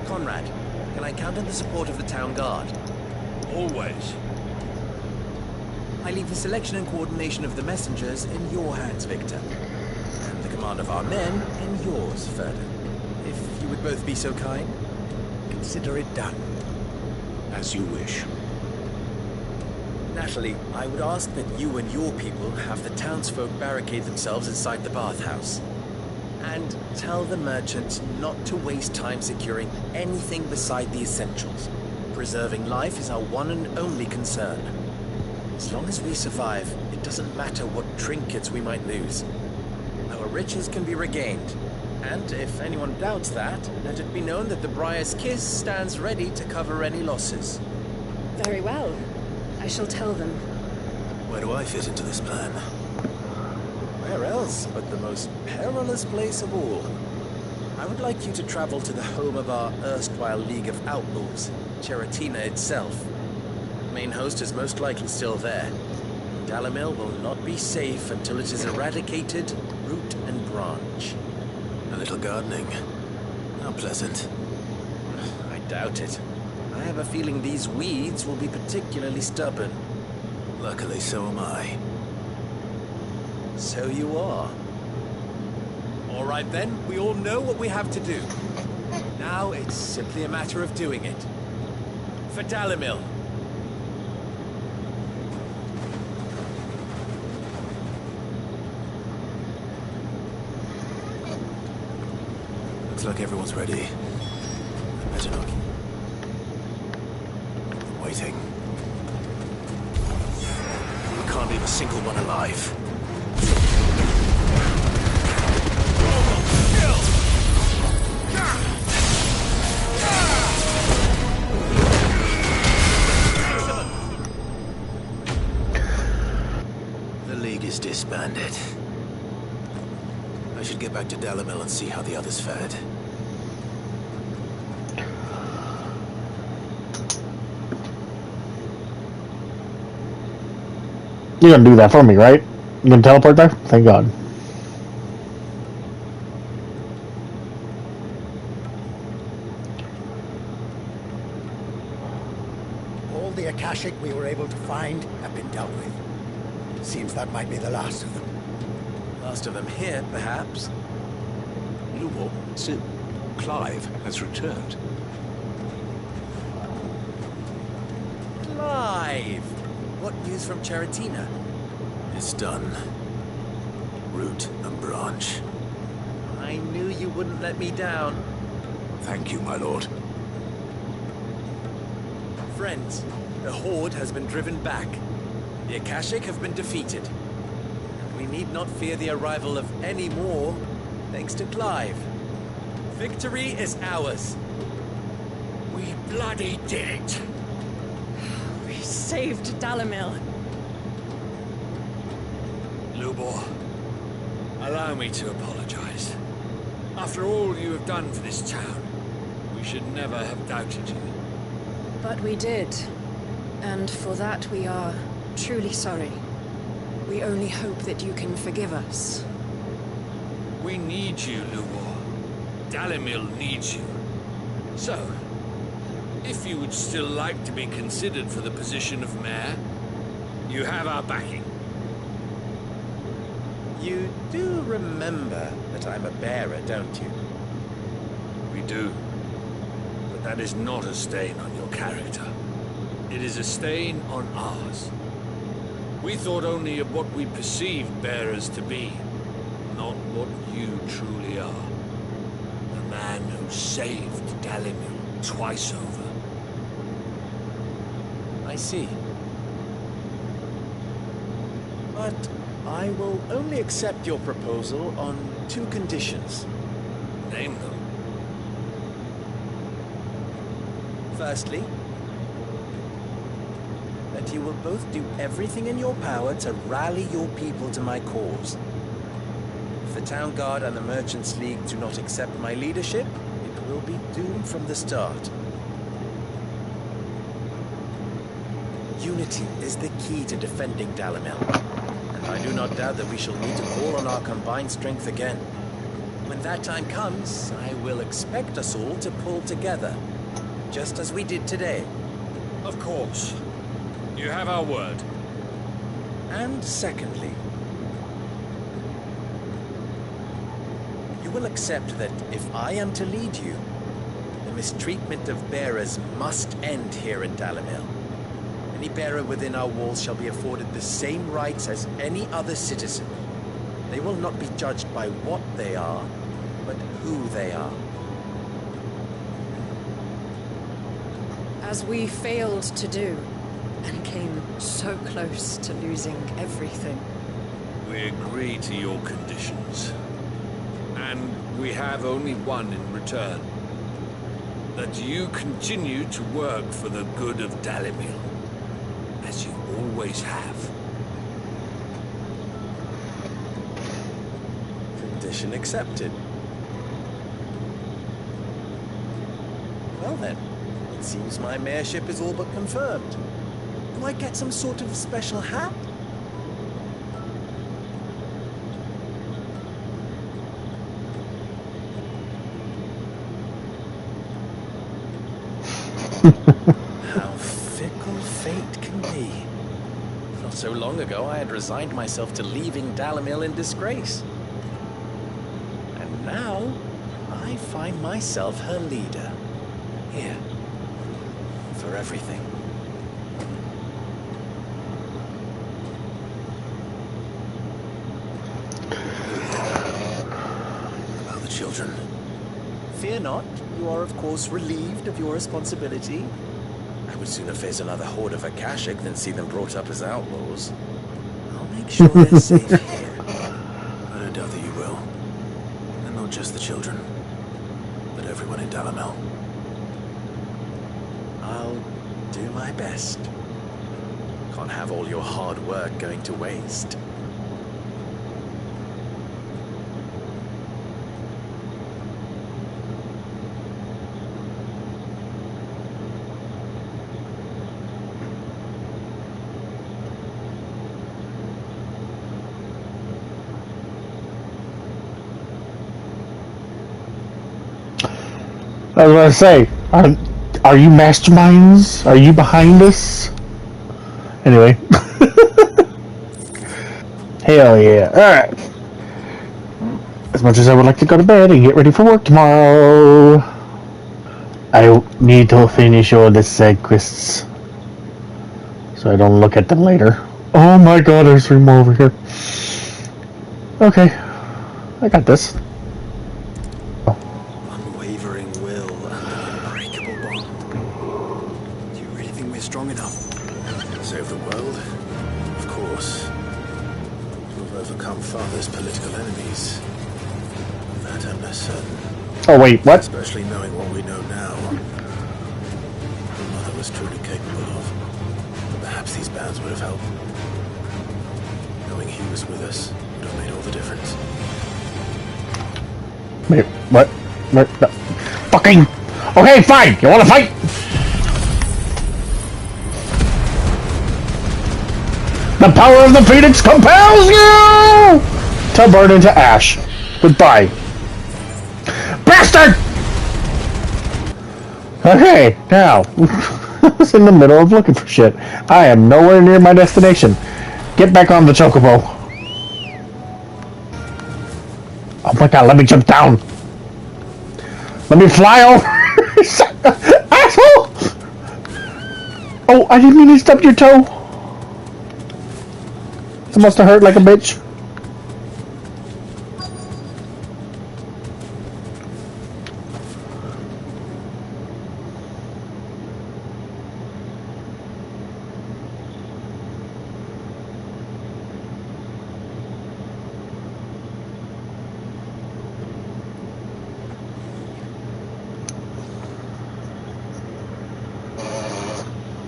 Conrad, can I count on the support of the town guard? Always. I leave the selection and coordination of the messengers in your hands, Victor. And the command of our men in yours, Ferda. If you would both be so kind, consider it done. As you wish. Natalie, I would ask that you and your people have the townsfolk barricade themselves inside the bathhouse. And tell the merchants not to waste time securing anything beside the essentials. Preserving life is our one and only concern. As long as we survive, it doesn't matter what trinkets we might lose. Our riches can be regained. And if anyone doubts that, let it be known that the Briar's Kiss stands ready to cover any losses. Very well. I shall tell them. Where do I fit into this plan? Where else but the most perilous place of all? I would like you to travel to the home of our erstwhile League of Outlaws, Cheratina itself. The main host is most likely still there. Dalimil will not be safe until it is eradicated, root and branch. A little gardening. How pleasant. I doubt it. I have a feeling these weeds will be particularly stubborn. Luckily, so am I. So you are. All right then, we all know what we have to do. Now it's simply a matter of doing it. For Dalimil. Looks like everyone's ready. Better not. Waiting. We can't leave a single one alive. The League is disbanded. I should get back to Dalimil and see how the others fared. You're gonna do that for me, right? You gonna teleport there? Thank God. All the Akashic we were able to find have been dealt with. Seems that might be the last of them. Last of them here, perhaps. Lubor, Clive has returned. Clive! What news from Cheratina? It's done. Root and branch. I knew you wouldn't let me down. Thank you, my lord. Friends, the Horde has been driven back. The Akashic have been defeated. We need not fear the arrival of any more, thanks to Clive. Victory is ours. We bloody did it! We saved Dalimil. Lubor, allow me to apologize. After all you have done for this town, we should never have doubted you. But we did. And for that we are truly sorry. We only hope that you can forgive us. We need you, Lubor. Dalimil needs you. So, if you would still like to be considered for the position of mayor, you have our backing. You do remember that I'm a bearer, don't you? We do. But that is not a stain on your character. It is a stain on ours. We thought only of what we perceived bearers to be, not what you truly are. The man who saved Dalimil twice over. I see. But I will only accept your proposal on 2 conditions. Name them. Firstly, that you will both do everything in your power to rally your people to my cause. If the Town Guard and the Merchants League do not accept my leadership, it will be doomed from the start. Unity is the key to defending Dalimil, and and I do not doubt that we shall need to call on our combined strength again. When that time comes, I will expect us all to pull together, just as we did today. Of course. You have our word. And secondly, you will accept that if I am to lead you, the mistreatment of bearers must end here in Dalimil. Any bearer within our walls shall be afforded the same rights as any other citizen. They will not be judged by what they are, but who they are. As we failed to do, and came so close to losing everything. We agree to your conditions. And we have only one in return. That you continue to work for the good of Dalimil, as you always have. Condition accepted. Well then, it seems my mayorship is all but confirmed. Do I get some sort of special hat? How fickle fate can be. Not so long ago, I had resigned myself to leaving Dalimil in disgrace. And now, I find myself her leader. Here. For everything. About the children. Fear not. You are, of course, relieved of your responsibility. I would sooner face another horde of Akashic than see them brought up as outlaws. I'll make sure they're safe here. I don't doubt that you will. And not just the children, but everyone in Dalimil. I'll do my best. Can't have all your hard work going to waste. I was gonna say, are you masterminds? Are you behind us? Anyway. Hell yeah. Alright. As much as I would like to go to bed and get ready for work tomorrow, I need to finish all the side quests so I don't look at them later. Oh my god, there's 3 more over here. Okay. I got this. Unwavering will and an unbreakable bond. Do you really think we're strong enough? Save the world? Of course. To have overcome Father's political enemies. That I'm less certain. Oh wait, what? Especially knowing what we know now. What Mother was truly capable of. Perhaps these bands would have helped. Knowing he was with us would have made all the difference. Wait, what? No. Fucking... Okay, fine! You wanna fight? The power of the Phoenix compels you to burn into ash. Goodbye. Bastard! Okay, now. I was in the middle of looking for shit. I am nowhere near my destination. Get back on the chocobo. Oh my god, let me jump down. Let me fly over. Asshole! Oh, I didn't mean to stub your toe. It must have hurt like a bitch.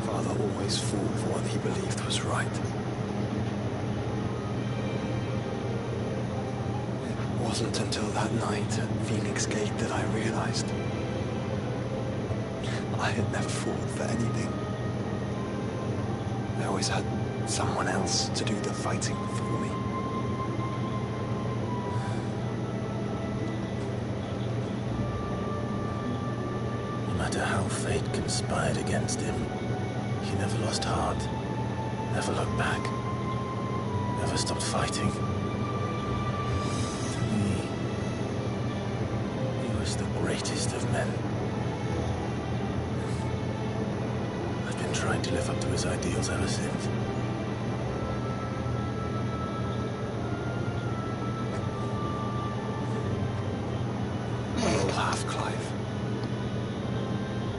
Father always fought for what he believed was right. It wasn't until that night at Phoenix Gate that I realized I had never fought for anything. I always had Someone else to do the fighting for me. No matter how fate conspired against him, he never lost heart, never looked back, never stopped fighting. To me, he was the greatest of men. I've been trying to live up to his ideals ever since. We all have, Clive.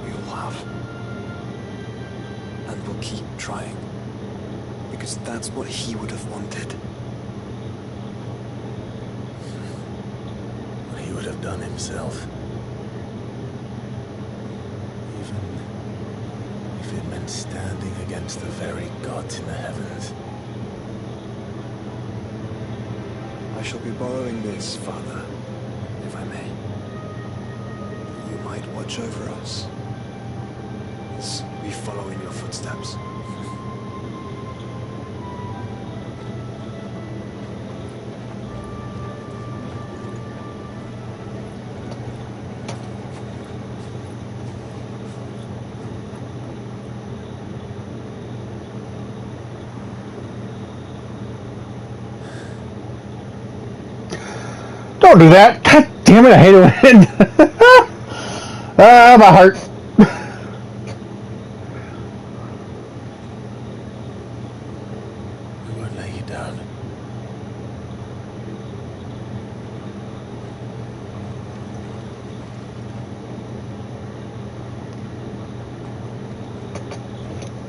We all have. And we'll keep trying. Because that's what he would have wanted. What he would have done himself. Even if it meant standing against the very gods in the heavens. I shall be borrowing this, Father, if I may. You might watch over us as we follow in your footsteps. Don't do that! God damn it, I hate it when my heart. We won't let you down.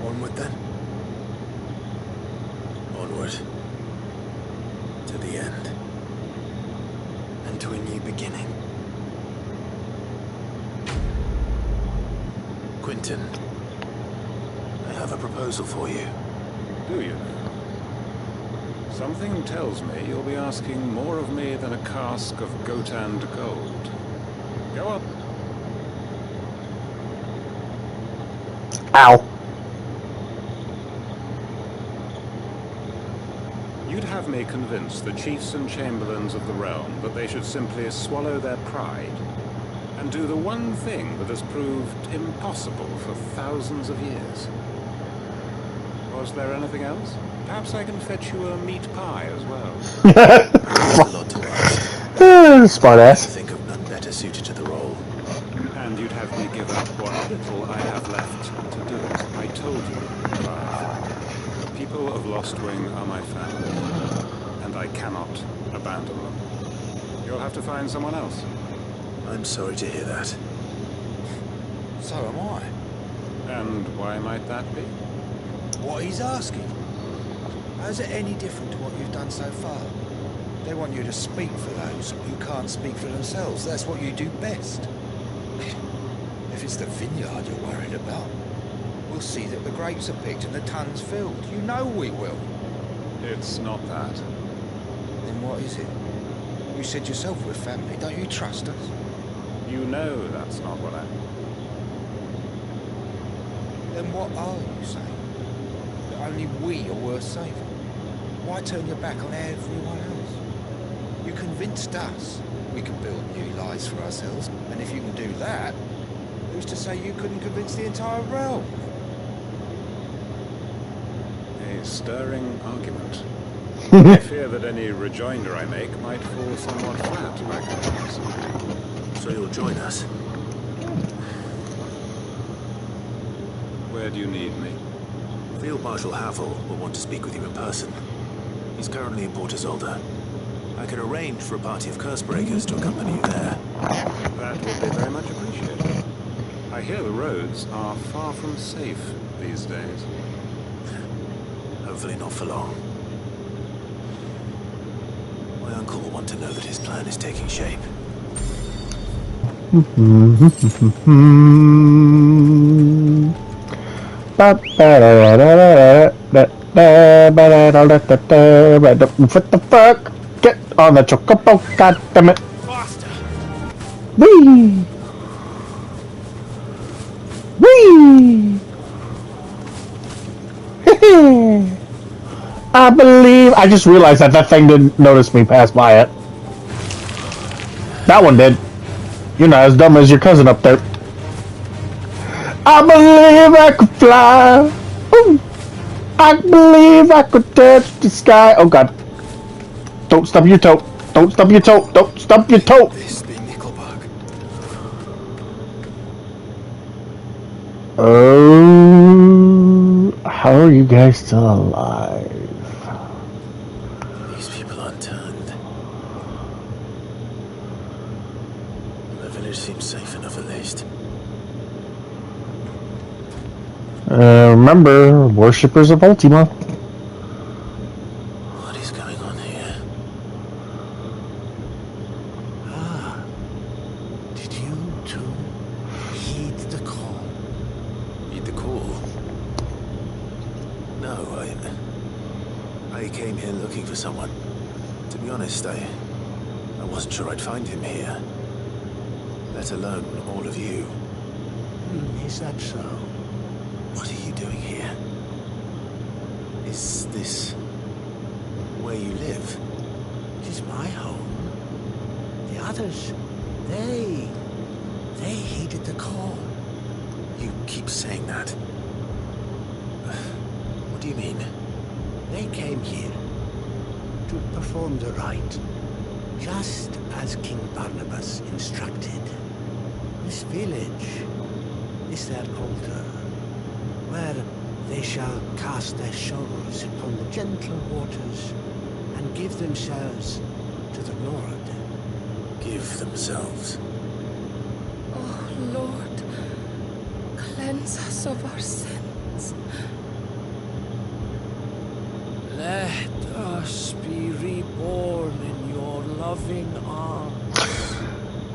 Onward then. Onward. To the end. And to a new beginning. Quentin, I have a proposal for you. Do you? Something tells me you'll be asking more of me than a cask of Gotand gold. Go on. Ow. You'd have me convince the chiefs and chamberlains of the realm that they should simply swallow their pride and do the one thing that has proved impossible for thousands of years. Was there anything else? Perhaps I can fetch you a meat pie as well. There's a lot to ask. Smart I ass. think of none better suited to the role. And you'd have me give up what little I have left to do it. I told you, Clive. The people of Lostwing are my family, and I cannot abandon them. You'll have to find someone else. I'm sorry to hear that. So am I. And why might that be? What he's asking. How's it any different to what you've done so far? They want you to speak for those who can't speak for themselves. That's what you do best. If it's the vineyard you're worried about, we'll see that the grapes are picked and the tons filled. You know we will. It's not that. Then what is it? You said yourself we're family. Don't you trust us? You know that's not what I mean. Then what are you saying? That only we are worth saving? Why turn your back on everyone else? You convinced us we can build new lives for ourselves, and if you can do that, who's to say you couldn't convince the entire realm? A stirring argument. I fear that any rejoinder I make might fall somewhat flat back at once. So you'll join us? Where do you need me? Field Marshal Havel will want to speak with you in person. He's currently in Port Isolde. I can arrange for a party of Cursebreakers to accompany you there. That would be very much appreciated. I hear the roads are far from safe these days. Hopefully not for long. My uncle will want to know that his plan is taking shape. What the fuck? Get on the chocobo, goddammit. Whee! Whee! I believe. I just realized that thing didn't notice me pass by it. That one did. You're not as dumb as your cousin up there. I believe I could fly. Ooh. I believe I could touch the sky. Oh god. Don't stub your toe. Don't stub your toe. Don't stub your toe. This be Nickelback. Oh, how are you guys still alive? These people aren't turned. The village seems safe enough at least. Remember, worshippers of Ultima. What is going on here? Ah, did you two heed the call? Heed the call? No, I came here looking for someone. To be honest, I wasn't sure I'd find him here. Let alone all of you. Is that so? What are you doing here? Is this where you live? It is my home. The others, they heeded the call. You keep saying that. What do you mean? They came here to perform the rite, just as King Barnabas instructed. This village is their altar, where they shall cast their souls upon the gentle waters and give themselves to the Lord. Give themselves? Oh, Lord, cleanse us of our sins. Let us be reborn in your loving arms.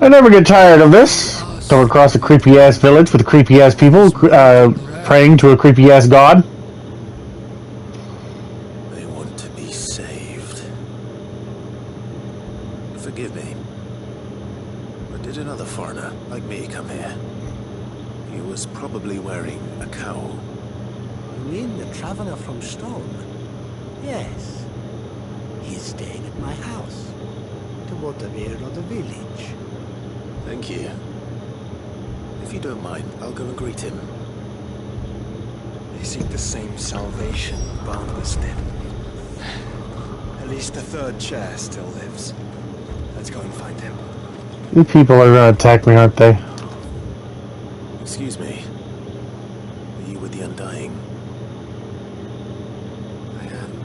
I never get tired of this. Come across a creepy ass village with creepy ass people praying to a creepy ass god. They want to be saved. Forgive me. But did another foreigner like me come here? He was probably wearing a cowl. You mean the traveler from Stone? Yes. He is staying at my house, toward the rear of the village. Thank you. If you don't mind, I'll go and greet him. They seek the same salvation Barnabas did. At least the third chair still lives. Let's go and find him. You people are gonna attack me, aren't they? Excuse me. Are you with the Undying? I am.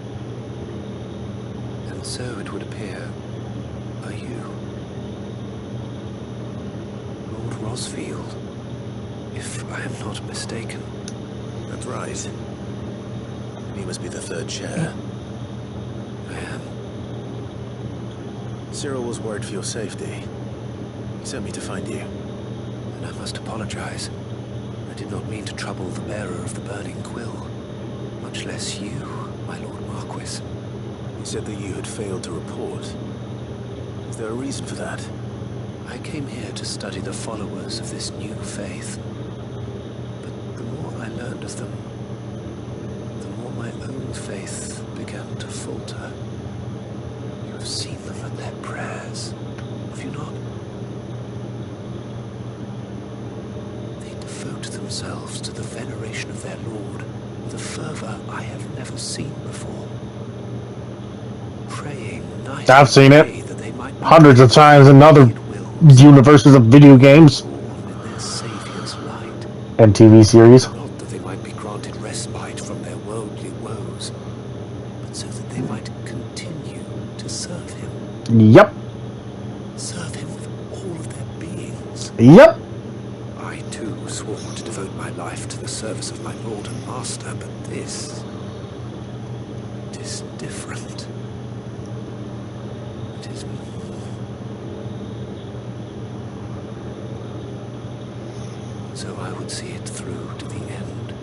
And so it would appear, are you. Lord Rosfield, if I am not mistaken. That's right. He must be the third chair. I am. Cyril was worried for your safety. He sent me to find you. And I must apologize. I did not mean to trouble the bearer of the burning quill. Much less you, my Lord Marquis. He said that you had failed to report. Is there a reason for that? I came here to study the followers of this new faith. But the more I learned of them, the more my own faith began to falter. You have seen them at their prayers, have you not? They devote themselves to the veneration of their Lord with a fervor I have never seen before. Praying night I've seen and it day that they might be hundreds of times in other universes of video games their Saviour's light. and TV series. Not that they might be granted respite from their worldly woes, but so that they might continue to serve him. Yep. Serve him with all of their beings. Yep. I too swore to devote my life to the service of my Lord and Master, but this... it is different. It is... So I would see it through to the end.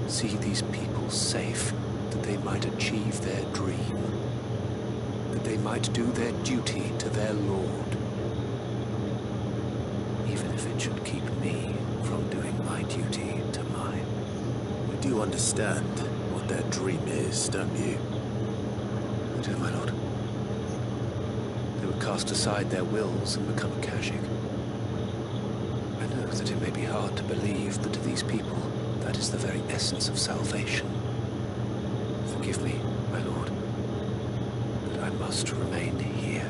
See these people safe, that they might achieve their dream. That they might do their duty to their Lord. Even if it should keep me from doing my duty to mine. We do understand what what their dream is, don't you? I do, my lord. They would cast aside their wills and become a Kashyyyk. I know that it may be hard to believe, but to these people, that is the very essence of salvation. Forgive me, my lord, but I must remain here.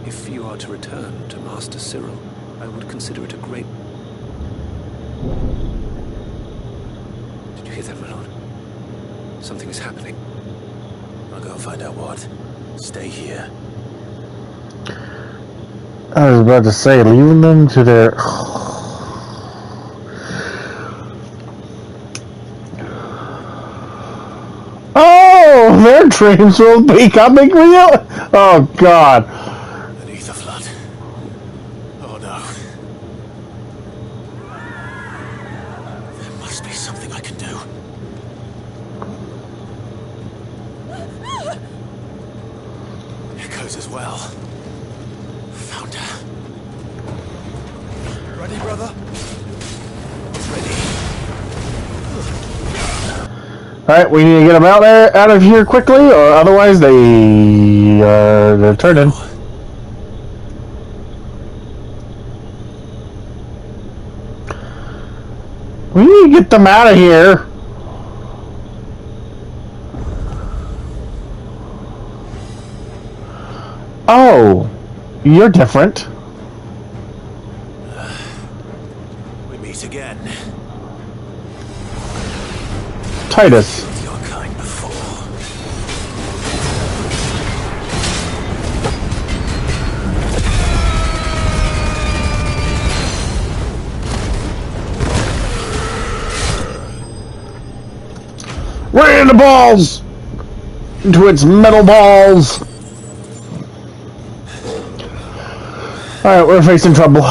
If you are to return to Master Cyril, I would consider it a great... Did you hear that, my lord? Something is happening. I'll go and find out what. Stay here. I was about to say, leaving them to their... Oh, their dreams will becoming real. Oh God. Beneath the flood. Oh no. There must be something I can do. Echoes as well. Found her. Ready, brother? Alright, we need to get them out of here quickly, or otherwise they're turning. We need to get them out of here. Oh, you're different. We meet again. Titus. Your kind before. Right in the balls! Into its metal balls! Alright, we're facing trouble.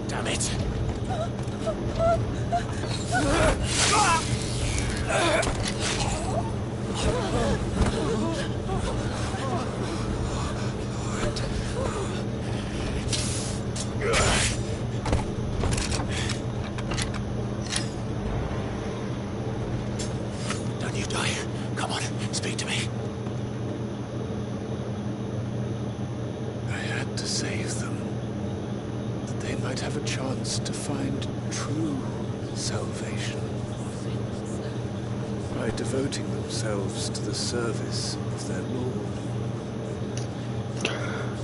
Damn it. Don't you die. Come on, speak to me. I had to save them, that they might have a chance to find true salvation. By devoting themselves to the service of their Lord.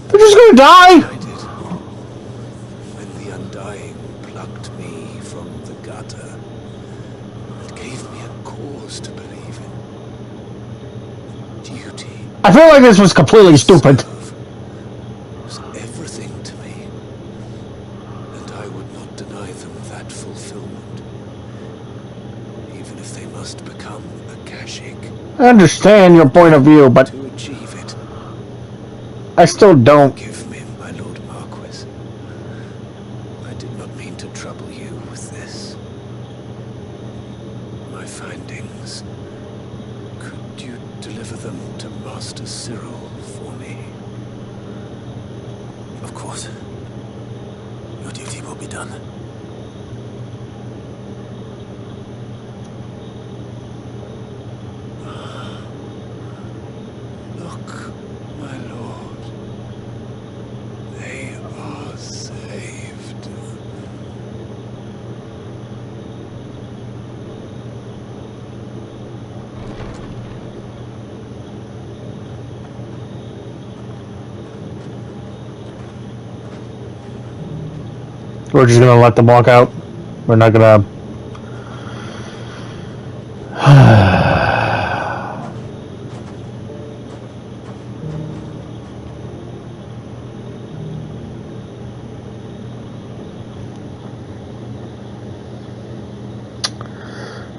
They're just gonna die! I did. When the Undying plucked me from the gutter, it gave me a cause to believe in. Duty I feel like this was completely stupid. was everything to me, and I would not deny them that fulfillment, even if they must become a Kashyyyk. I understand your point of view, but To achieve it, I still don't. give me, my Lord Marquis. I did not mean to trouble you with this. My findings. Could you deliver them to Master Cyril for me? Of course. Your duty will be done. Look, my lord. They are saved. We're just gonna let them walk out. We're not gonna...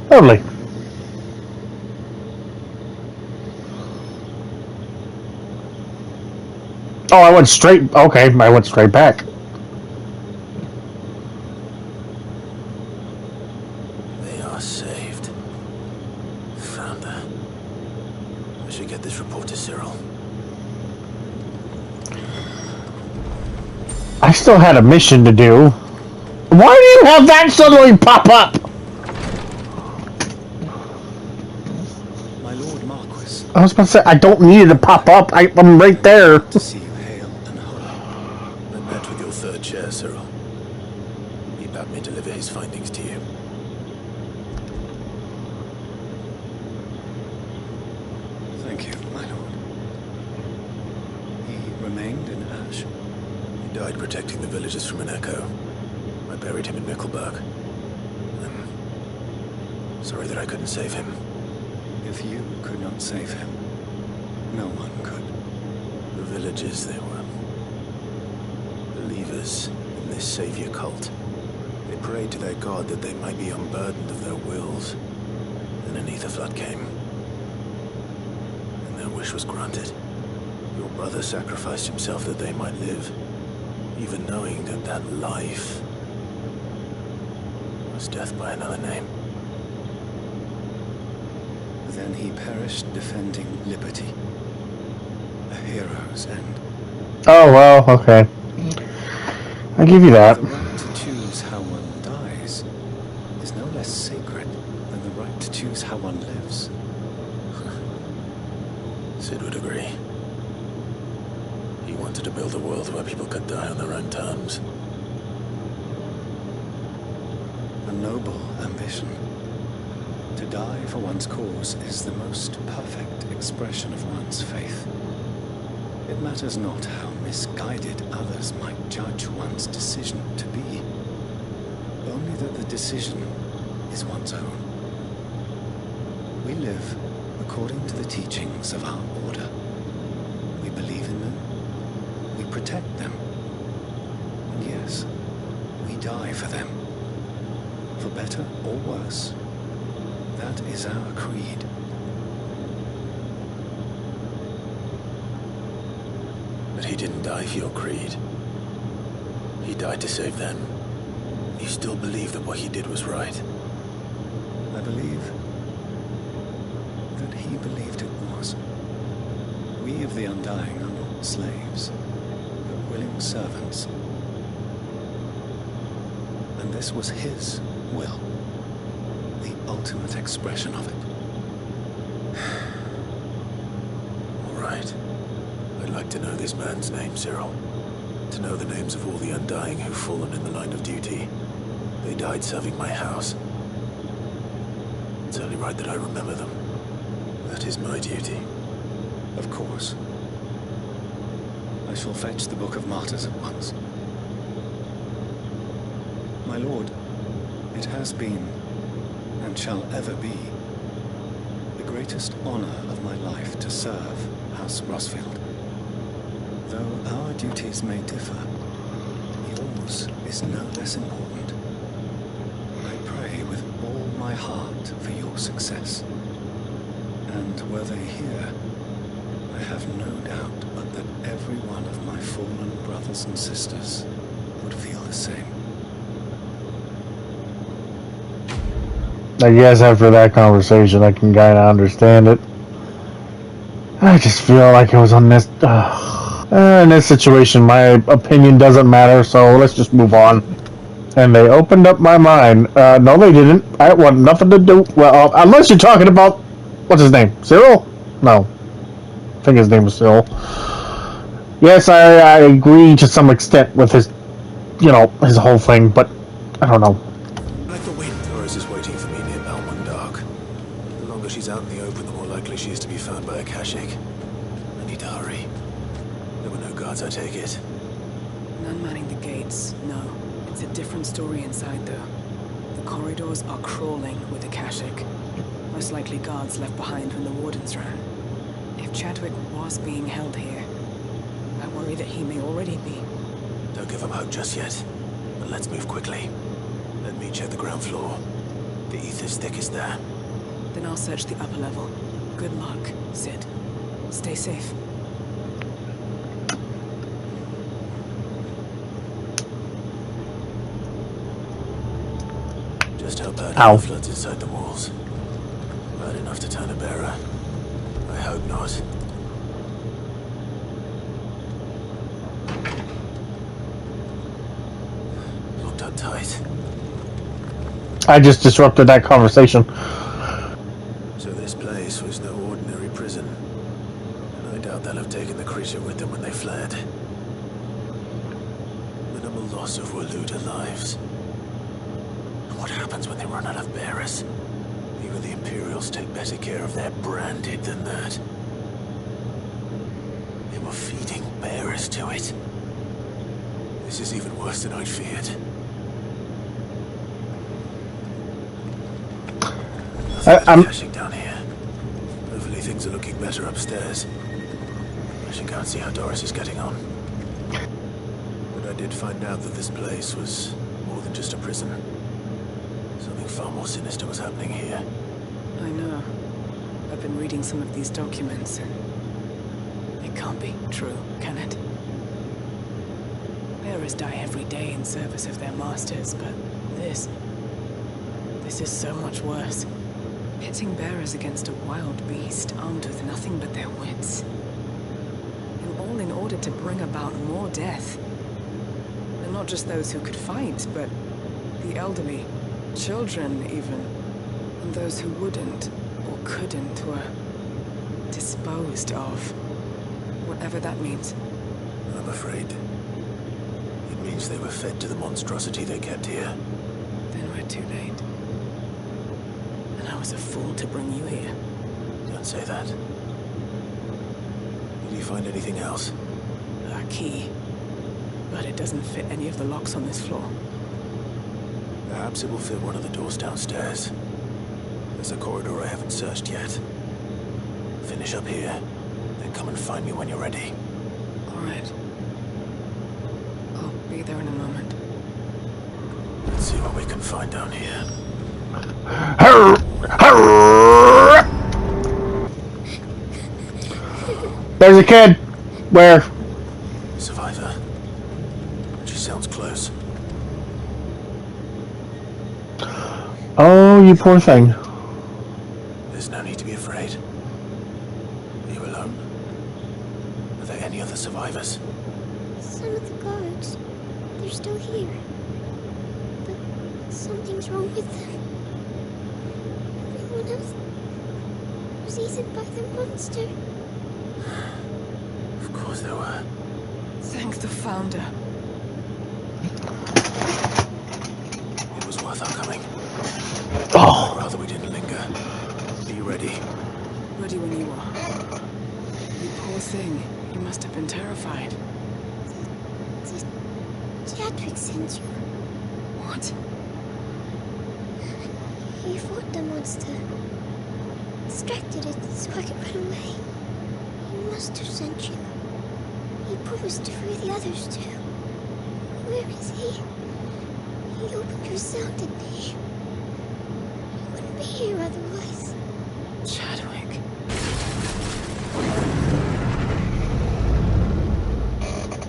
Lovely. Oh, I went straight... Okay, I went straight back. They are saved. Found her. I should get this report to Cyril. I still had a mission to do. Why do you have that suddenly pop up? My Lord Marquis. I was about to say, I don't need it to pop up. I'm right there. To see you hale and whole. I met with your third chair, Cyril. He bade me deliver his findings to you. Thank you, my lord. He remained in Ash. He died protecting the villagers from an echo. I buried him in Nickelberg. I'm sorry that I couldn't save him. If you could not save him, no one could. The villagers, they were believers in this savior cult. They prayed to their god that they might be unburdened of their wills. Then an ether flood came. And their wish was granted. Your brother sacrificed himself that they might live, even knowing that that life was death by another name. Then he perished defending liberty. A hero's end. Oh, well, okay. I give you that. The right to choose how one dies is no less sacred than the right to choose how one lives. Sid would agree. He wanted to build a world where people could die on their own terms. A noble ambition. To die for one's cause is the most perfect expression of one's faith. It matters not how misguided others might judge one's decision to be. Only that the decision is one's own. We live according to the teachings of our order. We believe in them. We protect them. And yes, we die for them. For better or worse. That is our creed. But he didn't die for your creed. He died to save them. You still believe that what he did was right? I believe that he believed it was. We of the Undying are not slaves, but willing servants. And this was his will. The ultimate expression of it. All right. I'd like to know this man's name, Cyril. To know the names of all the Undying who've fallen in the line of duty. They died serving my house. It's only right that I remember them. That is my duty. Of course. I shall fetch the Book of Martyrs at once. My lord, it has been, and shall ever be, the greatest honor of my life to serve House Rosfield. Though our duties may differ, yours is no less important. I pray with all my heart for your success. And were they here, I have no doubt but that every one of my fallen brothers and sisters would feel the same. I guess after that conversation, I can kind of understand it. I just feel like it was on this. In this situation, my opinion doesn't matter, so let's just move on. And they opened up my mind. No, they didn't. I want nothing to do. Well, unless you're talking about what's his name, Cyril? No, I think his name was Cyril. Yes, I agree to some extent with his, his whole thing, but I don't know. Like the wind, Doris is waiting for me near Balmung Dark. The longer she's out in the open, the more likely she is to be found by a Kashik. I need to hurry. There were no guards, I take it. None manning the gates, no. It's a different story inside, though. The corridors are crawling with the Kashik. Most likely guards left behind when the wardens ran. If Chadwick was being held here, I worry that he may already be. Don't give him hope just yet. But let's move quickly. Let me check the ground floor. The ether's thickest there. Then I'll search the upper level. Good luck, Sid. Stay safe. Just how bad are the floods inside the walls? Bad enough to turn a bearer? I hope not. cut tight. I just disrupted that conversation. So this place was no ordinary prison. And I doubt they'll have taken the creature with them when they fled. Minimal loss of Waluda lives. What happens when they run out of bearers? Even the Imperials take better care of their branded than that. They were feeding bearers to it. This is even worse than I feared. I'm cashing down here. Hopefully things are looking better upstairs. I should go and see how Doris is getting on. But I did find out that this place was more than just a prison. Something far more sinister was happening here. I know. I've been reading some of these documents, and it can't be true, can it? Bearers die every day in service of their masters, but this is so much worse. Pitting bearers against a wild beast armed with nothing but their wits. And all in order to bring about more death. And not just those who could fight, but the elderly, children even. And those who wouldn't or couldn't were disposed of. Whatever that means. I'm afraid. It means they were fed to the monstrosity they kept here. Then we're too late. And I was a fool to bring you here. Don't say that. Did you find anything else? A key. But it doesn't fit any of the locks on this floor. Perhaps it will fit one of the doors downstairs. There's a corridor I haven't searched yet. Finish up here, then come and find me when you're ready. All right. I'll be there in a moment. Let's see what we can find down here. There's a kid. Where? Survivor. She sounds close. Oh, you poor thing. There's no need to be afraid. Are you alone? Are there any other survivors? Some of the guards. They're still here. But something's wrong with them. Everyone else was eaten by the monster. Of course there were. Thank the Founder. It was worth our coming. Oh. I'd rather we didn't linger. Are you ready? Ready when you are. You poor thing. You must have been terrified. Chadwick sent you. What? He fought the monster. Distracted it so I could run away. He must have sent you. He promised to free the others too. Where is he? He opened your cell, didn't he? He wouldn't be here otherwise. Chadwick.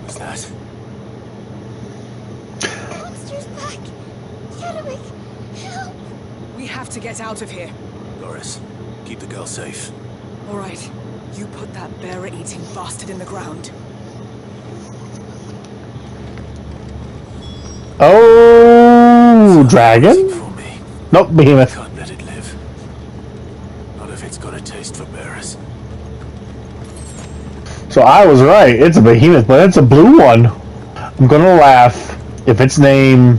What's that? The monster's back! Chadwick, help! We have to get out of here. Doris, keep the girl safe. All right. You put that bearer-eating bastard in the ground. Oh, dragon? Nope, behemoth. Can't let it live. Not if it's got a taste for bearers. So I was right. It's a behemoth, but it's a blue one. I'm gonna laugh if its name.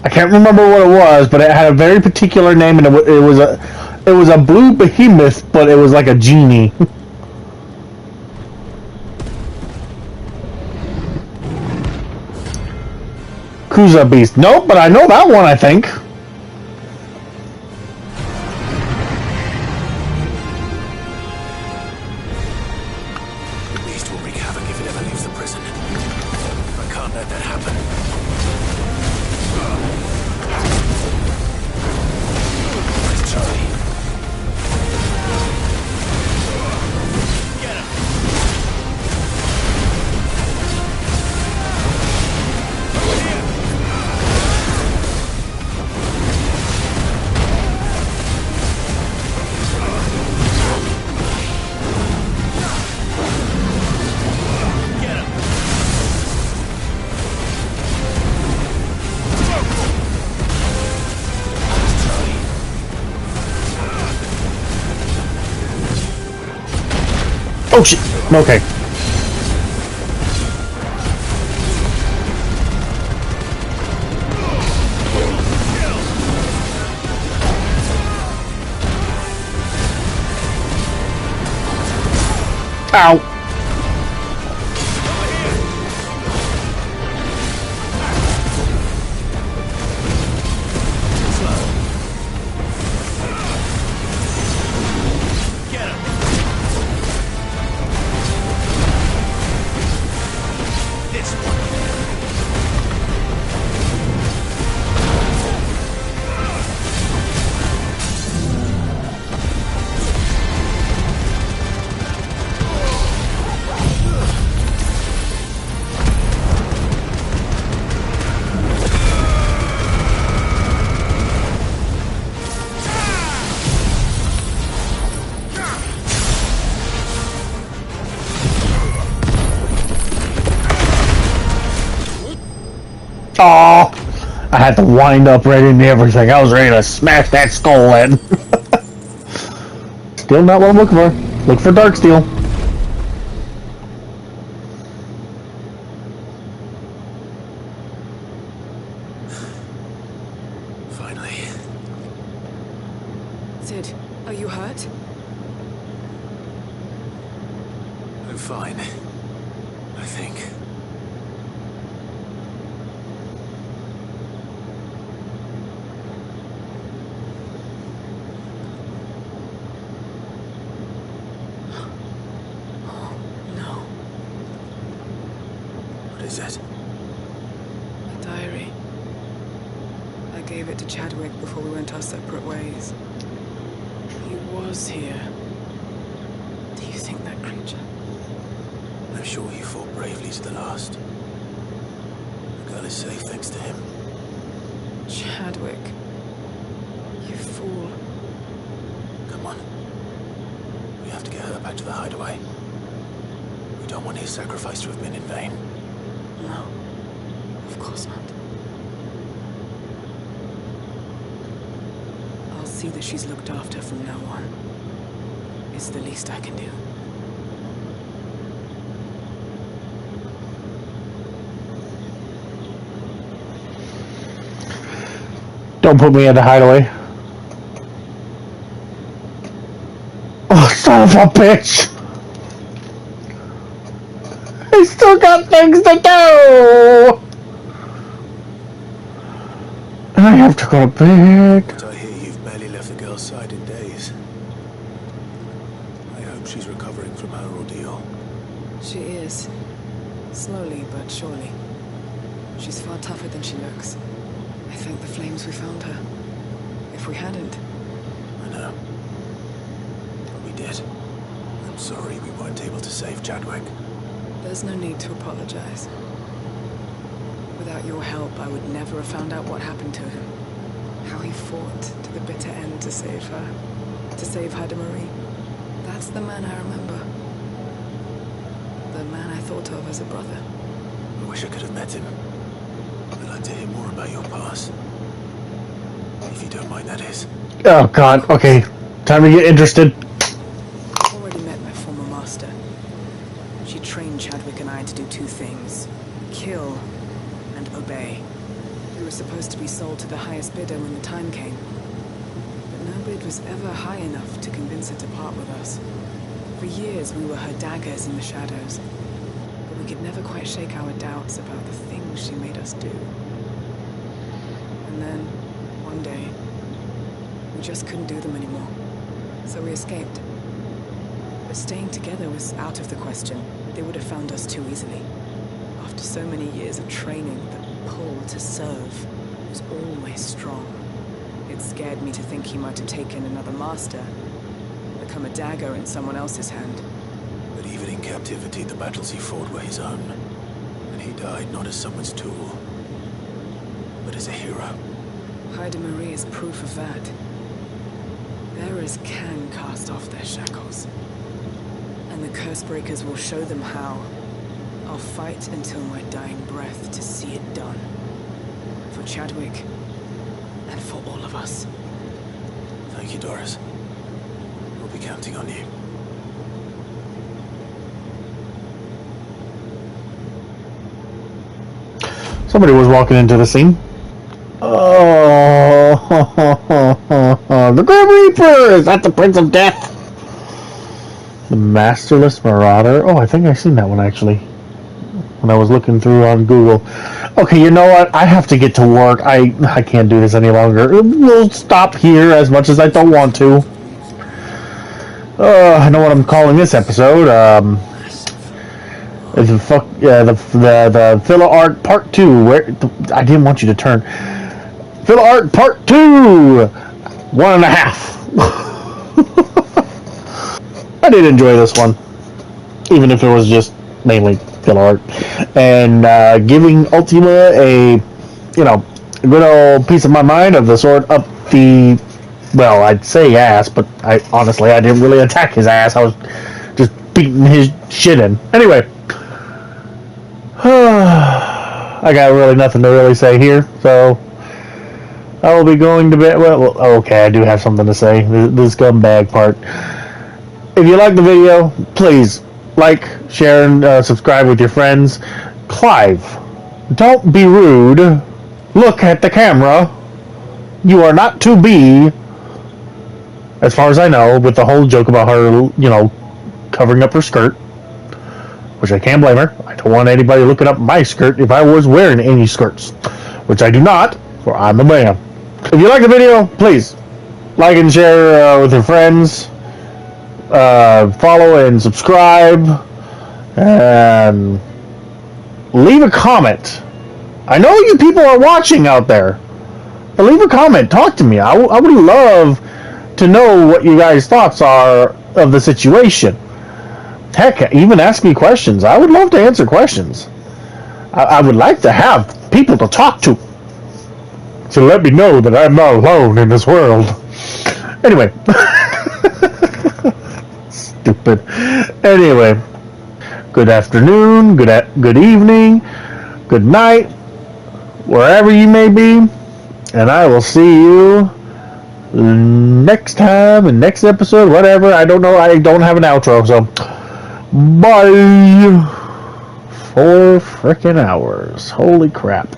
I can't remember what it was, but it had a very particular name, and it was a blue behemoth, but it was like a genie. Kuza Beast. Nope, but I know that one, I think. The beast will wreak havoc if it ever leaves the prison. I can't let that happen. Where's Charlie? Get him! Over here! Oh shit! Okay. Ow! Oh, I had to wind up right into everything. I was ready to smash that skull in. Still not what I'm looking for. Look for dark steel. Finally. Sid, are you hurt? I'm fine. I think. What is it? A diary. I gave it to Chadwick before we went our separate ways. He was here. Do you think that creature? I'm sure he fought bravely to the last. The girl is safe thanks to him. Chadwick. You fool. Come on. We have to get her back to the hideaway. We don't want his sacrifice to have been in vain. No. Of course not. I'll see that she's looked after from now on. It's the least I can do. Don't put me in the hideaway. Oh, son of a bitch! I still got things to do! And I have to go to bed. But I hear you've barely left the girl's side in days. I hope she's recovering from her ordeal. She is. Slowly but surely. She's far tougher than she looks. I thank the flames we found her. If we hadn't... I know. But we did. I'm sorry we weren't able to save Chadwick. There's no need to apologize. Without your help, I would never have found out what happened to him. How he fought to the bitter end to save her. To save Haida Marie. That's the man I remember. The man I thought of as a brother. I wish I could have met him. I'd like to hear more about your past. If you don't mind, that is. Oh god, okay. Time to get interested. I've already met my former master. She trained Chadwick and I to do two things. Kill and obey. We were supposed to be sold to the highest bidder when the time came. But no bid was ever high enough to convince her to part with us. For years we were her daggers in the shadows. But we could never quite shake our doubts about the things she made us do. And then, one day, we just couldn't do them anymore. So we escaped. But staying together was out of the question. They would have found us too easily. After so many years of training, the pull to serve was always strong. It scared me to think he might have taken another master, become a dagger in someone else's hand. But even in captivity, the battles he fought were his own. And he died not as someone's tool, but as a hero. Haida Marie is proof of that. Bearers can cast off their shackles. And the Cursebreakers will show them how. I'll fight until my dying breath to see it done. For Chadwick, and for all of us. Thank you, Doris. We'll be counting on you. Somebody was walking into the scene. Oh, the Grim Reaper! Is that the Prince of Death? The Masterless Marauder? Oh, I think I've seen that one actually. When I was looking through on Google. Okay, you know what? I have to get to work. I can't do this any longer. We'll stop here as much as I don't want to. I know what I'm calling this episode. The filler art part 2. Where I didn't want you to turn. Filler art part 2. 1.5. I did enjoy this one, even if it was just mainly filler art, and giving Ultima a, good old piece of my mind of the sword up the, well, I'd say ass, but I didn't really attack his ass. I was just beating his shit in. Anyway, I got really nothing to really say here, so I will be going to bed. Well, okay, I do have something to say. The scumbag part. If you like the video, please like, share, and subscribe with your friends. Clive, don't be rude. Look at the camera. You are not to be, as far as I know, with the whole joke about her, covering up her skirt, which I can't blame her. I don't want anybody looking up my skirt if I was wearing any skirts, which I do not, for I'm a man. If you like the video, please like and share with your friends. Follow and subscribe, and leave a comment. I know you people are watching out there, but leave a comment. Talk to me. I would love to know what you guys' thoughts are of the situation. Heck, even ask me questions. I would love to answer questions. I would like to have people to talk to let me know that I'm not alone in this world. Anyway. Stupid. Anyway, good afternoon, good evening, good night, wherever you may be, and I will see you next time and next episode, whatever. I don't know. I don't have an outro, so bye. 4 freaking hours. Holy crap.